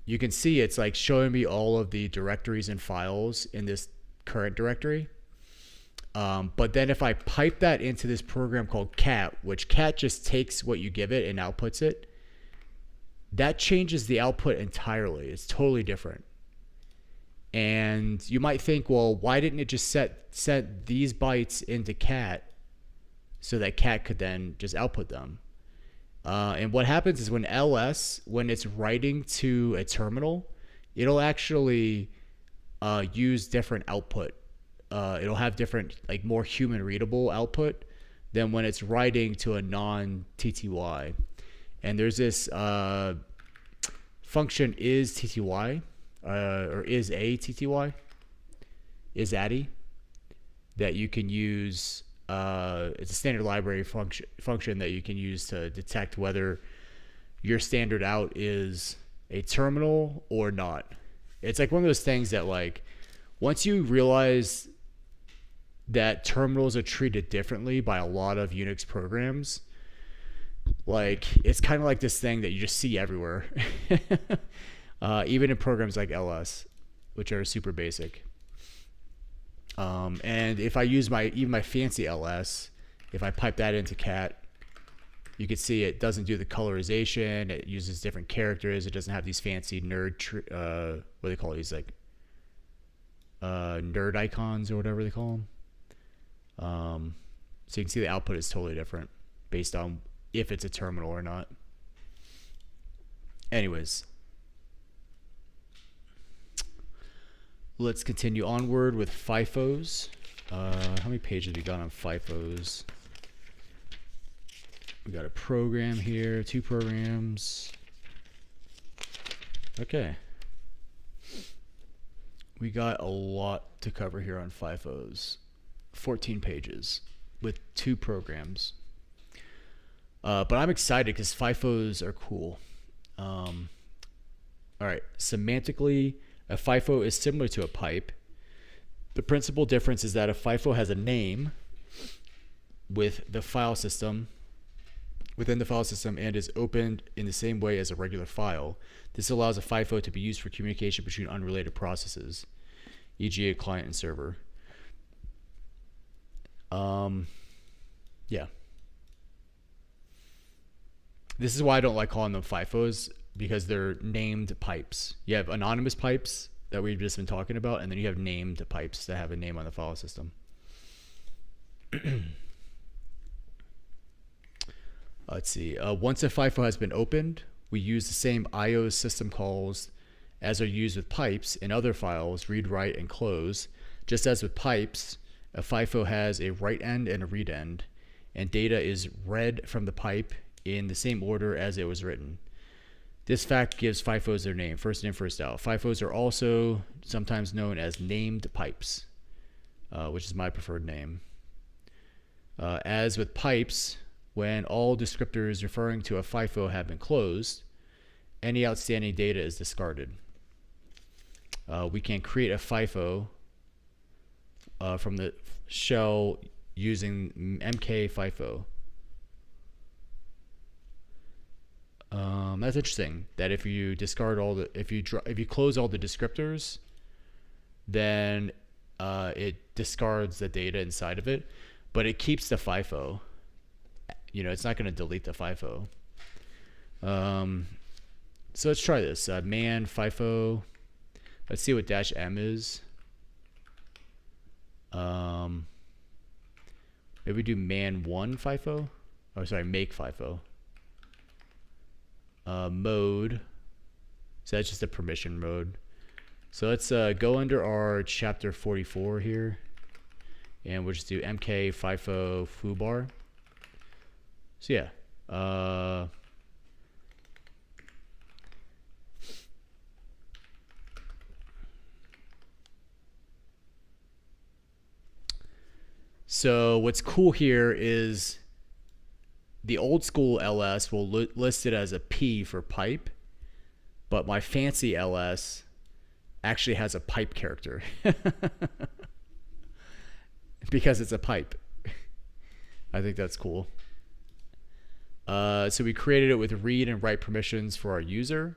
You can see it's like showing me all of the directories and files in this current directory. But then if I pipe that into this program called cat, which cat just takes what you give it and outputs it, that changes the output entirely. It's totally different. And you might think, well, why didn't it just set these bytes into cat so that cat could then just output them? And what happens is when it's writing to a terminal, it'll actually use different output. It'll have different, like more human readable output than when it's writing to a non-TTY. And there's this function is TTY, or is a TTY, is ADDI, that you can use. It's a standard library function that you can use to detect whether your standard out is a terminal or not. It's like one of those things that, like, once you realize that terminals are treated differently by a lot of Unix programs, like, it's kind of like this thing that you just see everywhere. Even in programs like ls, which are super basic. And if I use even my fancy ls, if I pipe that into cat, you can see it doesn't do the colorization. It uses different characters. It doesn't have these fancy nerd, what do they call these, like nerd icons or whatever they call them. So you can see the output is totally different based on if it's a terminal or not. Anyways, let's continue onward with FIFOs. How many pages we got on FIFOs? We got a program here, 2 programs. Okay. We got a lot to cover here on FIFOs. 14 pages with 2 programs. But I'm excited because FIFOs are cool. All right, semantically, a FIFO is similar to a pipe. The principal difference is that a FIFO has a name within the file system and is opened in the same way as a regular file. This allows a FIFO to be used for communication between unrelated processes, e.g. a client and server. Yeah. This is why I don't like calling them FIFOs, because they're named pipes. You have anonymous pipes that we've just been talking about, and then you have named pipes that have a name on the file system. Let's see. Once a FIFO has been opened, we use the same IO system calls as are used with pipes in other files, read, write, and close. Just as with pipes, a FIFO has a write end and a read end, and data is read from the pipe in the same order as it was written. This fact gives FIFOs their name, first in, first out. FIFOs are also sometimes known as named pipes, which is my preferred name. As with pipes, when all descriptors referring to a FIFO have been closed, any outstanding data is discarded. We can create a FIFO from the shell using mk FIFO. That's interesting. That if you discard all the, if you close all the descriptors, then it discards the data inside of it, but it keeps the FIFO. You know, it's not going to delete the FIFO. So let's try this. Man FIFO. Let's see what -m is. Maybe we do man1 FIFO. Oh, sorry, make FIFO. Mode. So that's just a permission mode. So let's go under our chapter 44 here, and we'll just do mk FIFO foobar. So yeah. So what's cool here is the old school ls will list it as a P for pipe, but my fancy ls actually has a pipe character because it's a pipe. I think that's cool. So we created it with read and write permissions for our user.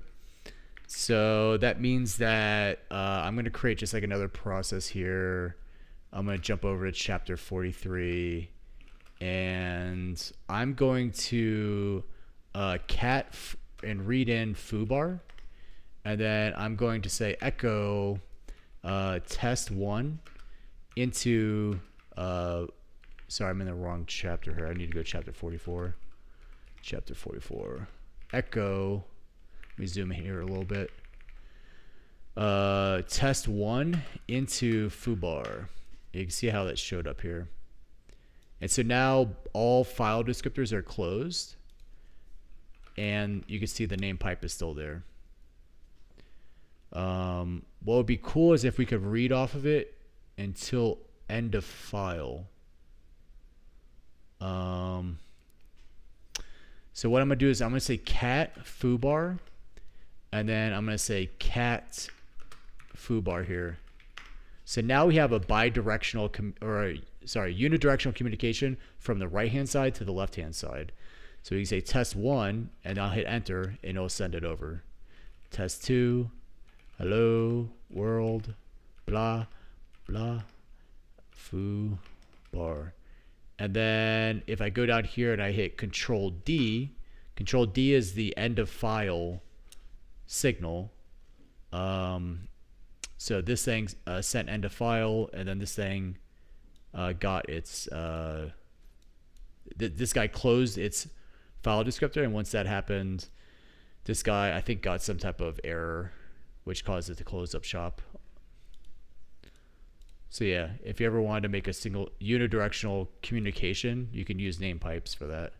So that means that I'm going to create just like another process here. I'm going to jump over to chapter 43, and I'm going to cat read in foobar, and then I'm going to say echo test1 into sorry, I'm in the wrong chapter here. I need to go to chapter 44. Chapter 44. Echo. Let me zoom in here a little bit. Test1 into foobar. You can see how that showed up here. And so now all file descriptors are closed, and you can see the name pipe is still there. What would be cool is if we could read off of it until end of file. So what I'm going to do is I'm going to say cat foobar, and then I'm going to say cat foobar here. So now we have a bidirectional unidirectional communication from the right hand side to the left hand side. So we can say test1, and I'll hit enter, and it'll send it over. Test2, hello world, blah blah, foobar. And then if I go down here and I hit Control D is the end of file signal. So this thing sent end of file, and then this thing got its this guy closed its file descriptor, and once that happened, this guy I think got some type of error which caused it to close up shop. So yeah, if you ever wanted to make a single unidirectional communication, you can use name pipes for that.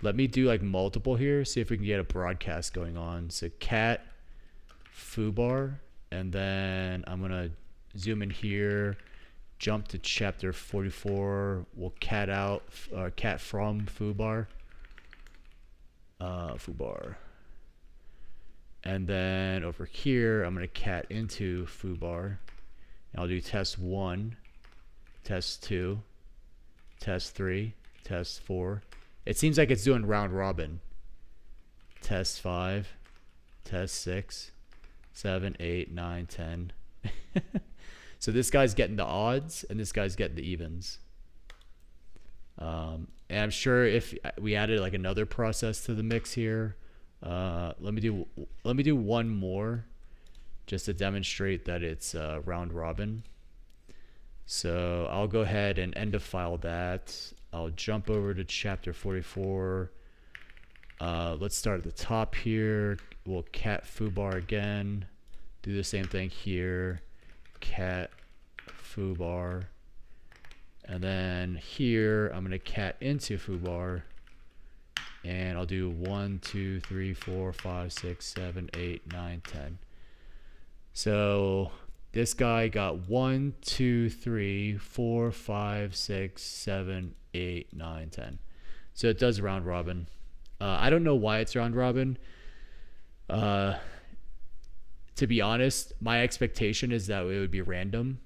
Let me do like multiple here, see if we can get a broadcast going on. So cat foobar, and then I'm gonna zoom in here, jump to chapter 44. We'll cat out cat from foobar, foobar. And then over here, I'm going to cat into foobar. And I'll do test 1, test 2, test 3, test 4. It seems like it's doing round robin. Test 5, test 6, 7, 8, 9, 10. So this guy's getting the odds, and this guy's getting the evens. And I'm sure if we added like another process to the mix here, let me do one more just to demonstrate that it's round robin. So I'll go ahead and end of file that. I'll jump over to chapter 44. Let's start at the top here. We'll cat foobar again. Do the same thing here. Cat foobar. And then here I'm gonna cat into foobar. And I'll do 1, 2, 3, 4, 5, 6, 7, 8, 9, 10. So this guy got 1, 2, 3, 4, 5, 6, 7, 8, 9, 10. So it does round robin. I don't know why it's round robin. To be honest, my expectation is that it would be random,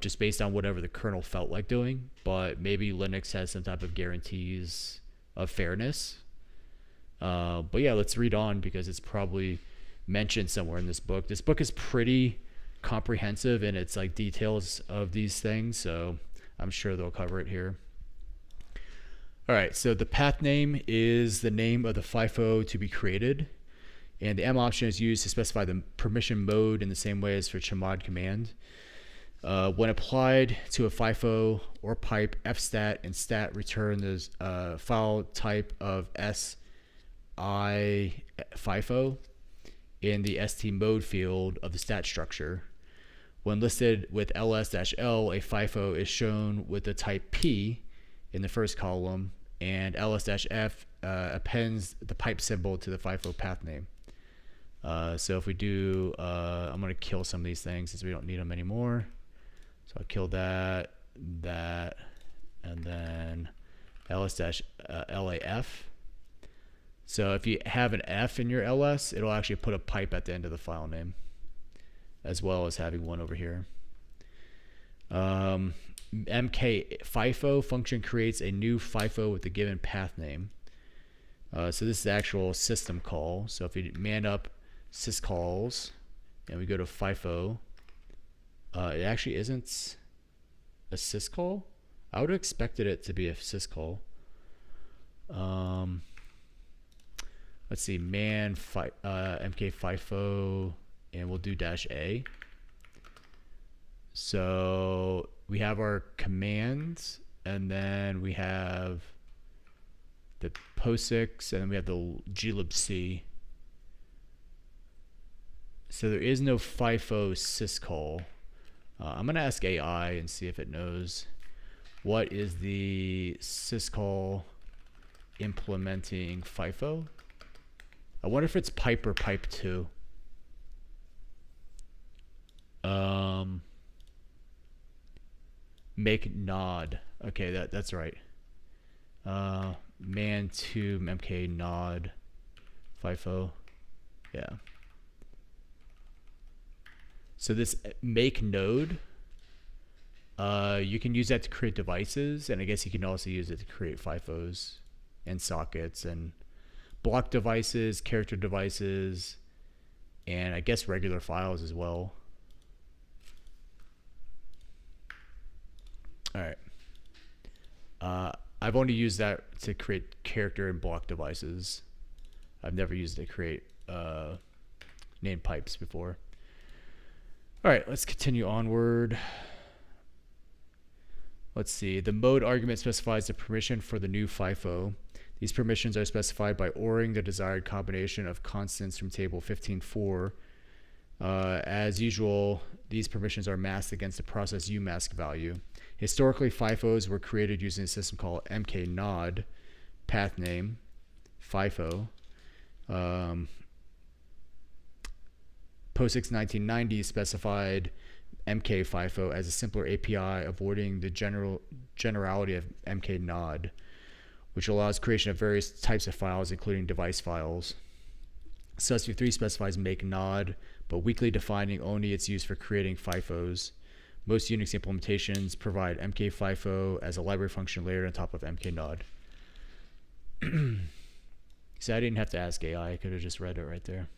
just based on whatever the kernel felt like doing. But maybe Linux has some type of guarantees of fairness. But yeah, let's read on because it's probably mentioned somewhere in this book. This book is pretty comprehensive in its like details of these things, so I'm sure they'll cover it here. All right, so the path name is the name of the FIFO to be created, and the M option is used to specify the permission mode in the same way as for chmod command. When applied to a FIFO or pipe, fstat and stat return the file type of SI FIFO in the ST mode field of the stat structure. When listed with ls-l, a FIFO is shown with the type P in the first column, and ls-f appends the pipe symbol to the FIFO path name. So if we do, I'm going to kill some of these things since we don't need them anymore. So I'll kill that, and then ls-laf. So if you have an F in your ls, it'll actually put a pipe at the end of the file name, as well as having one over here. MK FIFO function creates a new FIFO with the given path name. So this is the actual system call. So if you man up syscalls and we go to FIFO, it actually isn't a syscall. I would have expected it to be a syscall. Let's see, MK FIFO, and we'll do -A. So we have our commands, and then we have the POSIX, and then we have the glibc. So there is no FIFO syscall. I'm going to ask AI and see if it knows. What is the syscall implementing FIFO? I wonder if it's pipe or pipe 2. Make nod. Okay, that's right. Man to MK nod FIFO. Yeah. So this make node, you can use that to create devices, and I guess you can also use it to create FIFOs and sockets and block devices, character devices, and I guess regular files as well. All right. I've only used that to create character and block devices. I've never used it to create named pipes before. All right, let's continue onward. Let's see. The mode argument specifies the permission for the new FIFO. These permissions are specified by ORing the desired combination of constants from table 15.4. As usual, these permissions are masked against the process umask value. Historically, FIFOs were created using a system called mknod, path name, FIFO. POSIX 1990 specified MK FIFO as a simpler API, avoiding the generality of mknod, which allows creation of various types of files, including device files. SUSV3 specifies make nod, but weakly defining only its use for creating FIFOs. Most Unix implementations provide MK FIFO as a library function layered on top of mknod. So I didn't have to ask AI, I could have just read it right there.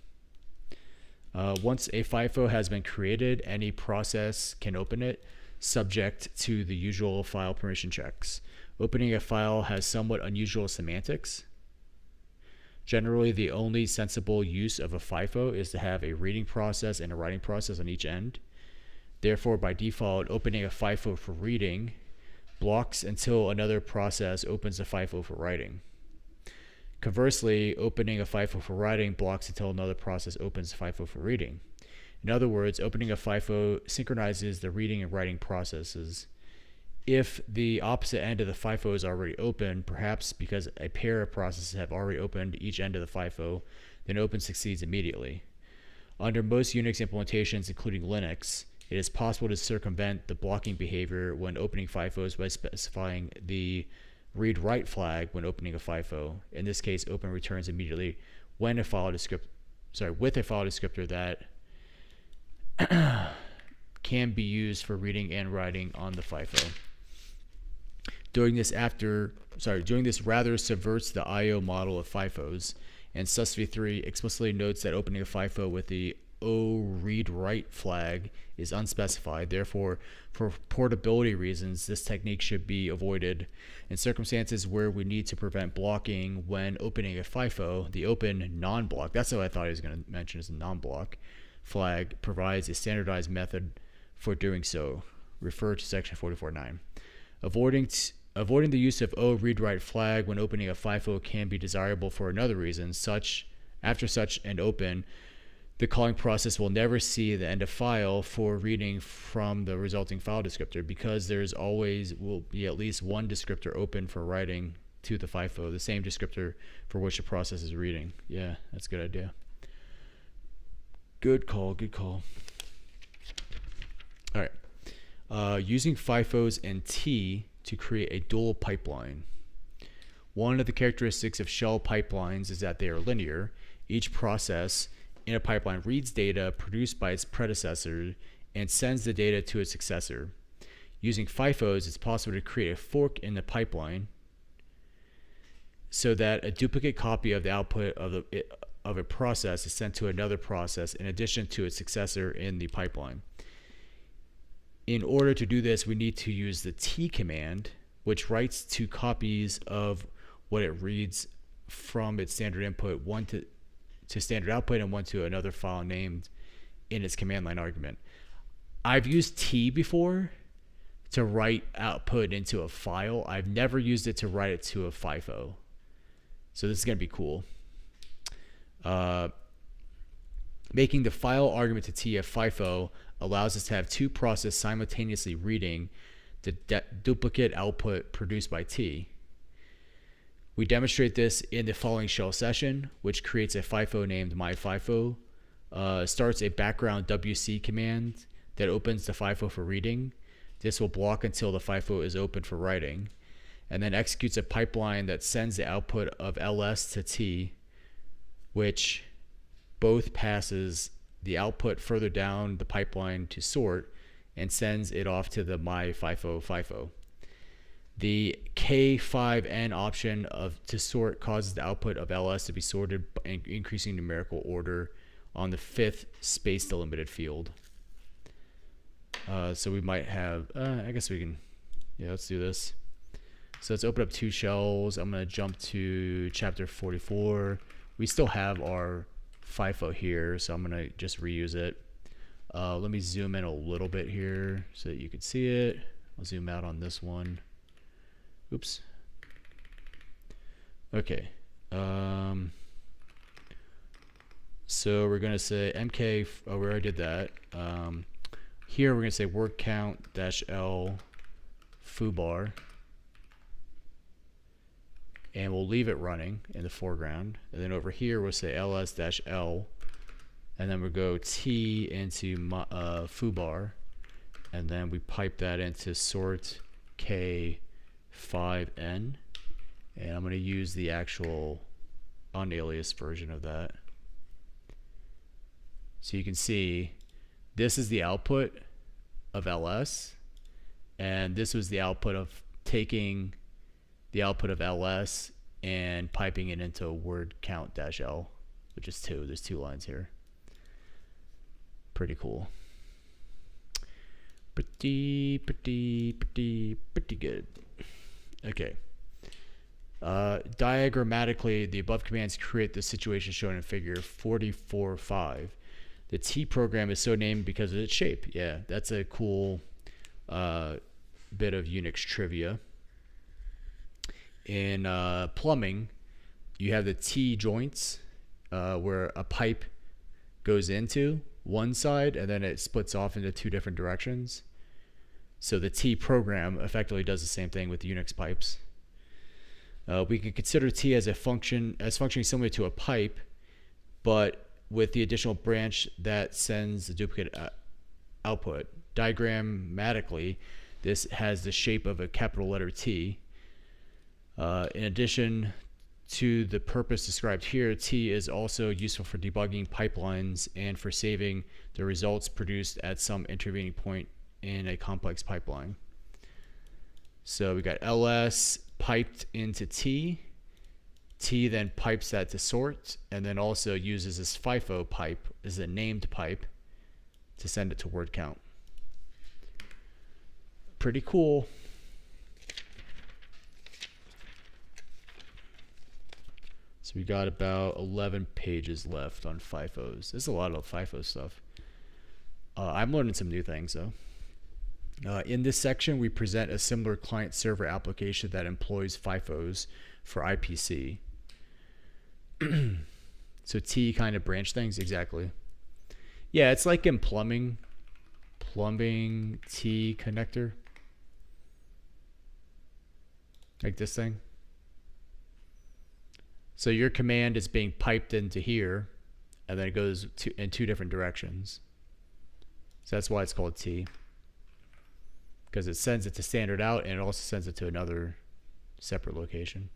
Once a FIFO has been created, any process can open it, subject to the usual file permission checks. Opening a file has somewhat unusual semantics. Generally, the only sensible use of a FIFO is to have a reading process and a writing process on each end. Therefore, by default, opening a FIFO for reading blocks until another process opens a FIFO for writing. Conversely, opening a FIFO for writing blocks until another process opens a FIFO for reading. In other words, opening a FIFO synchronizes the reading and writing processes. If the opposite end of the FIFO is already open, perhaps because a pair of processes have already opened each end of the FIFO, then open succeeds immediately. Under most Unix implementations, including Linux, it is possible to circumvent the blocking behavior when opening FIFOs by specifying the read-write flag when opening a FIFO. In this case, open returns immediately when with a file descriptor that can be used for reading and writing on the FIFO. Doing this rather subverts the I/O model of FIFOs, and SUSV3 explicitly notes that opening a FIFO with the read-write flag is unspecified. Therefore, for portability reasons, this technique should be avoided. In circumstances where we need to prevent blocking when opening a FIFO, the open non-block, that's what I thought he was going to mention, is a non-block flag, provides a standardized method for doing so. Refer to section 44.9. Avoiding the use of read-write flag when opening a FIFO can be desirable for another reason. After such an open, the calling process will never see the end of file for reading from the resulting file descriptor, because there's always will be at least one descriptor open for writing to the FIFO, the same descriptor for which the process is reading. Yeah, that's a good idea. Good call, good call. All right. Using FIFOs and T to create a dual pipeline. One of the characteristics of shell pipelines is that they are linear. Each process in a pipeline reads data produced by its predecessor and sends the data to its successor. Using FIFOs, it's possible to create a fork in the pipeline so that a duplicate copy of the output of a process is sent to another process in addition to its successor in the pipeline. In order to do this, we need to use the T command, which writes two copies of what it reads from its standard input, one to standard output and one to another file named in its command line argument. I've used T before to write output into a file. I've never used it to write it to a FIFO. So this is going to be cool. Making the file argument to T a FIFO allows us to have two processes simultaneously reading the duplicate output produced by T. We demonstrate this in the following shell session, which creates a FIFO named myFIFO, starts a background WC command that opens the FIFO for reading. This will block until the FIFO is open for writing, and then executes a pipeline that sends the output of LS to T, which both passes the output further down the pipeline to sort and sends it off to the myFIFO FIFO. The K5N option to sort causes the output of LS to be sorted in increasing numerical order on the 5th space delimited field. So we might have, I guess we can, yeah, let's do this. So let's open up two shells. I'm going to jump to chapter 44. We still have our FIFO here, so I'm going to just reuse it. Let me zoom in a little bit here so that you can see it. I'll zoom out on this one. Oops. Okay. So we're going to say MK, oh, we already did that. Here we're going to say word count -L foobar. And we'll leave it running in the foreground. And then over here we'll say ls-l. And then we'll go T into foobar. And then we pipe that into sort K5N. And I'm going to use the actual unaliased version of that. So you can see this is the output of LS. And this was the output of taking the output of LS and piping it into word count -L, which is 2. There's 2 lines here. Pretty cool. Pretty good. Okay. Diagrammatically, the above commands create the situation shown in figure 44.5. The T program is so named because of its shape. Yeah, that's a cool bit of Unix trivia. In plumbing, you have the T joints where a pipe goes into one side and then it splits off into 2 different directions. So the T program effectively does the same thing with Unix pipes. We can consider T as functioning similar to a pipe, but with the additional branch that sends the duplicate output. Diagrammatically, this has the shape of a capital letter T. In addition to the purpose described here, T is also useful for debugging pipelines and for saving the results produced at some intervening point in a complex pipeline. So we got LS piped into T. T then pipes that to sort, and then also uses this FIFO pipe as a named pipe to send it to word count. Pretty cool. So we got about 11 pages left on FIFOs. There's a lot of FIFO stuff. I'm learning some new things though. In this section, we present a similar client-server application that employs FIFOs for IPC. So T kind of branch things, exactly. Yeah, it's like in plumbing T connector. Like this thing. So your command is being piped into here, and then it goes in 2 different directions. So that's why it's called T. Because it sends it to standard out, and it also sends it to another separate location.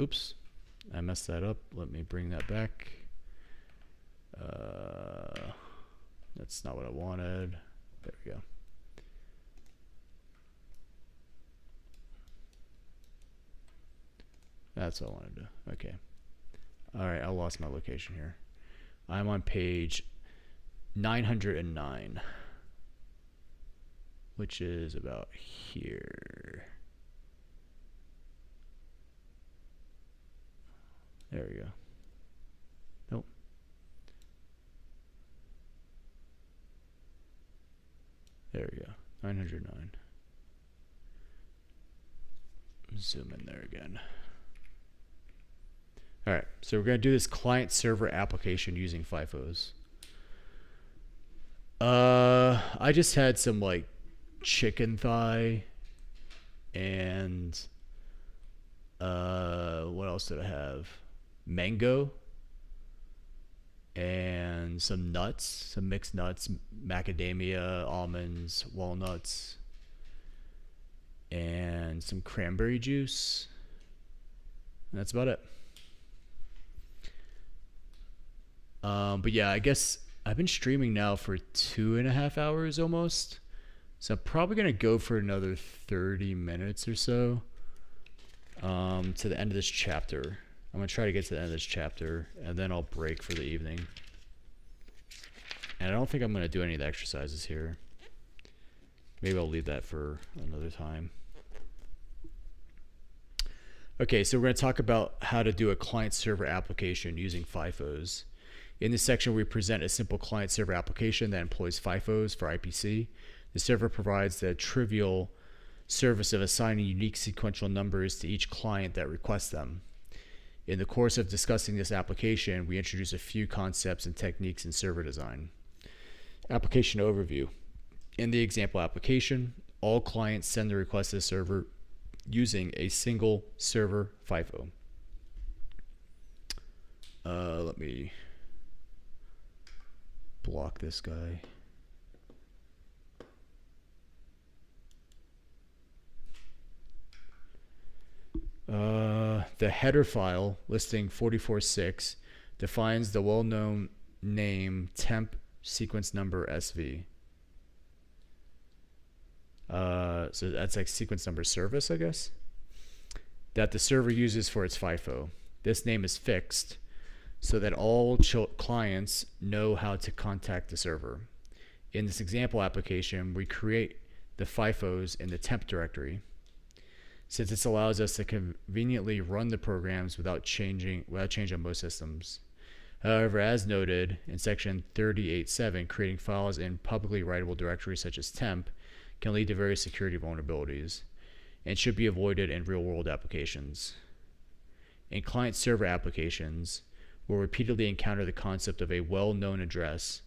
Oops, I messed that up. Let me bring that back. That's not what I wanted. There we go. That's what I wanted to do. Okay. All right, I lost my location here. I'm on page 909, which is about here. There we go. Nope. There we go. 909. Zoom in there again. All right, so we're going to do this client-server application using FIFOs. I just had some like chicken thigh and what else did I have? Mango and some nuts, some mixed nuts, macadamia, almonds, walnuts, and some cranberry juice. And that's about it. But yeah, I guess I've been streaming now for 2.5 hours almost. So I'm probably going to go for another 30 minutes or so to the end of this chapter. I'm going to try to get to the end of this chapter, and then I'll break for the evening. And I don't think I'm going to do any of the exercises here. Maybe I'll leave that for another time. Okay, so we're going to talk about how to do a client-server application using FIFOs. In this section, we present a simple client-server application that employs FIFOs for IPC. The server provides the trivial service of assigning unique sequential numbers to each client that requests them. In the course of discussing this application, we introduce a few concepts and techniques in server design. Application overview. In the example application, all clients send the request to the server using a single server FIFO. Let me block this guy. The header file listing 44.6 defines the well-known name temp sequence number SV. So that's like sequence number service, I guess, that the server uses for its FIFO. This name is fixed so that all clients know how to contact the server. In this example application, we create the FIFOs in the temp directory, since this allows us to conveniently run the programs without change on most systems. However, as noted in section 38.7, creating files in publicly writable directories such as temp can lead to various security vulnerabilities and should be avoided in real-world applications. In client-server applications, we'll repeatedly encounter the concept of a well-known address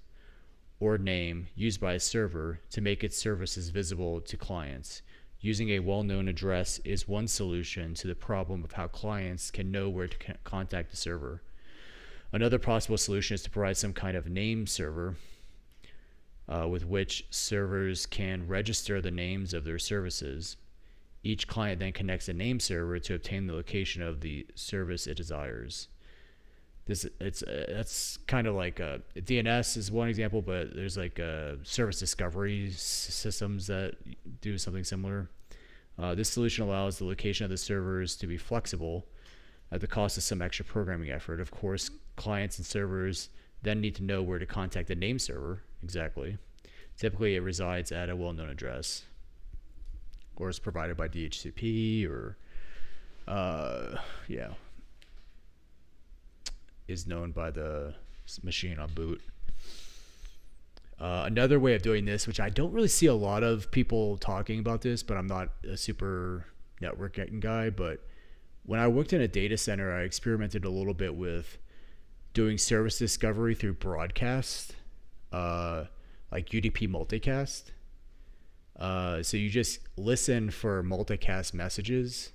or name used by a server to make its services visible to clients. Using a well-known address is one solution to the problem of how clients can know where to contact the server. Another possible solution is to provide some kind of name server with which servers can register the names of their services. Each client then connects a name server to obtain the location of the service it desires. That's kind of like DNS is one example, but there's like service discovery systems that do something similar. This solution allows the location of the servers to be flexible at the cost of some extra programming effort. Of course, clients and servers then need to know where to contact the name server exactly. Typically, it resides at a well-known address, or is provided by DHCP, or is known by the machine on boot. Another way of doing this, which I don't really see a lot of people talking about this, but I'm not a super networking guy, but when I worked in a data center, I experimented a little bit with doing service discovery through broadcast, like UDP multicast. So you just listen for multicast messages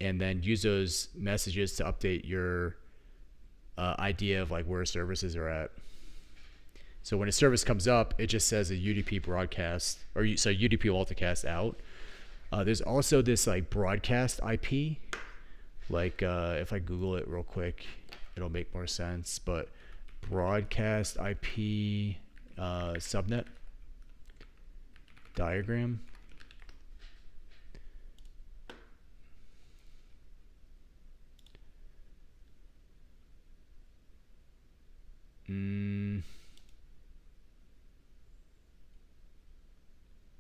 and then use those messages to update your idea of like where services are at. So when a service comes up, it just says a UDP broadcast, or UDP multicast out. There's also this like broadcast IP. Like if I Google it real quick, it'll make more sense. But broadcast IP subnet diagram.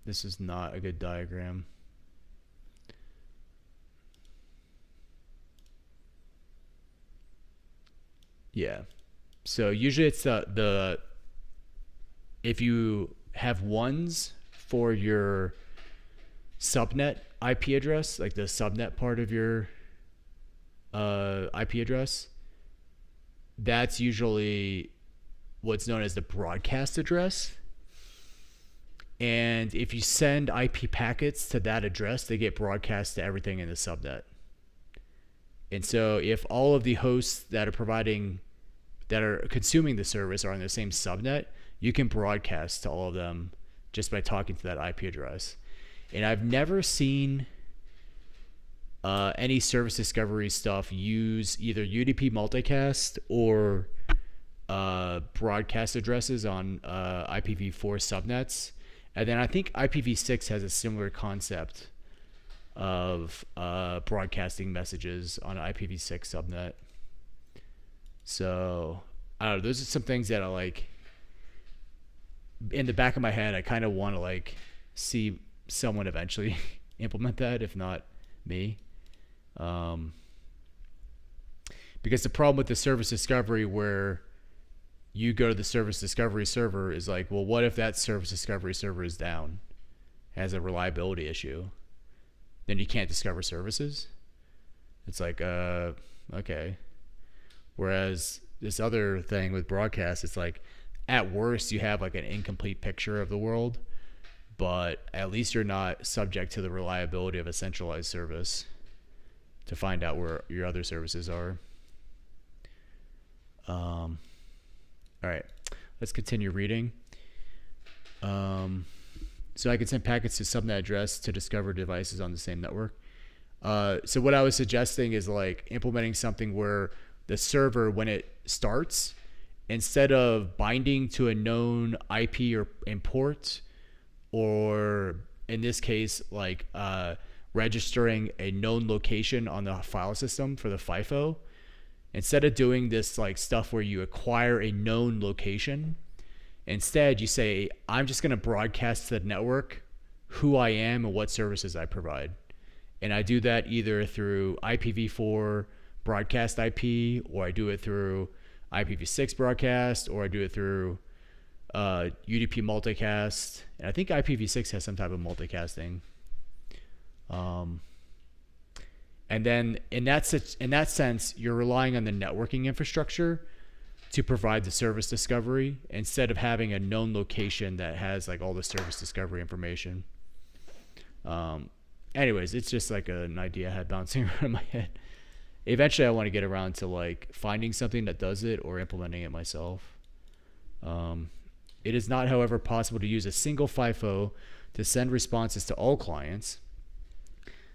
This is not a good diagram. Yeah. So usually it's the if you have ones for your subnet IP address, like the subnet part of your IP address, that's usually what's known as the broadcast address. And if you send IP packets to that address, they get broadcast to everything in the subnet. And so if all of the hosts that are consuming the service are on the same subnet, you can broadcast to all of them just by talking to that IP address. And I've never seen any service discovery stuff use either UDP multicast or broadcast addresses on IPv4 subnets. And then I think IPv6 has a similar concept of broadcasting messages on an IPv6 subnet. So I don't know. Those are some things that I like. In the back of my head, I kind of want to like see someone eventually implement that, if not me. Because the problem with the service discovery where you go to the service discovery server is like, well, what if that service discovery server is down, has a reliability issue? Then you can't discover services. It's like, okay. Whereas this other thing with broadcast, it's like, at worst, you have like an incomplete picture of the world, but at least you're not subject to the reliability of a centralized service to find out where your other services are. All right, let's continue reading. So I can send packets to subnet address to discover devices on the same network. So what I was suggesting is like implementing something where the server, when it starts, instead of binding to a known IP or port, or in this case, like registering a known location on the file system for the FIFO, instead of doing this like stuff where you acquire a known location, instead you say, I'm just going to broadcast to the network who I am and what services I provide. And I do that either through IPv4 broadcast IP, or I do it through IPv6 broadcast, or I do it through UDP multicast. And I think IPv6 has some type of multicasting. And then in that sense, you're relying on the networking infrastructure to provide the service discovery instead of having a known location that has like all the service discovery information. Anyways, it's just like an idea I had bouncing around in my head. Eventually I want to get around to like finding something that does it or implementing it myself. It is not, however, possible to use a single FIFO to send responses to all clients,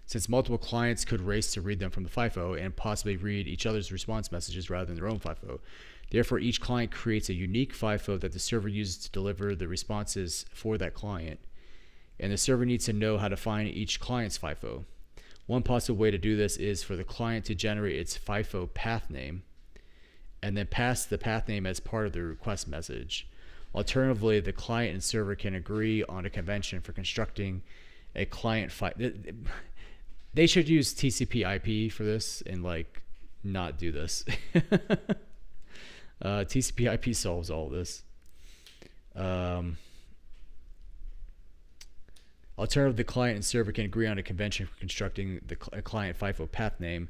since multiple clients could race to read them from the FIFO and possibly read each other's response messages rather than their own FIFO. Therefore, each client creates a unique FIFO that the server uses to deliver the responses for that client, and the server needs to know how to find each client's FIFO. One possible way to do this is for the client to generate its FIFO path name and then pass the path name as part of the request message. Alternatively, the client and server can agree on a convention for constructing a client FIFO. They should use TCP IP for this and like not do this. TCP IP solves all this. Alternatively, the client and server can agree on a convention for constructing a client FIFO path name,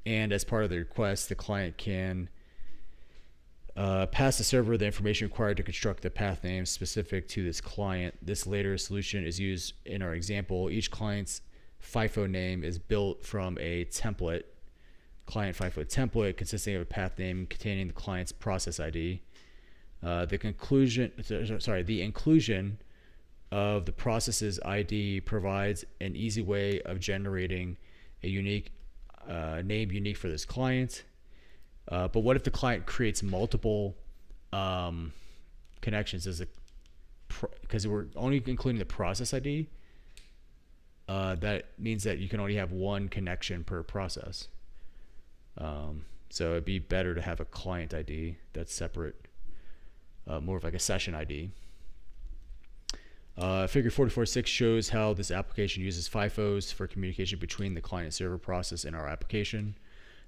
and as part of the request, the client can pass the server the information required to construct the path name specific to this client. This later solution is used in our example. Each client's FIFO name is built from a template, client FIFO template, consisting of a path name containing the client's process ID. The inclusion of the process's ID provides an easy way of generating a unique name unique for this client. But what if the client creates multiple connections because we're only including the process ID? That means that you can only have one connection per process. So it'd be better to have a client ID that's separate, more of like a session ID. Figure 44.6 shows how this application uses FIFOs for communication between the client and server process in our application.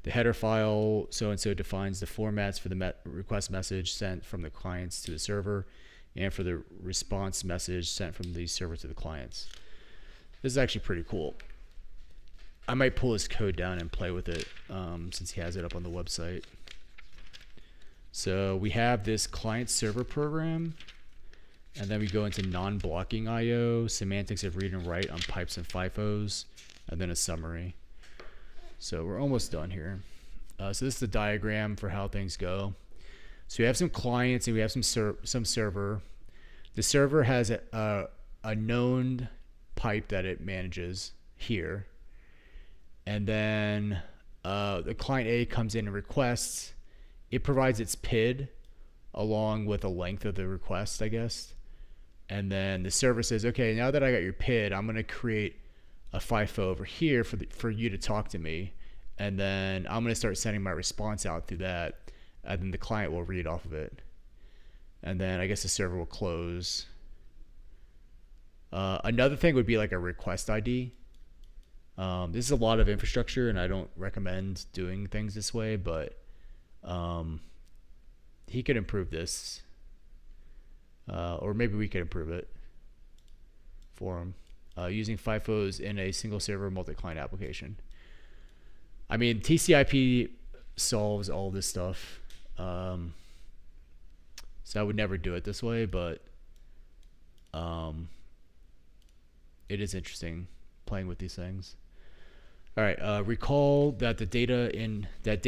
The header file so-and-so defines the formats for the request message sent from the clients to the server and for the response message sent from the server to the clients. This is actually pretty cool. I might pull his code down and play with it since he has it up on the website. So we have this client server program, and then we go into non-blocking I/O, semantics of read and write on pipes and FIFOs, and then a summary. So we're almost done here. So this is the diagram for how things go. So we have some clients and we have some server. The server has a known pipe that it manages here. And then the client A comes in and requests. It provides its PID along with a length of the request, I guess. And then the server says, okay, now that I got your PID, I'm going to create a FIFO over here for you to talk to me. And then I'm going to start sending my response out through that. And then the client will read off of it. And then I guess the server will close. Another thing would be like a request ID. This is a lot of infrastructure, and I don't recommend doing things this way, but he could improve this. Or maybe we could improve it for him. Using FIFOs in a single server multi-client application. I mean, TCP solves all this stuff. So I would never do it this way, but it is interesting playing with these things. All right, recall that the data in pipes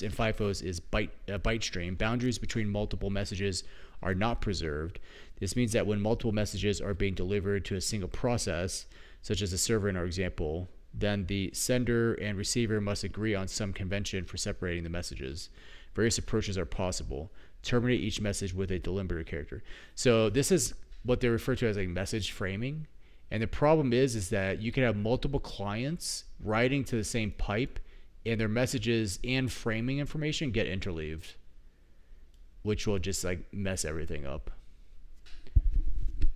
and FIFOs is a byte stream. Boundaries between multiple messages are not preserved. This means that when multiple messages are being delivered to a single process, such as a server in our example, then the sender and receiver must agree on some convention for separating the messages. Various approaches are possible. Terminate each message with a delimiter character. So this is what they refer to as like message framing. And the problem is that you can have multiple clients writing to the same pipe, and their messages and framing information get interleaved, which will just like mess everything up.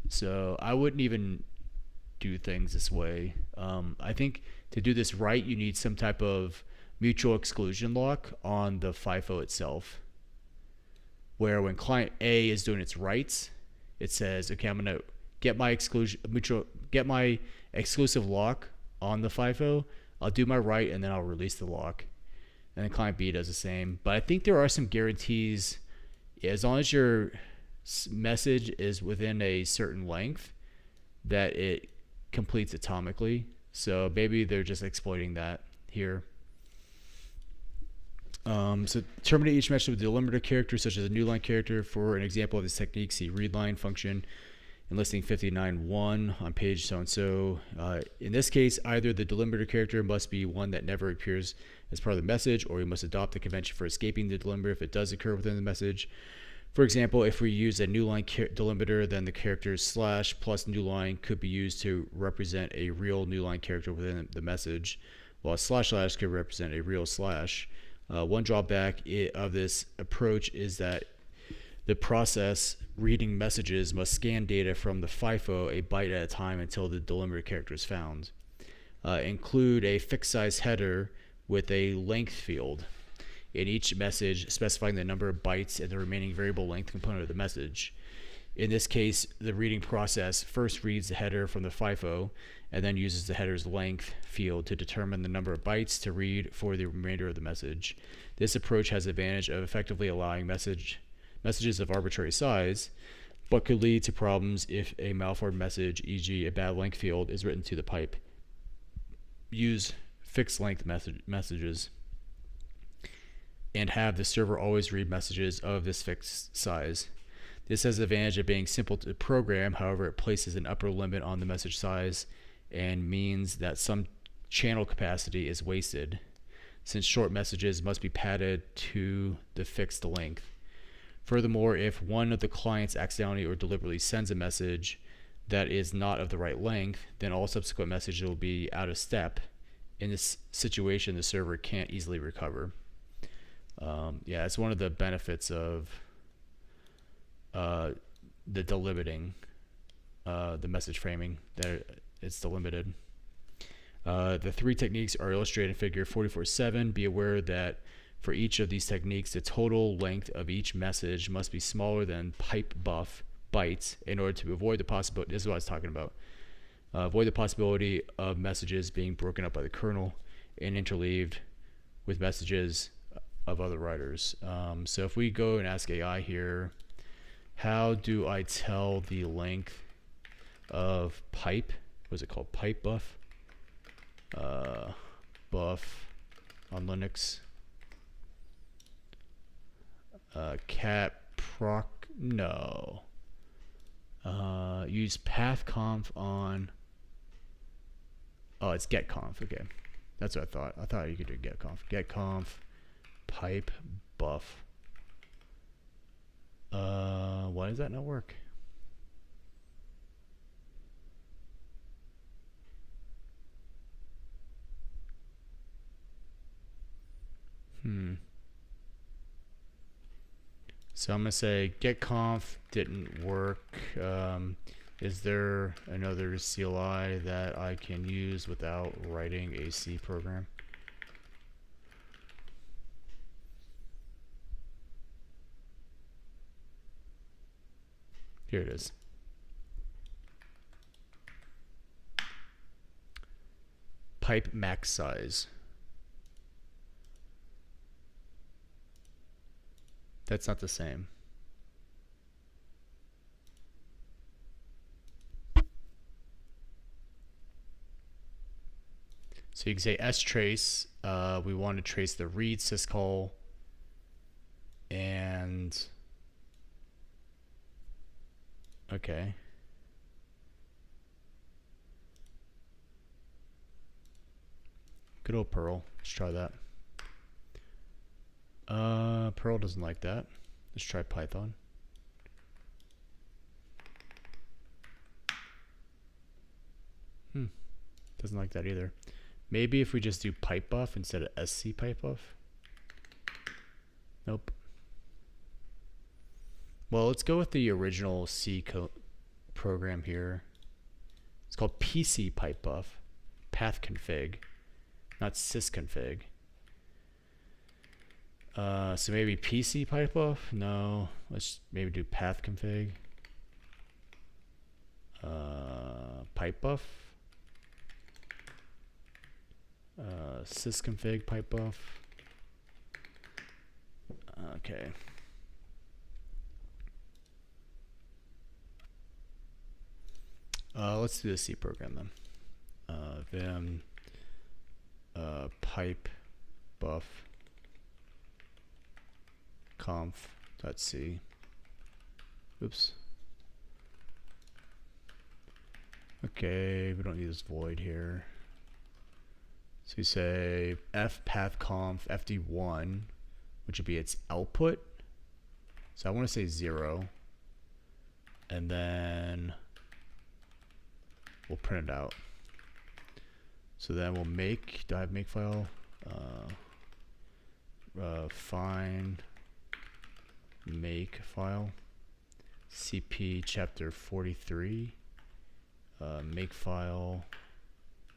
So I wouldn't even do things this way. I think to do this right, you need some type of mutual exclusion lock on the FIFO itself, where when client A is doing its writes, it says, okay, I'm going to get my exclusive lock on the FIFO. I'll do my write, and then I'll release the lock. And then client B does the same. But I think there are some guarantees. As long as your message is within a certain length, that it completes atomically. So maybe they're just exploiting that here. So terminate each message with a delimiter character, such as a new line character. For an example of this technique, see readline function in listing 59.1 on page so-and-so. In this case, either the delimiter character must be one that never appears as part of the message, or you must adopt a convention for escaping the delimiter if it does occur within the message. For example, if we use a new line delimiter, then the characters slash plus new line could be used to represent a real new line character within the message, while slash slash could represent a real slash. One drawback of this approach is that the process reading messages must scan data from the FIFO a byte at a time until the delimiter character is found. Include a fixed size header with a length field in each message, specifying the number of bytes and the remaining variable length component of the message. In this case, the reading process first reads the header from the FIFO and then uses the header's length field to determine the number of bytes to read for the remainder of the message. This approach has the advantage of effectively allowing messages of arbitrary size, but could lead to problems if a malformed message, e.g. a bad length field, is written to the pipe. Use fixed length messages and have the server always read messages of this fixed size. This has the advantage of being simple to program. However, it places an upper limit on the message size and means that some channel capacity is wasted, since short messages must be padded to the fixed length. Furthermore, if one of the clients accidentally or deliberately sends a message that is not of the right length, then all subsequent messages will be out of step. In this situation, the server can't easily recover. Yeah, it's one of the benefits of the delimiting, the message framing, that it's delimited. The three techniques are illustrated in figure 44.7. Be aware that for each of these techniques, the total length of each message must be smaller than pipe buff bytes in order to avoid the possibility, this is what I was talking about, avoid the possibility of messages being broken up by the kernel and interleaved with messages of other writers. So if we go and ask AI here, how do I tell the length of pipe? What is it called? Pipe buff? Buff on Linux. Cat proc, no. Use pathconf on, oh, it's getconf, okay. That's what I thought. I thought you could do getconf. Getconf pipe buff. Why does that not work? So I'm gonna say getconf didn't work. Is there another CLI that I can use without writing a C program? Here it is. Pipe max size. That's not the same. So you can say strace. We want to trace the read syscall and okay. Good old Perl. Let's try that. Perl doesn't like that. Let's try Python. Doesn't like that either. Maybe if we just do pipe buff instead of SC pipe buff. Nope. Well, let's go with the original C program here. It's called PC pipe buff, path config, not sysconfig. So maybe PC pipe buff? No. Let's maybe do path config. Pipe buff. Sysconfig pipe buff. Okay. Let's do the C program then. Pipe buff conf.c. Oops. Okay, we don't need this void here. So we say fpathconf fd1, which would be its output. So I want to say 0. And then we'll print it out. So then we'll make, do I have make file? Find make file. CP chapter 43. Make file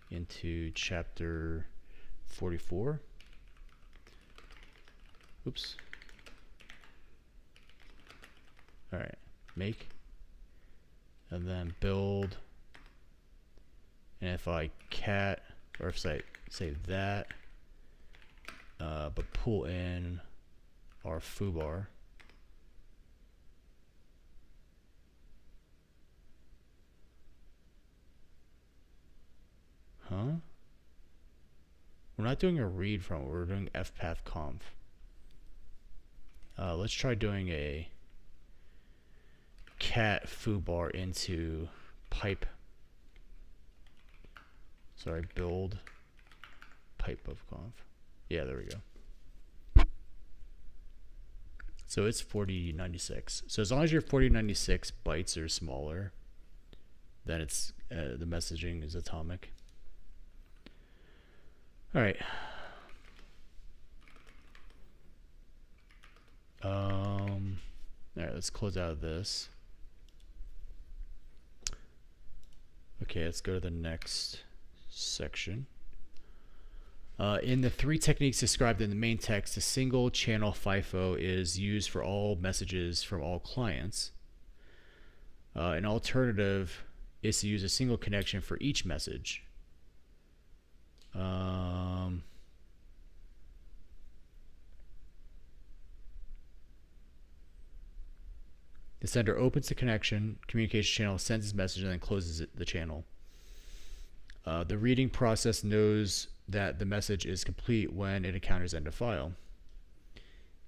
into chapter 44. Oops. All right, make, and then build. And if I cat, or if I say that, but pull in our foobar. Huh? We're not doing a read from it, we're doing fpathconf. Let's try doing a cat foobar into pipe. Sorry, build pipe of conf. Yeah, there we go. So it's 4096. So as long as your 4096 bytes are smaller, then it's the messaging is atomic. All right. All right, let's close out of this. Okay, let's go to the next section. In the three techniques described in the main text, a single channel FIFO is used for all messages from all clients. An alternative is to use a single connection for each message. The sender opens the communication channel, sends its message, and then closes the channel. The reading process knows that the message is complete when it encounters end of file.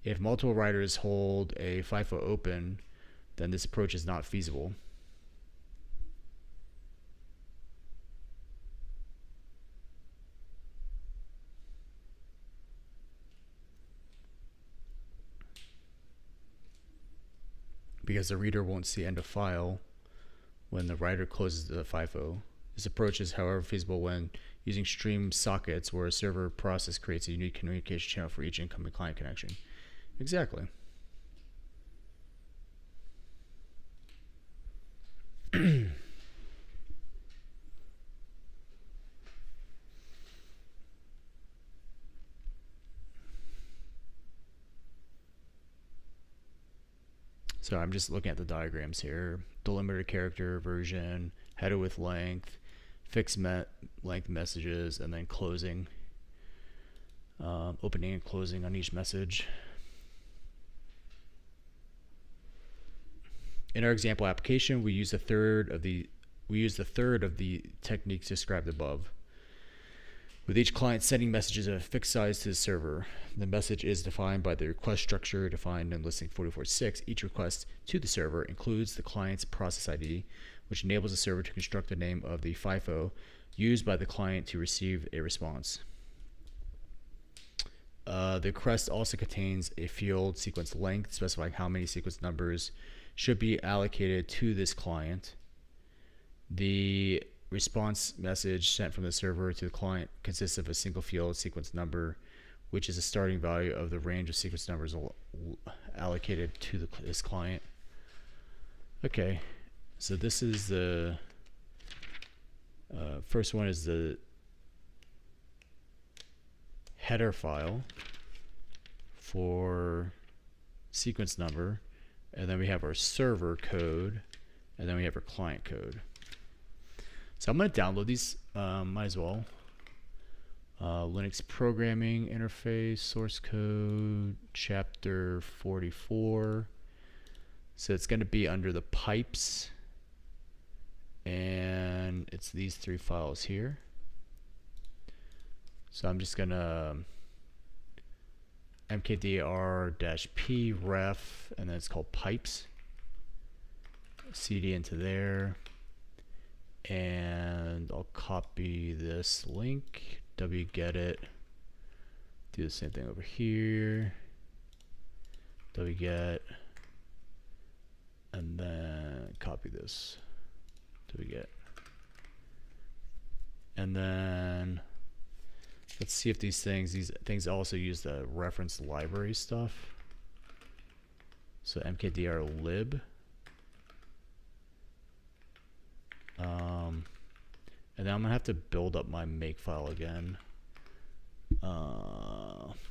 If multiple writers hold a FIFO open, then this approach is not feasible. Because the reader won't see end of file when the writer closes the FIFO. This approach is, however, feasible when using stream sockets where a server process creates a unique communication channel for each incoming client connection. Exactly. So I'm just looking at the diagrams here. Delimiter character version, header with length, fixed length messages, and then closing. Opening and closing on each message. In our example application, we use the third of the techniques described above. With each client sending messages of a fixed size to the server, the message is defined by the request structure defined in listing 44.6. Each request to the server includes the client's process ID, which enables the server to construct the name of the FIFO used by the client to receive a response. The request also contains a field sequence length specifying how many sequence numbers should be allocated to this client. The response message sent from the server to the client consists of a single field sequence number, which is a starting value of the range of sequence numbers allocated to this client. Okay, so this is the first one is the header file for sequence number, and then we have our server code, and then we have our client code. So I'm going to download these, might as well. Linux programming interface, source code, chapter 44. So it's going to be under the pipes, and it's these three files here. So I'm just going to mkdir-p ref, and then it's called pipes. CD into there. And I'll copy this link, wget it, do the same thing over here, wget, and then copy this, wget. And then let's see if these things also use the reference library stuff. So mkdir lib. And then I'm gonna have to build up my makefile again.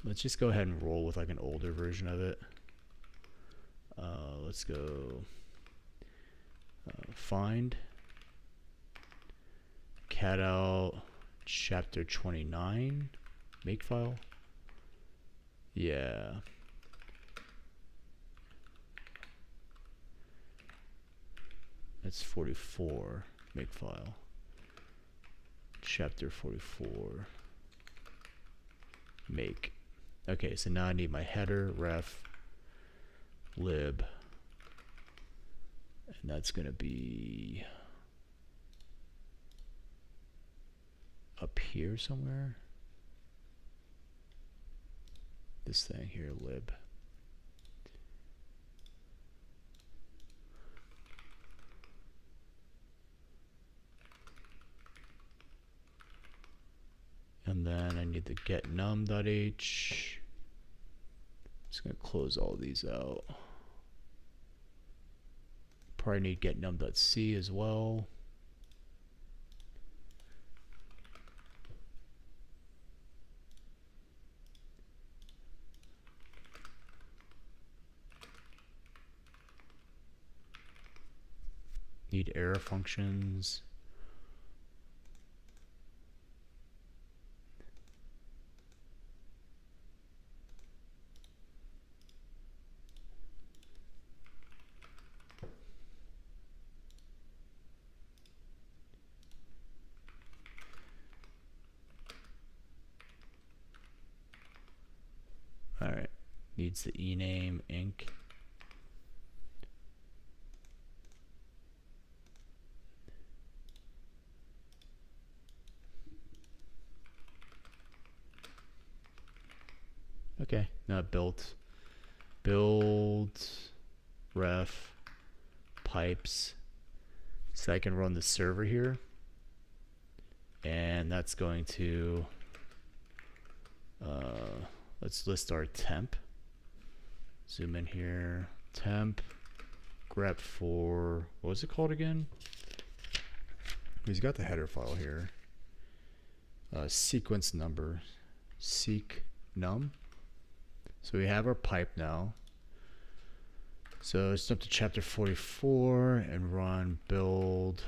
Let's just go ahead and roll with like an older version of it. Let's go find cat out chapter 29 makefile. Yeah. That's 44 makefile. Chapter 44 make. Okay, so now I need my header ref lib, and that's gonna be up here somewhere. This thing here, lib. And then I need the get num.h. Just gonna close all these out. Probably need get num.c as well. Need error functions. All right, needs the ename inc. Okay, not built. Build ref pipes. So I can run the server here. And that's going to, let's list our temp. Zoom in here. Temp, grep for, what was it called again? He's got the header file here. Sequence number, seq num. So we have our pipe now. So let's jump to chapter 44 and run build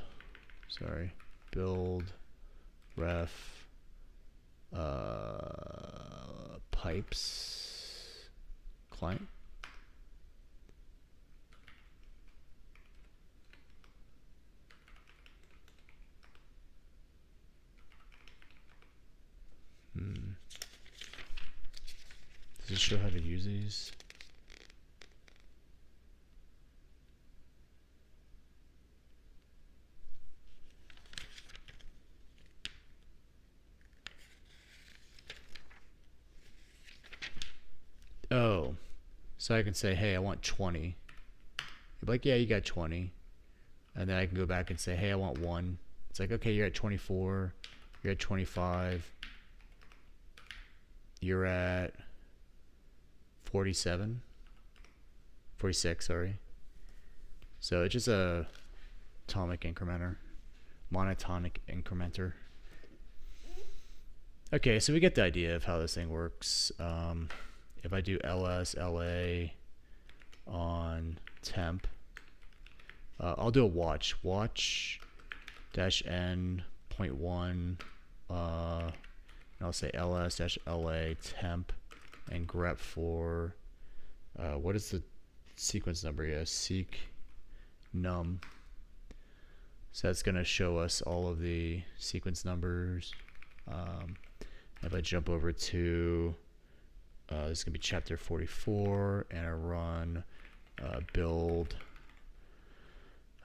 ref pipes client. Does it show how to use these? Oh, so I can say, hey, I want 20. You'd be like, yeah, you got 20. And then I can go back and say, hey, I want 1. It's like, okay, you're at 24. You're at 25. You're at 47. 46, sorry. So it's just a monotonic incrementer. Okay, so we get the idea of how this thing works. If I do ls la on temp, I'll do a watch dash n 0.1, and I'll say ls dash la temp and grep for what is the sequence number? Yeah, seq num. So that's going to show us all of the sequence numbers. If I jump over to this is going to be chapter 44, and I run build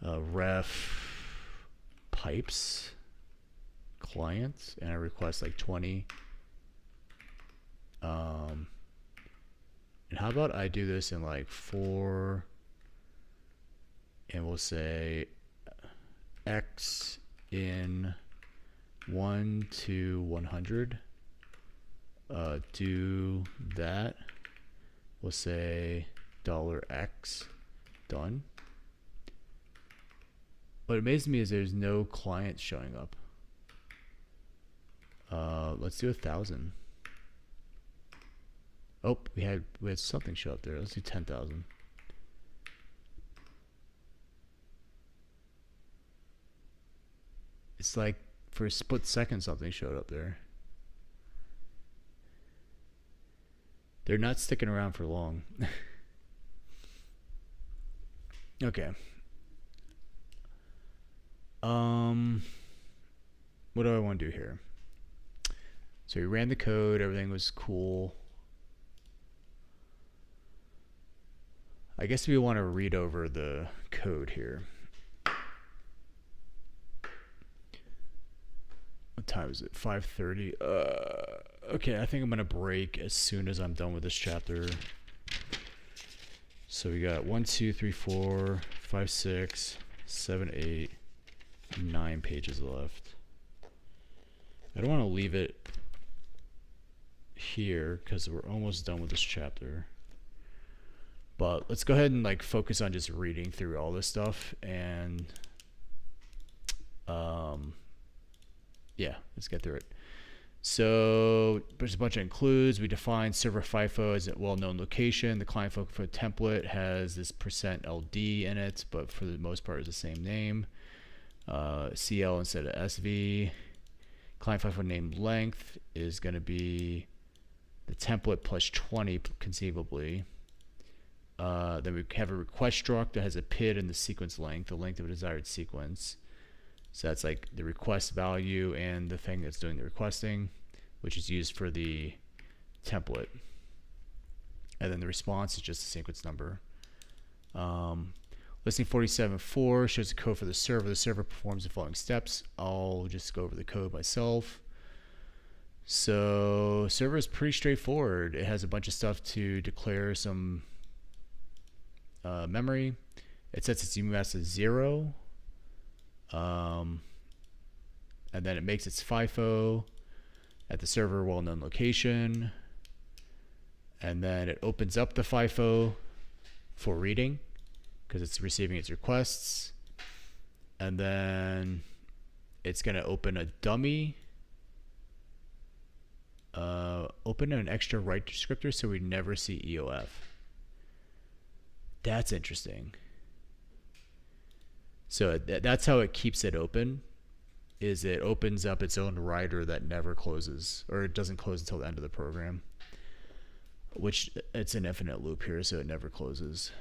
ref pipes client, and I request like 20. And how about I do this in like 4, and we'll say x in 1 to 100. Do that. We'll say $x done. What amazes me is there's no clients showing up. Let's do 1,000. Oh, we had something show up there. Let's do 10,000. It's like for a split second something showed up there. They're not sticking around for long. Okay. What do I want to do here? So we ran the code, everything was cool. I guess we want to read over the code here. What time is it? 5:30. Okay, I think I'm gonna break as soon as I'm done with this chapter. So we got 1, 2, 3, 4, 5, 6, 7, 8, 9 pages left. I don't want to leave it here because we're almost done with this chapter. But let's go ahead and like focus on just reading through all this stuff, and yeah, let's get through it. So there's a bunch of includes. We define server FIFO as a well-known location. The client FIFO template has this %LD in it, but for the most part, it's the same name. CL instead of SV. Client FIFO name length is going to be the template plus 20 conceivably. Then we have a request struct that has a PID and the sequence length, the length of a desired sequence. So that's like the request value and the thing that's doing the requesting, which is used for the template. And then the response is just the sequence number. Listing 47.4 shows the code for the server. The server performs the following steps. I'll just go over the code myself. So server is pretty straightforward. It has a bunch of stuff to declare some memory. It sets its UMass to 0. And then it makes its FIFO at the server well-known location. And then it opens up the FIFO for reading because it's receiving its requests. And then it's going to open a dummy, open an extra write descriptor so we never see EOF. That's interesting. So that's how it keeps it open, is it opens up its own writer that never closes, or it doesn't close until the end of the program, which it's an infinite loop here, so it never closes.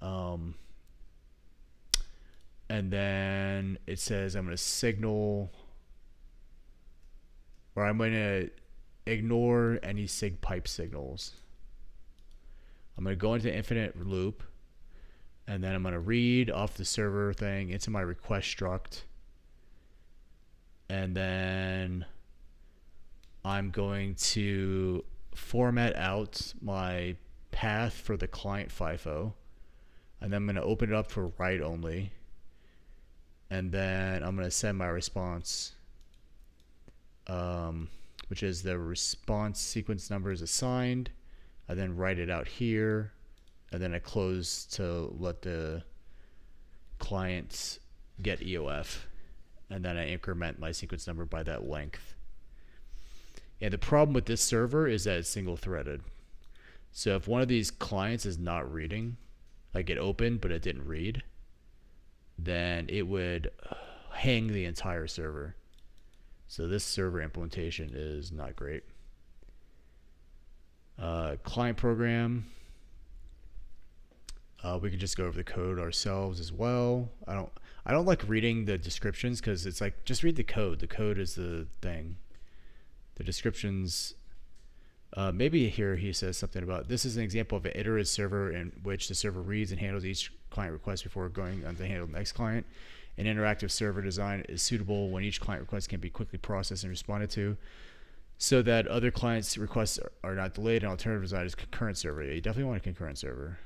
And then it says I'm going to signal, or I'm going to ignore any sig pipe signals. I'm going to go into infinite loop, and then I'm going to read off the server thing into my request struct. And then I'm going to format out my path for the client FIFO. And then I'm going to open it up for write only. And then I'm going to send my response, which is the response sequence number is assigned. I then write it out here. And then I close to let the client get EOF. And then I increment my sequence number by that length. And the problem with this server is that it's single threaded. So if one of these clients is not reading, like it opened but it didn't read, then it would hang the entire server. So this server implementation is not great. Client program. We can just go over the code ourselves as well. I don't like reading the descriptions because it's like, just read the code. The code is the thing. The descriptions, maybe here he says something about, this is an example of an iterative server in which the server reads and handles each client request before going on to handle the next client. An interactive server design is suitable when each client request can be quickly processed and responded to, so that other clients' requests are not delayed. An alternative design is concurrent server. You definitely want a concurrent server,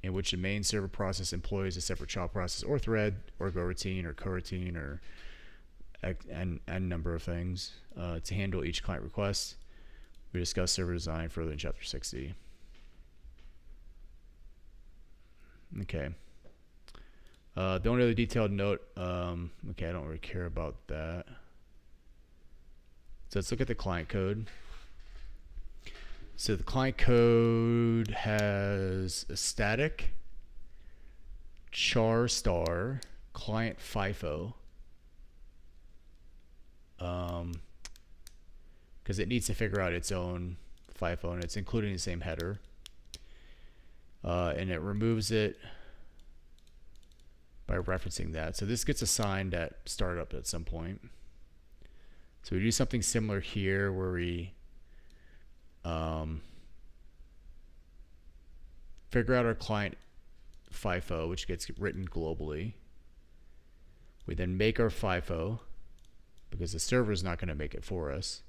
in which the main server process employs a separate child process or thread or go routine or coroutine or n number of things to handle each client request. We discuss server design further in chapter 60. Okay. The only other detailed note, okay, I don't really care about that. So let's look at the client code. So the client code has a static char star client FIFO, because it needs to figure out its own FIFO, and it's including the same header, and it removes it by referencing that. So this gets assigned at startup at some point. So we do something similar here where we figure out our client FIFO, which gets written globally. We then make our FIFO because the server is not going to make it for us.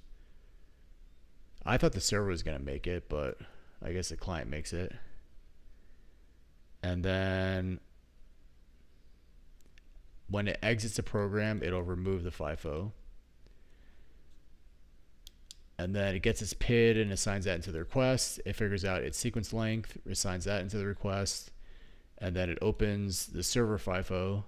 I thought the server was going to make it, but I guess the client makes it. And then when it exits the program, it'll remove the FIFO. And then it gets its PID and assigns that into the request. It figures out its sequence length, assigns that into the request, and then it opens the server FIFO.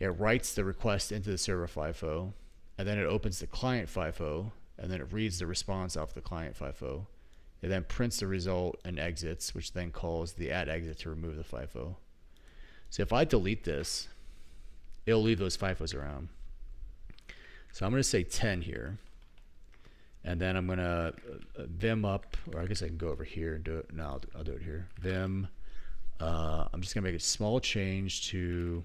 It writes the request into the server FIFO, and then it opens the client FIFO and then it reads the response off the client FIFO. It then prints the result and exits, which then calls the @exit to remove the FIFO. So if I delete this, it'll leave those FIFOs around. So I'm going to say 10 here. And then I'm going to vim up, or I guess I can go over here and do it. No, I'll do it here. Vim. I'm just going to make a small change to,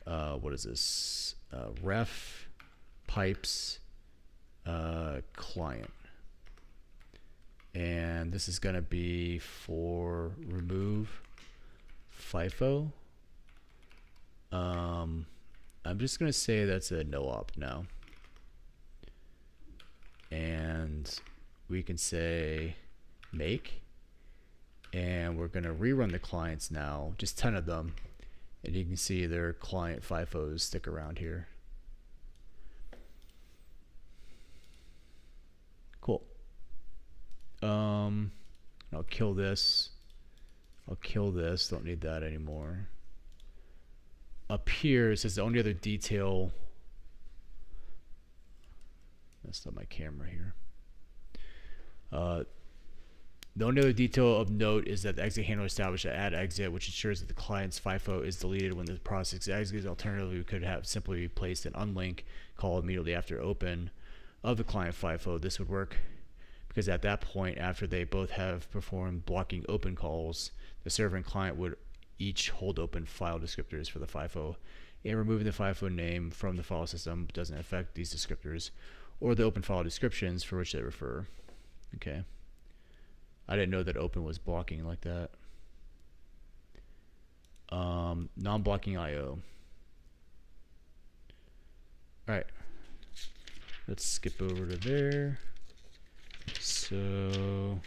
what is this? Ref pipes client. And this is going to be for remove FIFO. I'm just going to say that's a no op now. And we can say make. And we're going to rerun the clients now, just 10 of them. And you can see their client FIFOs stick around here. Cool. I'll kill this. I'll kill this. Don't need that anymore. Up here, it says the only other detail. That's not my camera here. The only other detail of note is that the exit handler established an @exit, which ensures that the client's FIFO is deleted when the process exits. Alternatively, we could have simply replaced an unlink call immediately after open of the client FIFO. This would work because at that point, after they both have performed blocking open calls, the server and client would each hold open file descriptors for the FIFO, and removing the FIFO name from the file system doesn't affect these descriptors or the open file descriptions for which they refer. Okay. I didn't know that open was blocking like that. Non-blocking IO. All right. Let's skip over to there. So,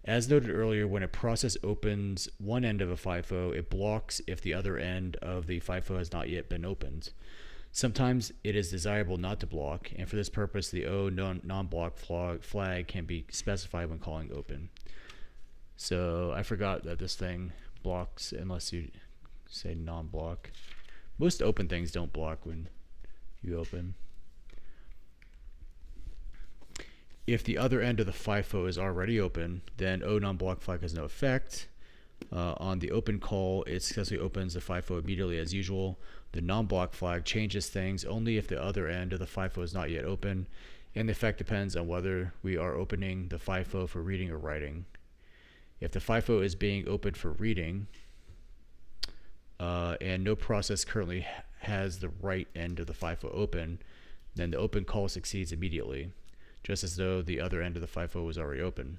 as noted earlier, when a process opens one end of a FIFO, it blocks if the other end of the FIFO has not yet been opened. Sometimes it is desirable not to block, and for this purpose, the O non-block flag can be specified when calling open. So I forgot that this thing blocks unless you say non-block. Most open things don't block when you open. If the other end of the FIFO is already open, then O non-block flag has no effect. On the open call, it successfully opens the FIFO immediately as usual. The non-block flag changes things only if the other end of the FIFO is not yet open, and the effect depends on whether we are opening the FIFO for reading or writing. If the FIFO is being opened for reading, and no process currently has the right end of the FIFO open, then the open call succeeds immediately, just as though the other end of the FIFO was already open.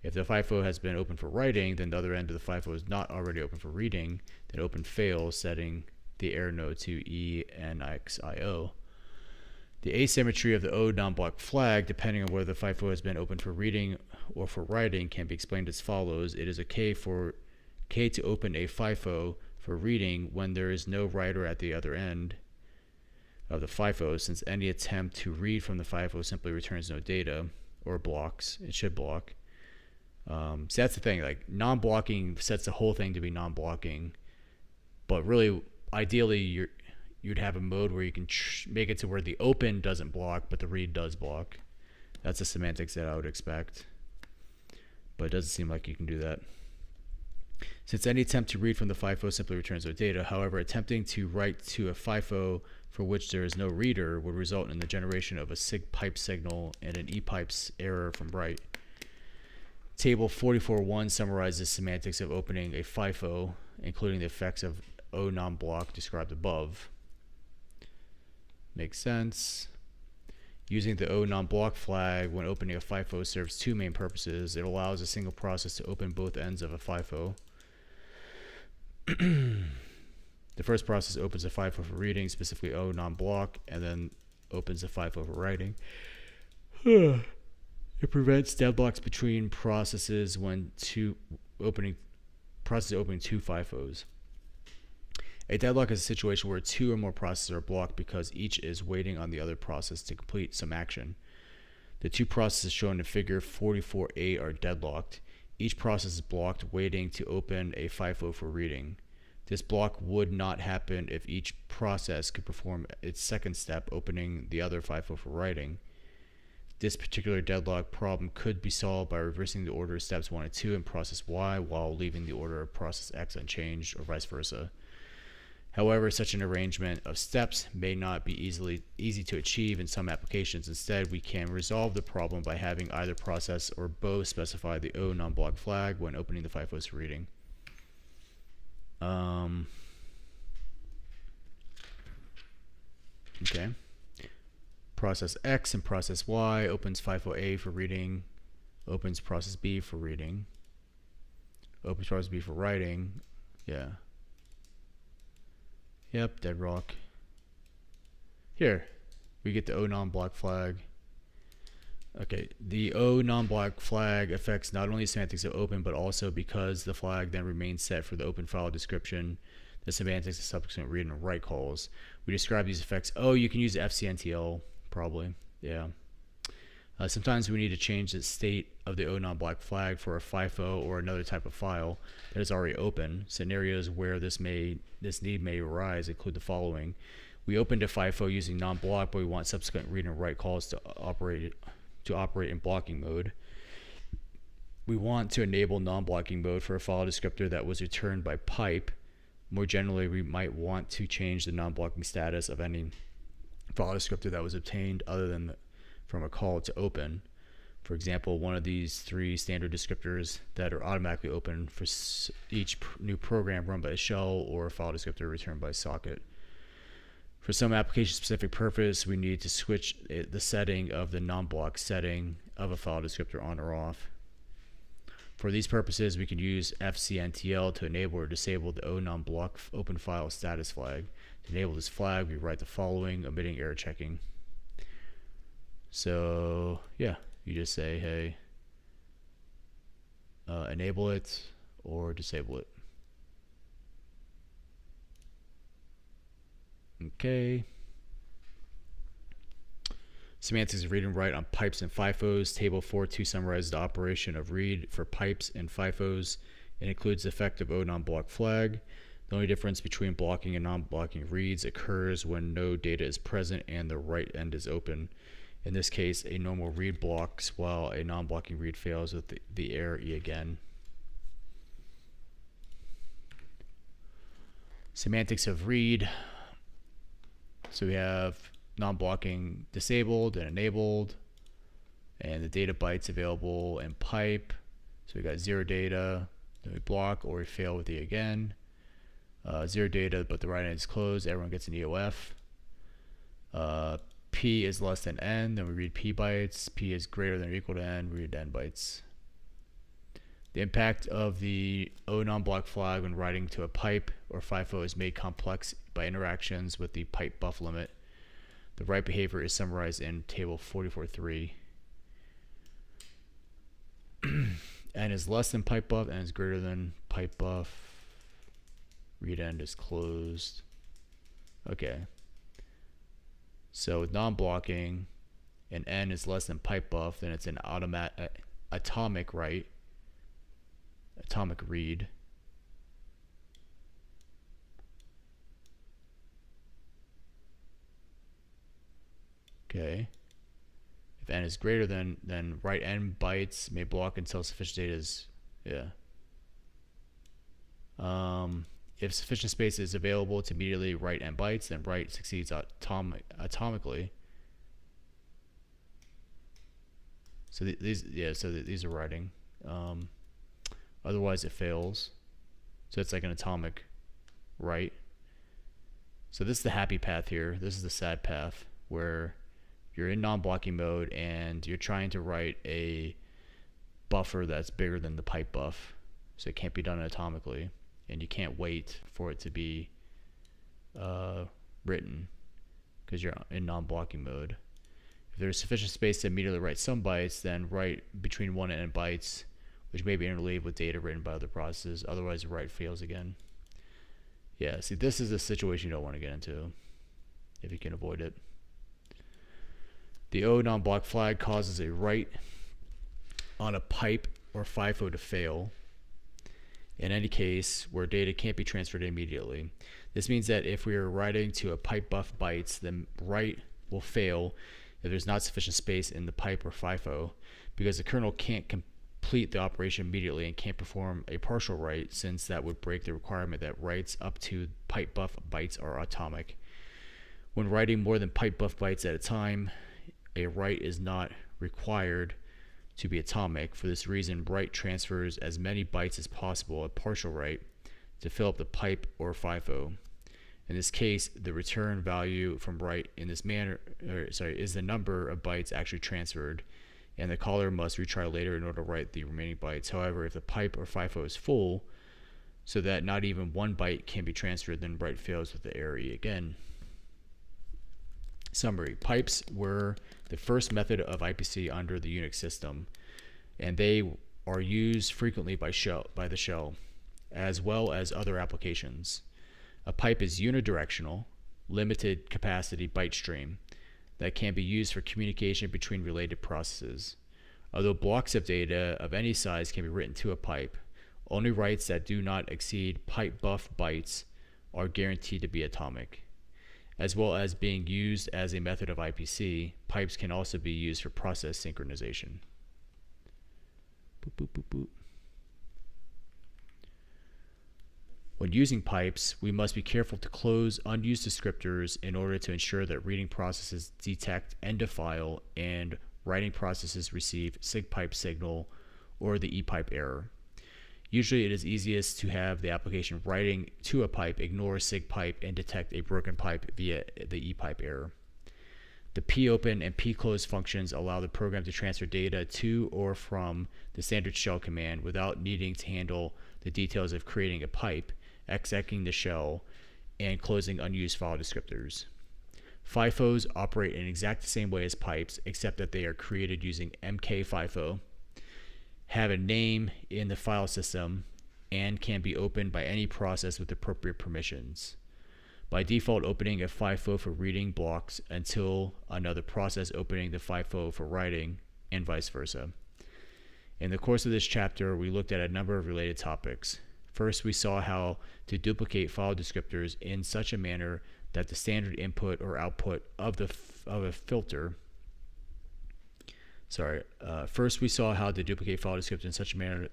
If the FIFO has been open for writing, then the other end of the FIFO is not already open for reading, then open fails, setting the error node to ENXIO. The asymmetry of the O non-block flag, depending on whether the FIFO has been open for reading or for writing, can be explained as follows. It is okay to open a FIFO for reading when there is no writer at the other end of the FIFO, since any attempt to read from the FIFO simply returns no data or blocks. It should block. So that's the thing, like non-blocking sets the whole thing to be non-blocking, but really ideally you'd have a mode where you can make it to where the open doesn't block but the read does block. That's the semantics that I would expect, but it doesn't seem like you can do that. Since any attempt to read from the FIFO simply returns no data, however, attempting to write to a FIFO for which there is no reader would result in the generation of a SIG pipe signal and an ePipes error from write. Table 44.1 summarizes semantics of opening a FIFO, including the effects of O non-block described above. Makes sense. Using the O non-block flag when opening a FIFO serves two main purposes. It allows a single process to open both ends of a FIFO. The first process opens a FIFO for reading, specifically O non-block, and then opens a FIFO for writing. It prevents deadlocks between processes when opening two FIFOs. A deadlock is a situation where two or more processes are blocked because each is waiting on the other process to complete some action. The two processes shown in figure 44A are deadlocked. Each process is blocked waiting to open a FIFO for reading. This block would not happen if each process could perform its second step, opening the other FIFO for writing. This particular deadlock problem could be solved by reversing the order of steps 1 and 2 in process Y while leaving the order of process X unchanged, or vice versa. However, such an arrangement of steps may not be easy to achieve in some applications. Instead, we can resolve the problem by having either process or both specify the O non-block flag when opening the FIFOs for reading. Okay. Process X and process Y opens FIFO A for reading, opens process B for reading, opens process B for writing. Yeah. Yep, deadlock. Here, we get the O non-block flag. Okay, the O non-block flag affects not only semantics of open, but also because the flag then remains set for the open file description, the semantics of subsequent read and write calls. We describe these effects. Oh, you can use FCNTL, probably. Yeah. Sometimes we need to change the state of the O non-block flag for a FIFO or another type of file that is already open. Scenarios where this need may arise include the following. We opened a FIFO using non-block, but we want subsequent read and write calls to operate in blocking mode. We want to enable non-blocking mode for a file descriptor that was returned by pipe. More generally, we might want to change the non-blocking status of any file descriptor that was obtained other than from a call to open. For example, one of these 3 standard descriptors that are automatically open for each new program run by a shell or a file descriptor returned by socket. For some application-specific purpose, we need to switch the setting of the non-block setting of a file descriptor on or off. For these purposes, we can use FCNTL to enable or disable the O non-block open file status flag. To enable this flag, we write the following, omitting error checking. So, yeah, you just say, hey, enable it or disable it. Okay. Semantics of read and write on pipes and FIFOs. Table 4.2 summarizes the operation of read for pipes and FIFOs and includes the effect of O non-block flag. The only difference between blocking and non-blocking reads occurs when no data is present and the write end is open. In this case, a normal read blocks while a non-blocking read fails with the error E again. Semantics of read. So we have non-blocking disabled and enabled, and the data bytes available in pipe. So we got 0 data, then we block or we fail with E again. 0 data, but the write end is closed, everyone gets an EOF. P is less than N, then we read P bytes. P is greater than or equal to N, we read N bytes. The impact of the O non-block flag when writing to a pipe or FIFO is made complex by interactions with the pipe buff limit. The write behavior is summarized in table 44.3. N is less than pipe buff, N is greater than pipe buff. Read end is closed. Okay. So with non-blocking and N is less than pipe buff, then it's an atomic write, atomic read. Okay. If N is greater than, then write N bytes may block until sufficient data is, if sufficient space is available to immediately write N bytes, then write succeeds atomically. So these are writing. Otherwise, it fails. So it's like an atomic write. So this is the happy path here. This is the sad path where you're in non-blocking mode and you're trying to write a buffer that's bigger than the pipe buff. So it can't be done atomically. And you can't wait for it to be written because you're in non-blocking mode. If there's sufficient space to immediately write some bytes, then write between 1 and n bytes, which may be interleaved with data written by other processes. Otherwise, the write fails again. Yeah, see, this is a situation you don't want to get into if you can avoid it. The O non-block flag causes a write on a pipe or FIFO to fail. In any case where data can't be transferred immediately. This means that if we are writing to a pipe buff bytes, then write will fail if there's not sufficient space in the pipe or FIFO, because the kernel can't complete the operation immediately and can't perform a partial write, since that would break the requirement that writes up to pipe buff bytes are atomic. When writing more than pipe buff bytes at a time, a write is not required to be atomic. For this reason, write transfers as many bytes as possible, a partial write, to fill up the pipe or FIFO. In this case, the return value from write in this manner is the number of bytes actually transferred, and the caller must retry later in order to write the remaining bytes. However, if the pipe or FIFO is full, so that not even one byte can be transferred, then write fails with the error E again. Summary: pipes were the first method of IPC under the Unix system, and they are used frequently by the shell, as well as other applications. A pipe is unidirectional, limited capacity byte stream that can be used for communication between related processes. Although blocks of data of any size can be written to a pipe, only writes that do not exceed pipe buff bytes are guaranteed to be atomic. As well as being used as a method of IPC, pipes can also be used for process synchronization. Boop, boop, boop, boop. When using pipes, we must be careful to close unused descriptors in order to ensure that reading processes detect end of file and writing processes receive sigpipe signal or the epipe error. Usually it is easiest to have the application writing to a pipe ignore sigpipe and detect a broken pipe via the epipe error. The popen and pclose functions allow the program to transfer data to or from the standard shell command without needing to handle the details of creating a pipe, execing the shell, and closing unused file descriptors. FIFOs operate in exact the same way as pipes, except that they are created using mkFIFO, have a name in the file system, and can be opened by any process with appropriate permissions. By default, opening a FIFO for reading blocks until another process opening the FIFO for writing, and vice versa. In the course of this chapter, we looked at a number of related topics. First, we saw how to duplicate file descriptors in such a manner that the standard input or output of a filter. First, we saw how to duplicate file descriptors in such a manner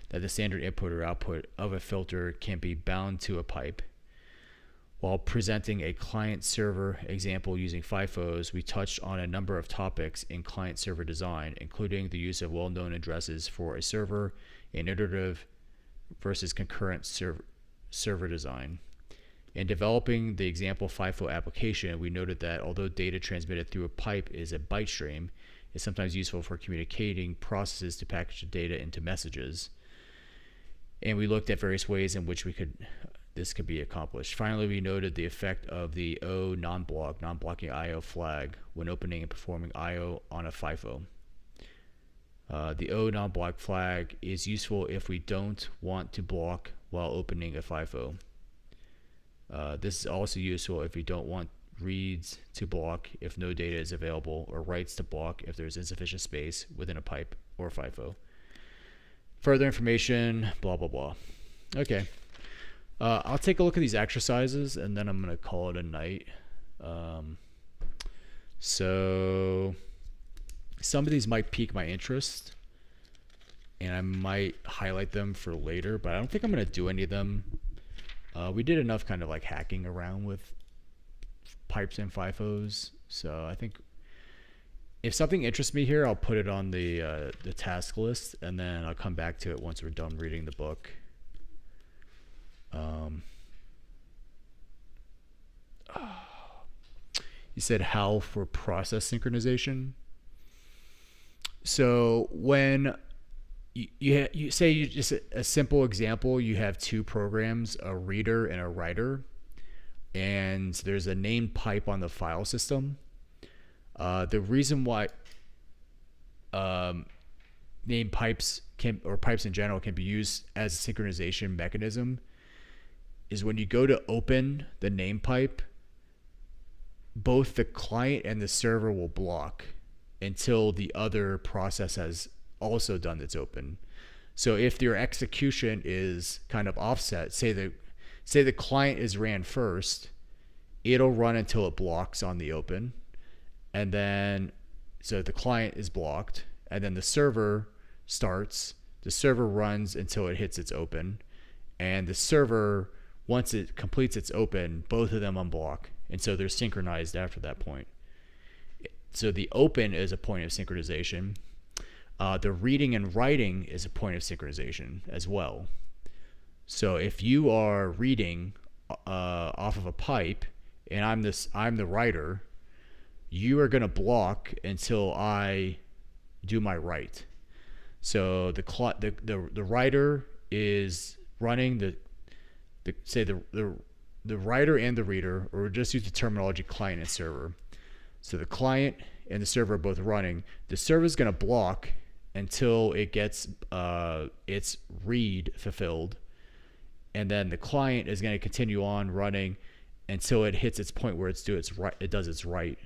that the standard input or output of a filter can be bound to a pipe. While presenting a client-server example using FIFOs, we touched on a number of topics in client-server design, including the use of well-known addresses for a server and iterative versus concurrent server design. In developing the example FIFO application, we noted that although data transmitted through a pipe is a byte stream, it's sometimes useful for communicating processes to package the data into messages. And we looked at various ways in which this could be accomplished. Finally, we noted the effect of the O non-blocking IO flag when opening and performing IO on a FIFO. The O non-block flag is useful if we don't want to block while opening a FIFO. This is also useful if we don't want reads to block if no data is available, or writes to block if there's insufficient space within a pipe or FIFO. Further information, blah, blah, blah. Okay. I'll take a look at these exercises and then I'm going to call it a night. So some of these might pique my interest and I might highlight them for later, but I don't think I'm going to do any of them. We did enough kind of like hacking around with pipes and FIFOs, so I think if something interests me here, I'll put it on the task list, and then I'll come back to it once we're done reading the book. You said how for process synchronization. So when you say you just a simple example, you have two programs, a reader and a writer, and there's a named pipe on the file system. The reason why named pipes pipes in general can be used as a synchronization mechanism is when you go to open the name pipe, both the client and the server will block until the other process has also done its open. So if your execution is kind of offset, say the client is ran first, it'll run until it blocks on the open, and then so the client is blocked, and then the server starts. The server runs until it hits its open, and the server, once it completes its open, both of them unblock, and so they're synchronized after that point. So the open is a point of synchronization. The reading and writing is a point of synchronization as well. So if you are reading off of a pipe, and I'm the writer, you are going to block until I do my write. So the writer is running the writer and the reader, or just use the terminology client and server. So the client and the server are both running. The server is going to block until it gets its read fulfilled, and then the client is going to continue on running until it hits its point where it does its write.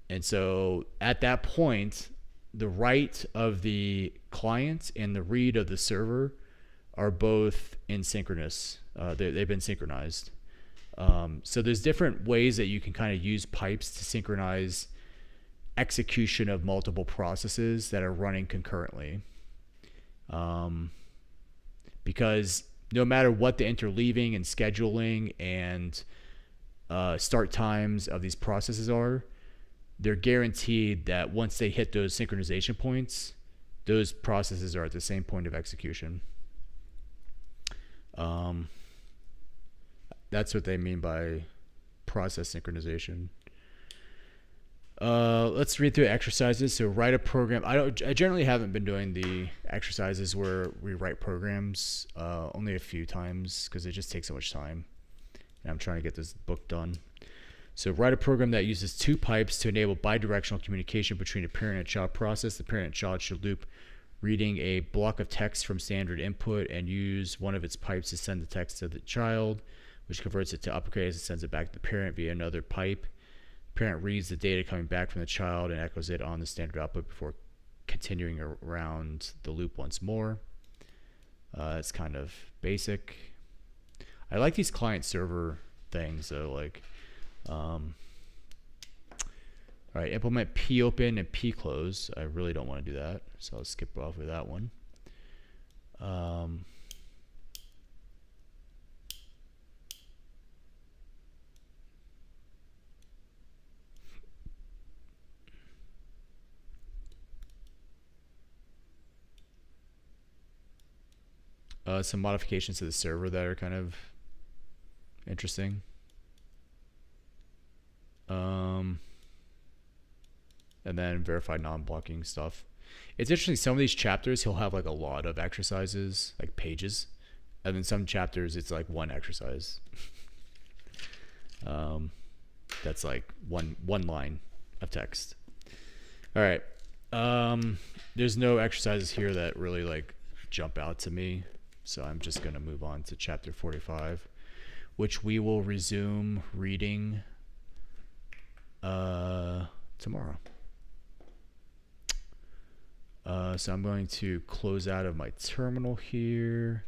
And so at that point, the write of the client and the read of the server are both in synchronous. They've been synchronized. So there's different ways that you can kind of use pipes to synchronize execution of multiple processes that are running concurrently. Because no matter what the interleaving and scheduling and start times of these processes are, they're guaranteed that once they hit those synchronization points, those processes are at the same point of execution. That's what they mean by process synchronization. Let's read through exercises. So write a program. I generally haven't been doing the exercises where we write programs only a few times because it just takes so much time. And I'm trying to get this book done. So write a program that uses two pipes to enable bidirectional communication between a parent and child process. The parent and child should loop reading a block of text from standard input and use one of its pipes to send the text to the child, which converts it to uppercase and sends it back to the parent via another pipe. The parent reads the data coming back from the child and echoes it on the standard output before continuing around the loop once more. It's kind of basic. I like these client-server things, though. Like, all right, implement popen and pclose. I really don't want to do that, so I'll skip off with that one. Some modifications to the server that are kind of interesting. And then verified non-blocking stuff. It's interesting, some of these chapters he'll have like a lot of exercises, like pages, and then some chapters it's like one exercise. That's like one line of text. All right. There's no exercises here that really like jump out to me, so I'm just going to move on to chapter 45, which we will resume reading tomorrow. So I'm going to close out of my terminal here.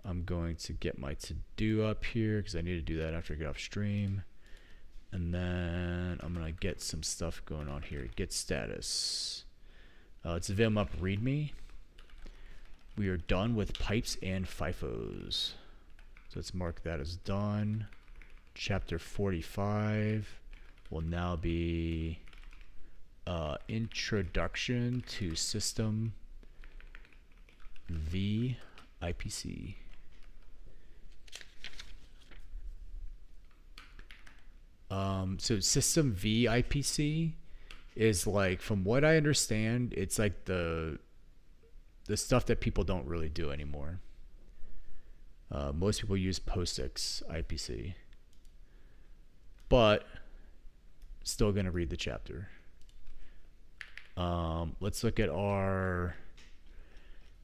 I'm going to get my to-do up here because I need to do that after I get off stream. And then I'm going to get some stuff going on here. Get status. It's vim up readme. We are done with pipes and FIFOs. So let's mark that as done. Chapter 45 will now be Introduction to System V IPC. So System V IPC is like, from what I understand, it's like the stuff that people don't really do anymore. Most people use POSIX IPC, but still gonna read the chapter. Let's look at our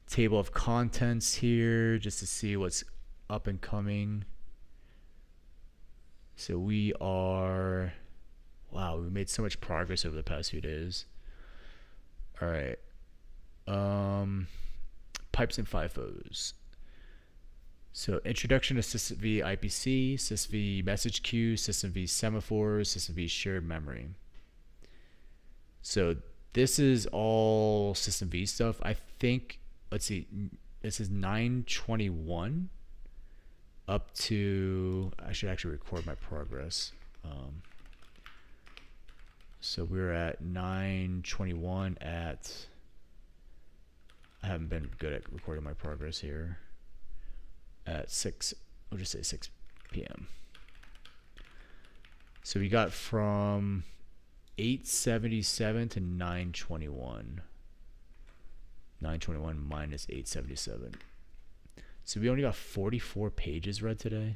table of contents here just to see what's up and coming. So we are, wow, we made so much progress over the past few days. All right. Pipes and FIFOs. So introduction to System V IPC, System V message queue, System V semaphores, System V shared memory. So this is all System V stuff. I think, let's see, this is 921 up to, I should actually record my progress. So we're at 921 at, I haven't been good at recording my progress here, at 6, we'll just say 6 p.m. So we got from 877 to 921. 921 minus 877. So we only got 44 pages read today.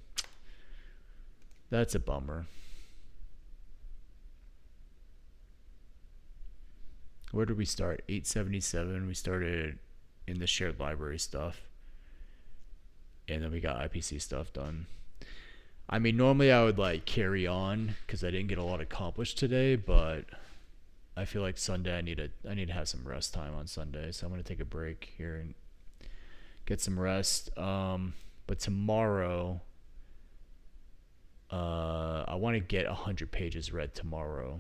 That's a bummer. Where did we start? 877. We started in the shared library stuff. And then we got IPC stuff done. I mean, normally I would like carry on because I didn't get a lot accomplished today, but I feel like Sunday I need to have some rest time on Sunday, so I'm gonna take a break here and get some rest. But tomorrow, I want to get 100 pages read tomorrow,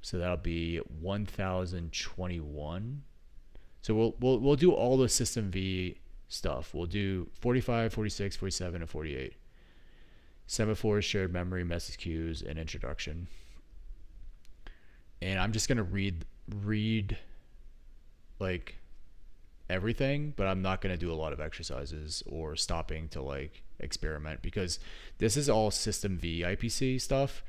so that'll be 1021. So we'll do all the System V stuff. We'll do 45, 46, 47, and 48. Semaphores, shared memory, message queues, and introduction. And I'm just gonna read like everything, but I'm not gonna do a lot of exercises or stopping to like experiment, because this is all System V IPC stuff,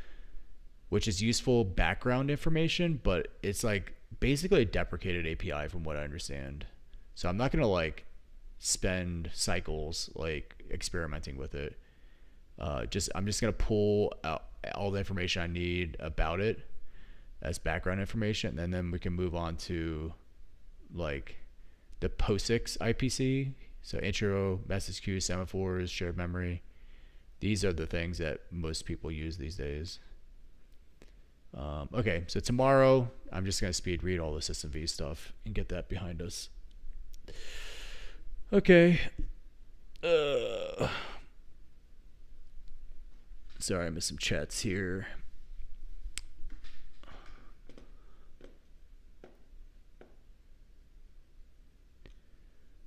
which is useful background information, but it's like basically a deprecated API from what I understand. So I'm not gonna like spend cycles like experimenting with it. I'm just gonna pull out all the information I need about it as background information, and then we can move on to like the POSIX IPC. So intro, message queue, semaphores, shared memory. These are the things that most people use these days. Okay, so tomorrow I'm just gonna speed read all the System V stuff and get that behind us. Okay. Sorry, I missed some chats here.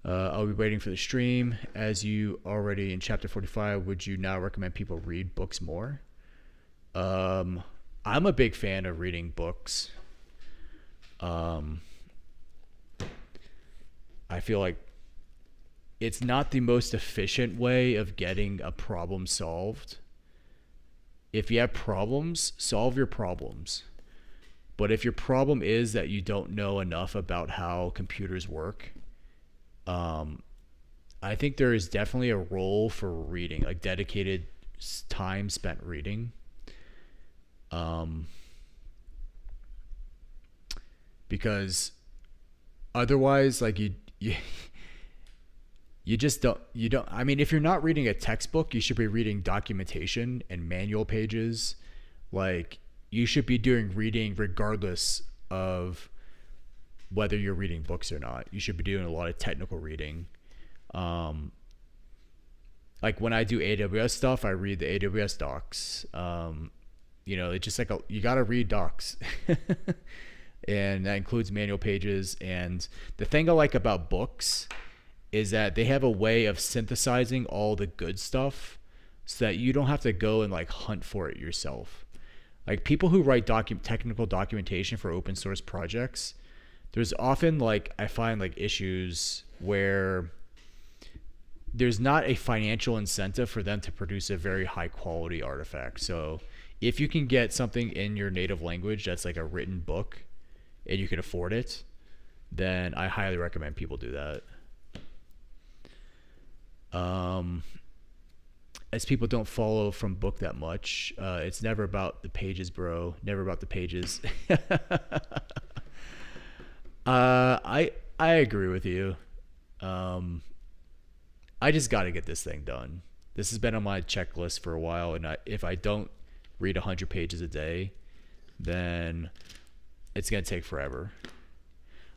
I'll be waiting for the stream. As you already in chapter 45, would you now recommend people read books more? I'm a big fan of reading books. I feel like it's not the most efficient way of getting a problem solved. If you have problems, solve your problems. But if your problem is that you don't know enough about how computers work, I think there is definitely a role for reading, like dedicated time spent reading. Because otherwise, like you just don't, I mean, if you're not reading a textbook, you should be reading documentation and manual pages. Like you should be doing reading regardless of whether you're reading books or not. You should be doing a lot of technical reading. Like when I do AWS stuff, I read the AWS docs. It's just like you got to read docs. And that includes manual pages. And the thing I like about books is that they have a way of synthesizing all the good stuff so that you don't have to go and like hunt for it yourself. Like people who write technical documentation for open source projects, there's often like, I find like issues where there's not a financial incentive for them to produce a very high quality artifact. So if you can get something in your native language that's like a written book and you can afford it, then I highly recommend people do that. As people don't follow from book that much, it's never about the pages, bro. Never about the pages. I agree with you. I just got to get this thing done. This has been on my checklist for a while, and if I don't read 100 pages a day, then it's gonna take forever.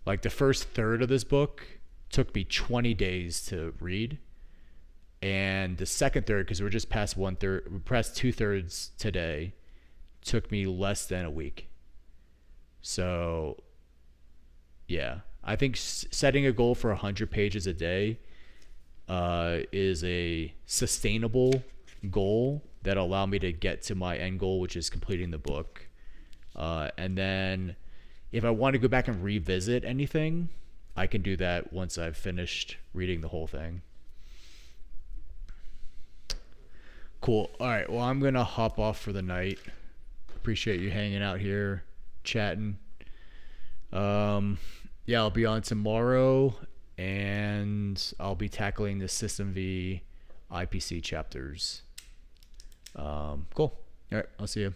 Like the first third of this book took me 20 days to read, and the second third, because we're just past 1/3, we passed 2/3 today, took me less than a week. So yeah, I think setting a goal for 100 pages a day is a sustainable goal that'll allow me to get to my end goal, which is completing the book. And then if I want to go back and revisit anything, I can do that once I've finished reading the whole thing. Cool. All right. Well, I'm going to hop off for the night. Appreciate you hanging out here, chatting. Yeah, I'll be on tomorrow, and I'll be tackling the System V IPC chapters. Cool. All right. I'll see you.